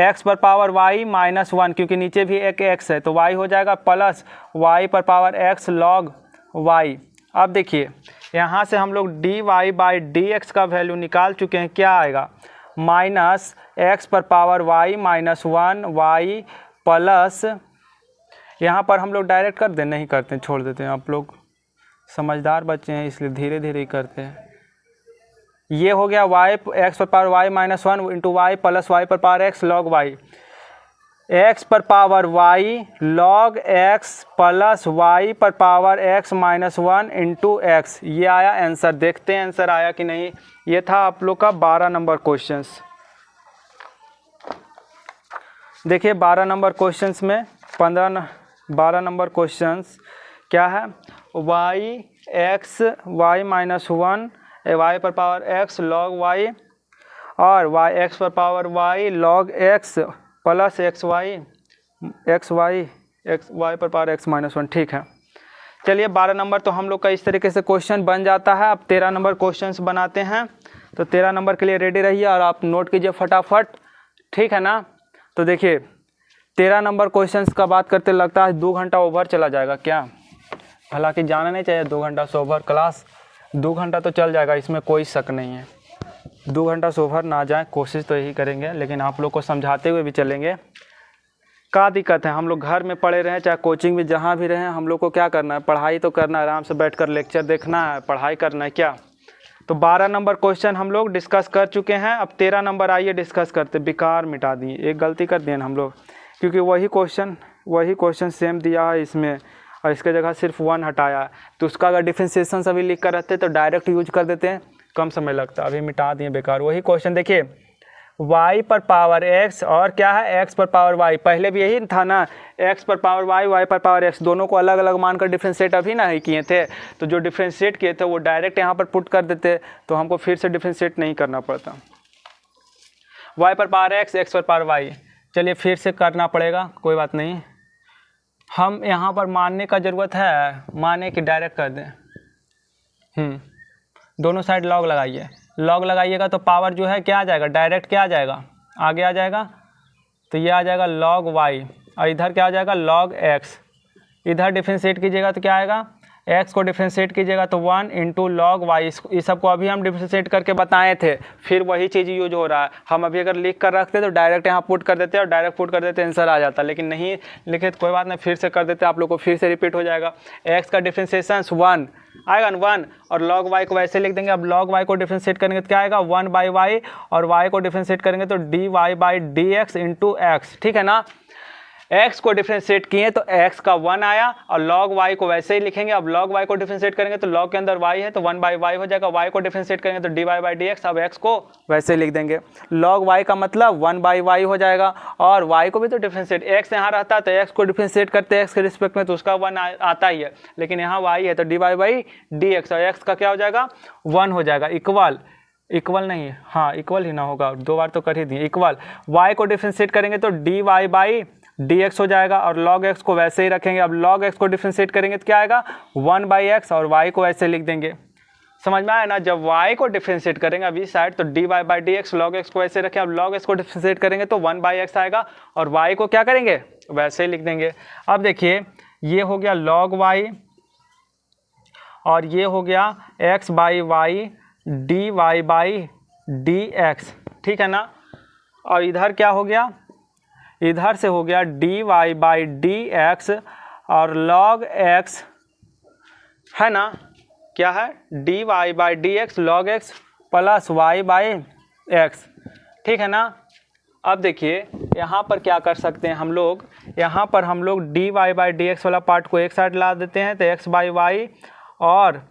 x पर पावर y माइनस 1, क्योंकि नीचे भी एक x है तो y हो जाएगा प्लस y पर पावर x लॉग y। अब देखिए यहाँ से हम लोग d y by d x का वैल्यू निकाल चुके हैं, क्या आएगा माइनस एक्स पर power y minus 1 y plus, यहाँ पर हम लोग डायरेक्ट कर दें, नहीं करते हैं, छोड़ देते हैं, आप लोग समझदार बच्चे हैं इसलिए धीरे धीरे ही करते हैं। ये हो गया y एक्स पर power y minus 1 into Y plus Y पर power x log y, x पर power y log x plus y पर power x minus 1 into X, ये आया आंसर। देखते हैं आंसर आया कि नहीं। ये था आप लोग का 12 नंबर क्वेश्चंस। देखिए 12 नंबर क्वेश्चंस में 12 नंबर क्वेश्चंस क्या है, y x y minus 1 y पर पावर x log y और y x पर power y log x plus x y पर पावर x माइनस 1, ठीक है। चलिए 12 नंबर तो हम लोग का इस तरीके से क्वेश्चन बन जाता है। अब 13 नंबर क्वेश्चंस बनाते हैं, तो 13 नंबर के लिए रेडी रहिए और आप नोट कीजिए फटाफट, ठीक है ना। तो देखिए 13 नंबर क्वेश्चंस का बात करते लगता है 2 घंटा ओवर चला जाएगा क्या, हालांकि जाना नहीं चाहिए 2 घंटा से ओवर, क्लास 2 घंटा तो चल जाएगा, इसमें कोई शक नहीं है। 2 घंटा से ओवर ना जाए, कोशिश तो यही करेंगे, लेकिन आप लोग को समझाते हुए भी चलेंगे। क्या दिक्कत है, हम लोग घर में पढ़े रहें चाहे कोचिंग में जहाँ भी रहें, हम लोग को क्या करना है, पढ़ाई तो करना है, आराम से बैठकर लेक्चर देखना है, पढ़ाई करना है क्या। तो 12 नंबर क्वेश्चन हम लोग डिस्कस कर चुके हैं। अब 13 नंबर आइए डिस्कस करते। बेकार मिटा दिए, एक गलती कर दिए हम लोग, क्योंकि वही क्वेश्चन सेम दिया है इसमें और इसके जगह सिर्फ 1 हटाया है, तो उसका अगर डिफरेंशिएशन सभी लिख कर रहते तो डायरेक्ट यूज कर देते हैं, कम समय लगता। अभी मिटा दिए बेकार। वही क्वेश्चन देखिए y पर पावर x और क्या है x पर पावर y, पहले भी यही था ना, x पर पावर y पर पावर x, दोनों को अलग अलग मानकर डिफरेंशिएट अभी ना ही किए थे, तो जो डिफरेंशिएट किए थे वो डायरेक्ट यहाँ पर पुट कर देते, तो हमको फिर से डिफरेंशिएट नहीं करना पड़ता। y पर पावर x, x पर पावर y, चलिए फिर से करना पड़ेगा, कोई बात नहीं। हम यहाँ पर मानने का ज़रूरत है, माने कि डायरेक्ट कर दें। दोनों साइड लॉग लगाइए, लॉग लगाइएगा तो पावर जो है क्या आ जाएगा, डायरेक्ट क्या आ जाएगा, आगे आ जाएगा, तो ये आ जाएगा log y, और इधर क्या आ जाएगा log x। इधर डिफ्रेंशिएट कीजिएगा तो क्या आएगा, x को डिफ्रेंशिएट कीजिएगा तो 1 इंटू लॉग वाई। इस सब को अभी हम डिफ्रेंशिएट करके बताए थे, फिर वही चीज़ यूज हो रहा है। हम अभी अगर लिख कर रखते तो डायरेक्ट यहाँ पुट कर देते और डायरेक्ट पुट कर देते आंसर आ जाता, लेकिन नहीं लिखे तो कोई बात नहीं, फिर से कर देते, आप लोग को फिर से रिपीट हो जाएगा। x का डिफ्रेंशिएशन 1 आएगा 1, और log y को वैसे लिख देंगे। अब log y को डिफ्रेंशिएट करेंगे तो क्या आएगा 1/y, और y को डिफ्रेंशिएट करेंगे तो dy/dx इंटू x, ठीक है ना। x को डिफ्रेंशिएट किए तो x का 1 आया, और log y को वैसे ही लिखेंगे। अब log y को डिफ्रेंशिएट करेंगे तो log के अंदर y है तो 1/y हो जाएगा, y को डिफ्रेंशिएट करेंगे तो dy/dx। अब x को वैसे लिख देंगे, log y का मतलब 1/y हो जाएगा, और y को भी तो डिफ्रेंशिएट, x यहाँ रहता है तो x को डिफ्रेंशिएट करते x के रिस्पेक्ट में तो उसका 1 आता ही है, लेकिन यहाँ y है तो dy/dx, और x का क्या हो जाएगा 1 हो जाएगा। इक्वल नहीं है, हाँ इक्वल ही ना होगा, 2 बार तो कर ही दिए। इक्वल y को डिफ्रेंशिएट करेंगे तो dy/dx हो जाएगा, और log x को वैसे ही रखेंगे। अब log x को डिफ्रेंशिएट करेंगे तो क्या आएगा 1/x, और y को वैसे लिख देंगे। समझ में आया ना। जब y को डिफ्रेंशिएट करेंगे अभी साइड तो dy/dx, log x को वैसे रखें। अब log x को डिफ्रेंशिएट करेंगे तो 1/x आएगा, और y को क्या करेंगे वैसे ही लिख देंगे। अब देखिए ये हो गया log y, और ये हो गया x/y dy/dx, ठीक है ना। और इधर क्या हो गया, इधर से हो गया dy/dx, और log x है ना, क्या है dy/dx log x plus y/x, ठीक है ना। अब देखिए यहाँ पर क्या कर सकते हैं हम लोग, यहाँ पर हम लोग dy/dx वाला पार्ट को एक साइड ला देते हैं तो x/y, और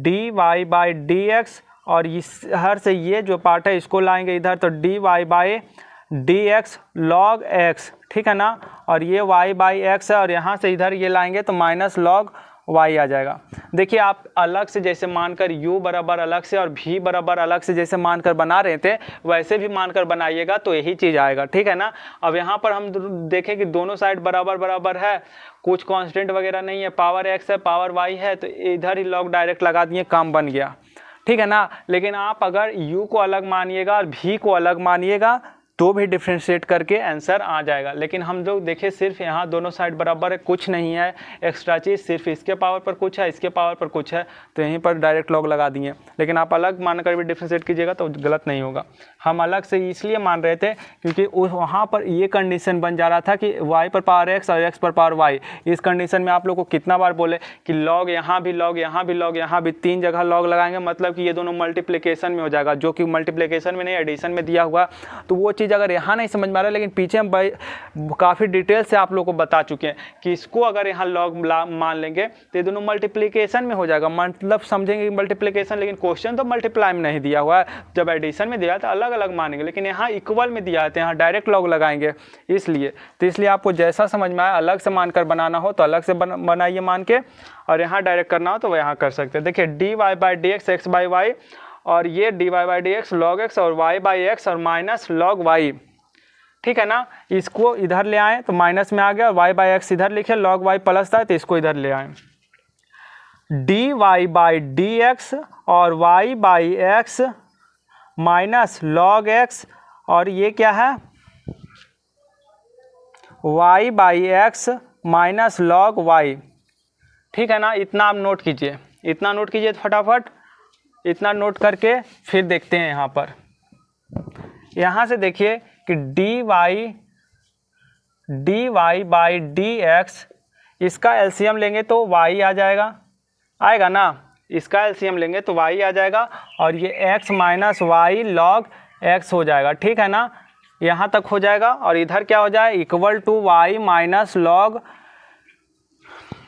dy/dx, और इस हर से ये जो पार्ट है इसको लाएंगे इधर तो dy/dx log x, ठीक है ना। और ये y/x है, और यहाँ से इधर ये लाएंगे तो माइनस log y आ जाएगा। देखिए आप अलग से जैसे मानकर u बराबर अलग से और v बराबर अलग से जैसे मानकर बना रहे थे वैसे भी मानकर बनाइएगा तो यही चीज़ आएगा, ठीक है ना। अब यहाँ पर हम देखें कि दोनों साइड बराबर बराबर है, कुछ कांस्टेंट वगैरह नहीं है, पावर x है पावर y है, तो इधर ही log डायरेक्ट लगा दिए, काम बन गया, ठीक है ना। लेकिन आप अगर u को अलग मानिएगा और v को अलग मानिएगा तो भी डिफ्रेंशिएट करके आंसर आ जाएगा। लेकिन हम लोग देखें सिर्फ यहाँ दोनों साइड बराबर है, कुछ नहीं है एक्स्ट्रा चीज़, सिर्फ इसके पावर पर कुछ है इसके पावर पर कुछ है, तो यहीं पर डायरेक्ट लॉग लगा दिए। लेकिन आप अलग मानकर भी डिफ्रेंशिएट कीजिएगा तो गलत नहीं होगा। हम अलग से इसलिए मान रहे थे क्योंकि वहाँ पर ये कंडीशन बन जा रहा था कि y पर पावर x और x पर पावर y। इस कंडीशन में आप लोग को कितना बार बोले कि लॉग यहाँ भी लॉग यहाँ भी लॉग यहाँ भी, 3 जगह लॉग लगाएंगे, मतलब कि ये दोनों मल्टीप्लिकेशन में हो जाएगा, जो कि मल्टीप्लिकेशन में नहीं एडिशन में दिया हुआ। तो वो चीज़ अगर यहाँ नहीं समझ में आ रहा है, लेकिन पीछे हम काफ़ी डिटेल से आप लोग को बता चुके हैं कि इसको अगर यहाँ लॉग मान लेंगे तो ये दोनों मल्टीप्लिकेशन में हो जाएगा, मतलब समझेंगे मल्टीप्लिकेशन, लेकिन क्वेश्चन तो मल्टीप्लाई में नहीं दिया हुआ है। जब एडिशन में दिया है तो अलग अलग मानेंगे, लेकिन यहाँ इक्वल में दिया है तो यहाँ डायरेक्ट लॉग लगाएंगे। इसलिए आपको जैसा समझ में आया, अलग से मानकर बनाना हो तो अलग से बनाइए मान के, और यहाँ डायरेक्ट करना हो तो वह यहाँ कर सकते हैं। देखिए dy/dx x/y, और ये dy/dx log x और y/x और माइनस log y, ठीक है ना। इसको इधर ले आए तो माइनस में आ गया, y/x इधर लिखे, log y प्लस था तो इसको इधर ले आए, dy/dx और y/x माइनस log x, और ये क्या है y/x माइनस log y, ठीक है ना। इतना आप नोट कीजिए, इतना नोट कीजिए फटाफट, इतना नोट करके फिर देखते हैं यहाँ पर। यहाँ से देखिए कि dy/dx, इसका एलसीएम लेंगे तो y आ जाएगा, आएगा ना। इसका एलसीएम लेंगे तो y आ जाएगा, और ये x minus y log x हो जाएगा, ठीक है ना। यहाँ तक हो जाएगा, और इधर क्या हो जाए equal to y minus log,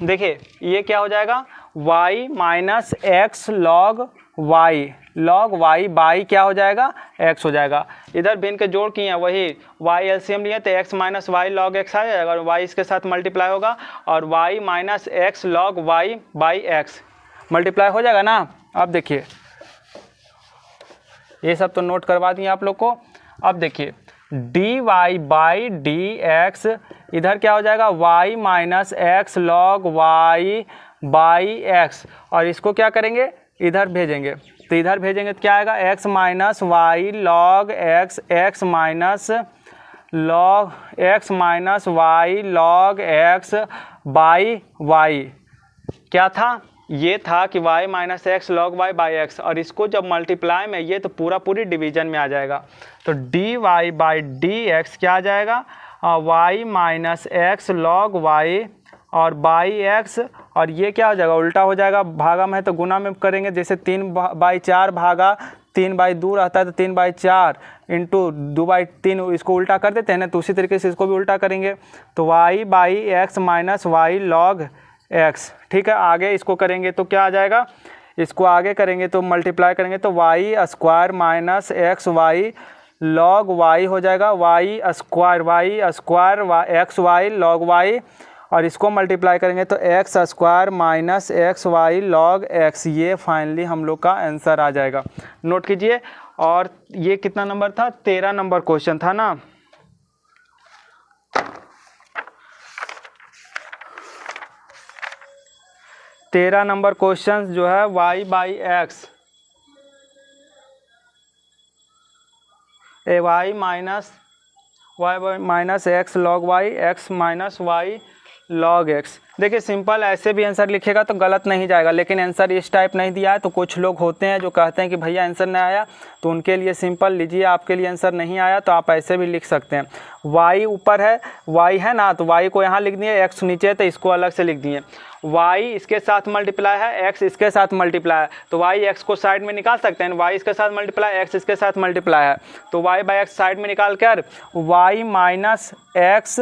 देखिए ये क्या हो जाएगा y minus x log y बाई क्या हो जाएगा x हो जाएगा। इधर भिन्न के जोड़ किए हैं, वही y एलसीएम लिए तो x minus y log x आ जाएगा, और y इसके साथ मल्टीप्लाई होगा, और y minus x log y बाई x मल्टीप्लाई हो जाएगा ना। अब देखिए ये सब तो नोट करवा दिए आप लोग को। अब देखिए d y by d x, इधर क्या हो जाएगा y minus x log y by x, और इसको क्या करेंगे इधर भेजेंगे, तो इधर भेजेंगे तो क्या आएगा x minus y log x, x minus y log x by y. क्या था, ये था कि y minus x log y by x, और इसको जब मल्टीप्लाई में ये तो पूरी डिवीजन में आ जाएगा, तो d y by d x क्या आ जाएगा y minus x log y और बाई एक्स, और ये क्या हो जाएगा उल्टा हो जाएगा, भागा में है तो गुना में करेंगे, जैसे 3/4 भागा 3/2 रहता है तो 3/4 इंटू 2/3, इसको उल्टा कर देते हैं ना, तो उसी तरीके से इसको भी उल्टा करेंगे, तो y by x minus y log x. ठीक है, आगे इसको करेंगे तो क्या आ जाएगा, इसको आगे करेंगे तो मल्टीप्लाई करेंगे तो y square minus x y log y हो जाएगा, y square x y log y, और इसको मल्टीप्लाई करेंगे तो x square minus x y log x. ये फाइनली हम लोग का आंसर आ जाएगा, नोट कीजिए। और ये कितना नंबर था, 13 नंबर क्वेश्चन था ना। तेरह नंबर क्वेश्चन जो है y by x, y minus x log y, x minus y log x. देखिए सिंपल ऐसे भी आंसर लिखेगा तो गलत नहीं जाएगा, लेकिन आंसर इस टाइप नहीं दिया है तो कुछ लोग होते हैं जो कहते हैं कि भैया आंसर नहीं आया, तो उनके लिए सिंपल लीजिए, आपके लिए आंसर नहीं आया तो आप ऐसे भी लिख सकते हैं। y ऊपर है, y है ना, तो y को यहाँ लिख दिए, x नीचे है तो इसको अलग से लिख दिए, y इसके साथ मल्टीप्लाई है, x इसके साथ मल्टीप्लाई है, तो y x को साइड में निकाल सकते हैं, y इसके साथ मल्टीप्लाई, x इसके साथ मल्टीप्लाई है, तो y बाई एक्स साइड में निकाल कर y minus x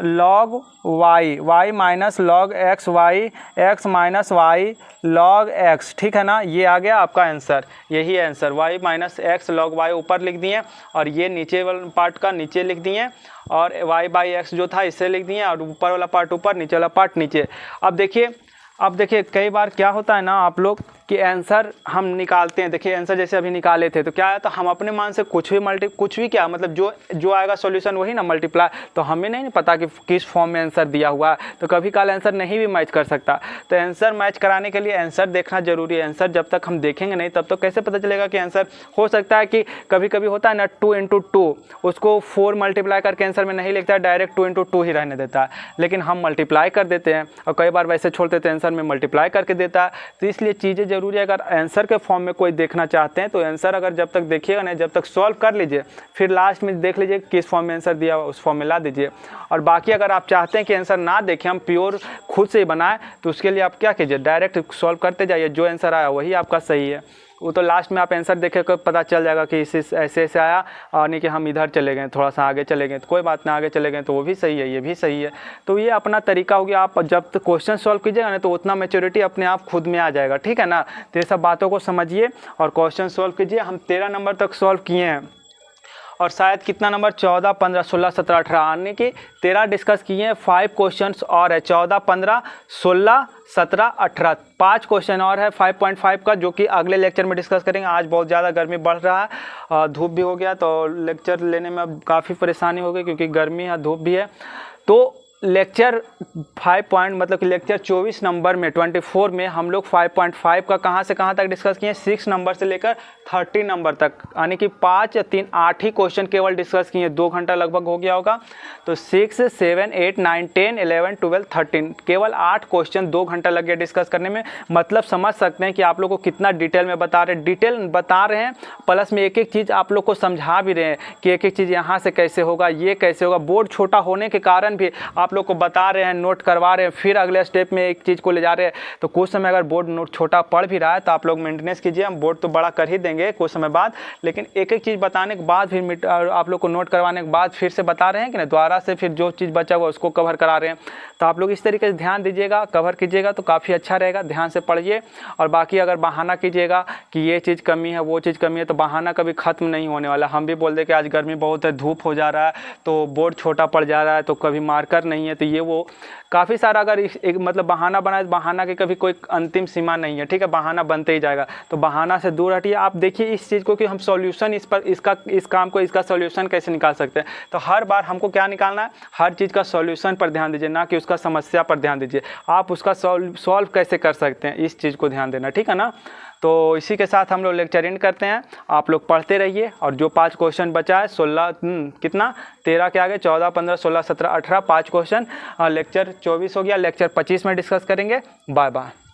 log y, y minus log x y, x minus y log x. ठीक है ना, ये आ गया आपका आंसर, यही answer y minus x log y ऊपर लिख दिए, और ये नीचे वाला पार्ट का नीचे लिख दिए, और वाई बाई एक्स जो था इससे लिख दिए, और ऊपर वाला पार्ट ऊपर, नीचे वाला पार्ट नीचे। अब देखिए कई बार क्या होता है ना आप लोग कि आंसर हम निकालते हैं, देखिए आंसर जैसे अभी निकाले थे तो क्या आया, तो हम अपने मान से कुछ भी क्या मतलब जो आएगा सॉल्यूशन वही ना मल्टीप्लाई, तो हमें नहीं पता कि किस फॉर्म में आंसर दिया हुआ है, तो कभी काल आंसर नहीं भी मैच कर सकता, तो आंसर मैच कराने के लिए आंसर देखना जरूरी है। आंसर जब तक हम देखेंगे नहीं तब तो कैसे पता चलेगा कि आंसर, हो सकता है कि कभी कभी होता है ना 2 × 2 उसको 4 मल्टीप्लाई करके आंसर में नहीं लिखता है, डायरेक्ट 2 × 2 ही रहने देता है, लेकिन हम मल्टीप्लाई कर देते हैं और कई बार वैसे छोड़ देते हैं, आंसर में मल्टीप्लाई करके देता है, तो इसलिए चीज़ें जरूरी है। अगर आंसर के फॉर्म में कोई देखना चाहते हैं तो आंसर अगर जब तक देखिएगा नहीं, जब तक सॉल्व कर लीजिए, फिर लास्ट में देख लीजिए किस फॉर्म में आंसर दिया हुआ उस फॉर्म में ला दीजिए। और बाकी अगर आप चाहते हैं कि आंसर ना देखें, हम प्योर खुद से ही बनाएं, तो उसके लिए आप क्या कीजिए, डायरेक्ट सॉल्व करते जाइए, जो आंसर आया वही आपका सही है, वो तो लास्ट में आप आंसर देखे को पता चल जाएगा कि इस ऐसे आया, और नहीं कि हम इधर चले गए, थोड़ा सा आगे चले गए तो कोई बात ना, आगे चले गए तो वो भी सही है, ये भी सही है। तो ये अपना तरीका हो गया, आप जब तक क्वेश्चन सॉल्व कीजिएगा ना तो उतना मैच्योरिटी अपने आप खुद में आ जाएगा। ठीक है ना, तो ये सब बातों को समझिए और क्वेश्चन सॉल्व कीजिए। हम 13 नंबर तक सॉल्व किए हैं, और शायद कितना नंबर 14, 15, 16, 17, 18 आने के 13 डिस्कस किए हैं, 5 क्वेश्चंस और है, 14, 15, 16, 17, 18 5 क्वेश्चन और है 5.5 का, जो कि अगले लेक्चर में डिस्कस करेंगे। आज बहुत ज़्यादा गर्मी बढ़ रहा है, धूप भी हो गया, तो लेक्चर लेने में अब काफ़ी परेशानी हो गई क्योंकि गर्मी है, धूप भी है। तो लेक्चर 24 नंबर में 24 में हम लोग 5.5 का कहाँ से कहाँ तक डिस्कस किए, 6 नंबर से लेकर 30 नंबर तक, यानी कि 5 या 3 8 ही क्वेश्चन केवल डिस्कस किए, 2 घंटा लगभग हो गया होगा। तो 6, 7, 8, 9, 10, 11, 12, 13 केवल 8 क्वेश्चन 2 घंटा लग गया डिस्कस करने में। मतलब समझ सकते हैं कि आप लोग को कितना डिटेल में बता रहे हैं, प्लस में एक एक चीज़ आप लोग को समझा भी रहे हैं कि एक एक चीज़ यहाँ से कैसे होगा, ये कैसे होगा। बोर्ड छोटा होने के कारण भी आप लोग को बता रहे हैं, नोट करवा रहे हैं, फिर अगले स्टेप में एक चीज़ को ले जा रहे हैं। तो कुछ समय अगर बोर्ड नोट छोटा पड़ भी रहा है तो आप लोग मेंटेनेंस कीजिए, हम बोर्ड तो बड़ा कर ही देंगे कुछ समय बाद, लेकिन एक एक चीज़ बताने के बाद फिर आप लोग को नोट करवाने के बाद फिर से बता रहे हैं कि ना, दोबारा से फिर जो चीज़ बचा हुआ उसको कवर करा रहे हैं। तो आप लोग इस तरीके से ध्यान दीजिएगा, कवर कीजिएगा तो काफ़ी अच्छा रहेगा, ध्यान से पढ़िए। और बाकी अगर बहाना कीजिएगा कि ये चीज़ कमी है, वो चीज़ कमी है, तो बहाना कभी ख़त्म नहीं होने वाला। हम भी बोल दें कि आज गर्मी बहुत है, धूप हो जा रहा है, तो बोर्ड छोटा पड़ जा रहा है, तो कभी मार्कर नहीं नहीं है, तो ये वो काफ़ी सारा अगर एक मतलब बहाना बनाए, बहाना के कभी कोई अंतिम सीमा नहीं है, ठीक है, बहाना बनते ही जाएगा। तो बहाना से दूर हटिए। आप देखिए इस चीज़ को कि हम सॉल्यूशन इस पर इस काम को इसका सॉल्यूशन कैसे निकाल सकते हैं। तो हर बार हमको क्या निकालना है, हर चीज़ का सॉल्यूशन पर ध्यान दीजिए, ना कि उसका समस्या पर ध्यान दीजिए। आप उसका सॉल्व कैसे कर सकते हैं, इस चीज़ को ध्यान देना, ठीक है ना। तो इसी के साथ हम लोग लेक्चर एंड करते हैं। आप लोग पढ़ते रहिए और जो 5 क्वेश्चन बचा है 16 कितना 13 के आगे 14 15 16 17 18 5 क्वेश्चन, लेक्चर 24 हो गया, लेक्चर 25 में डिस्कस करेंगे। Bye bye.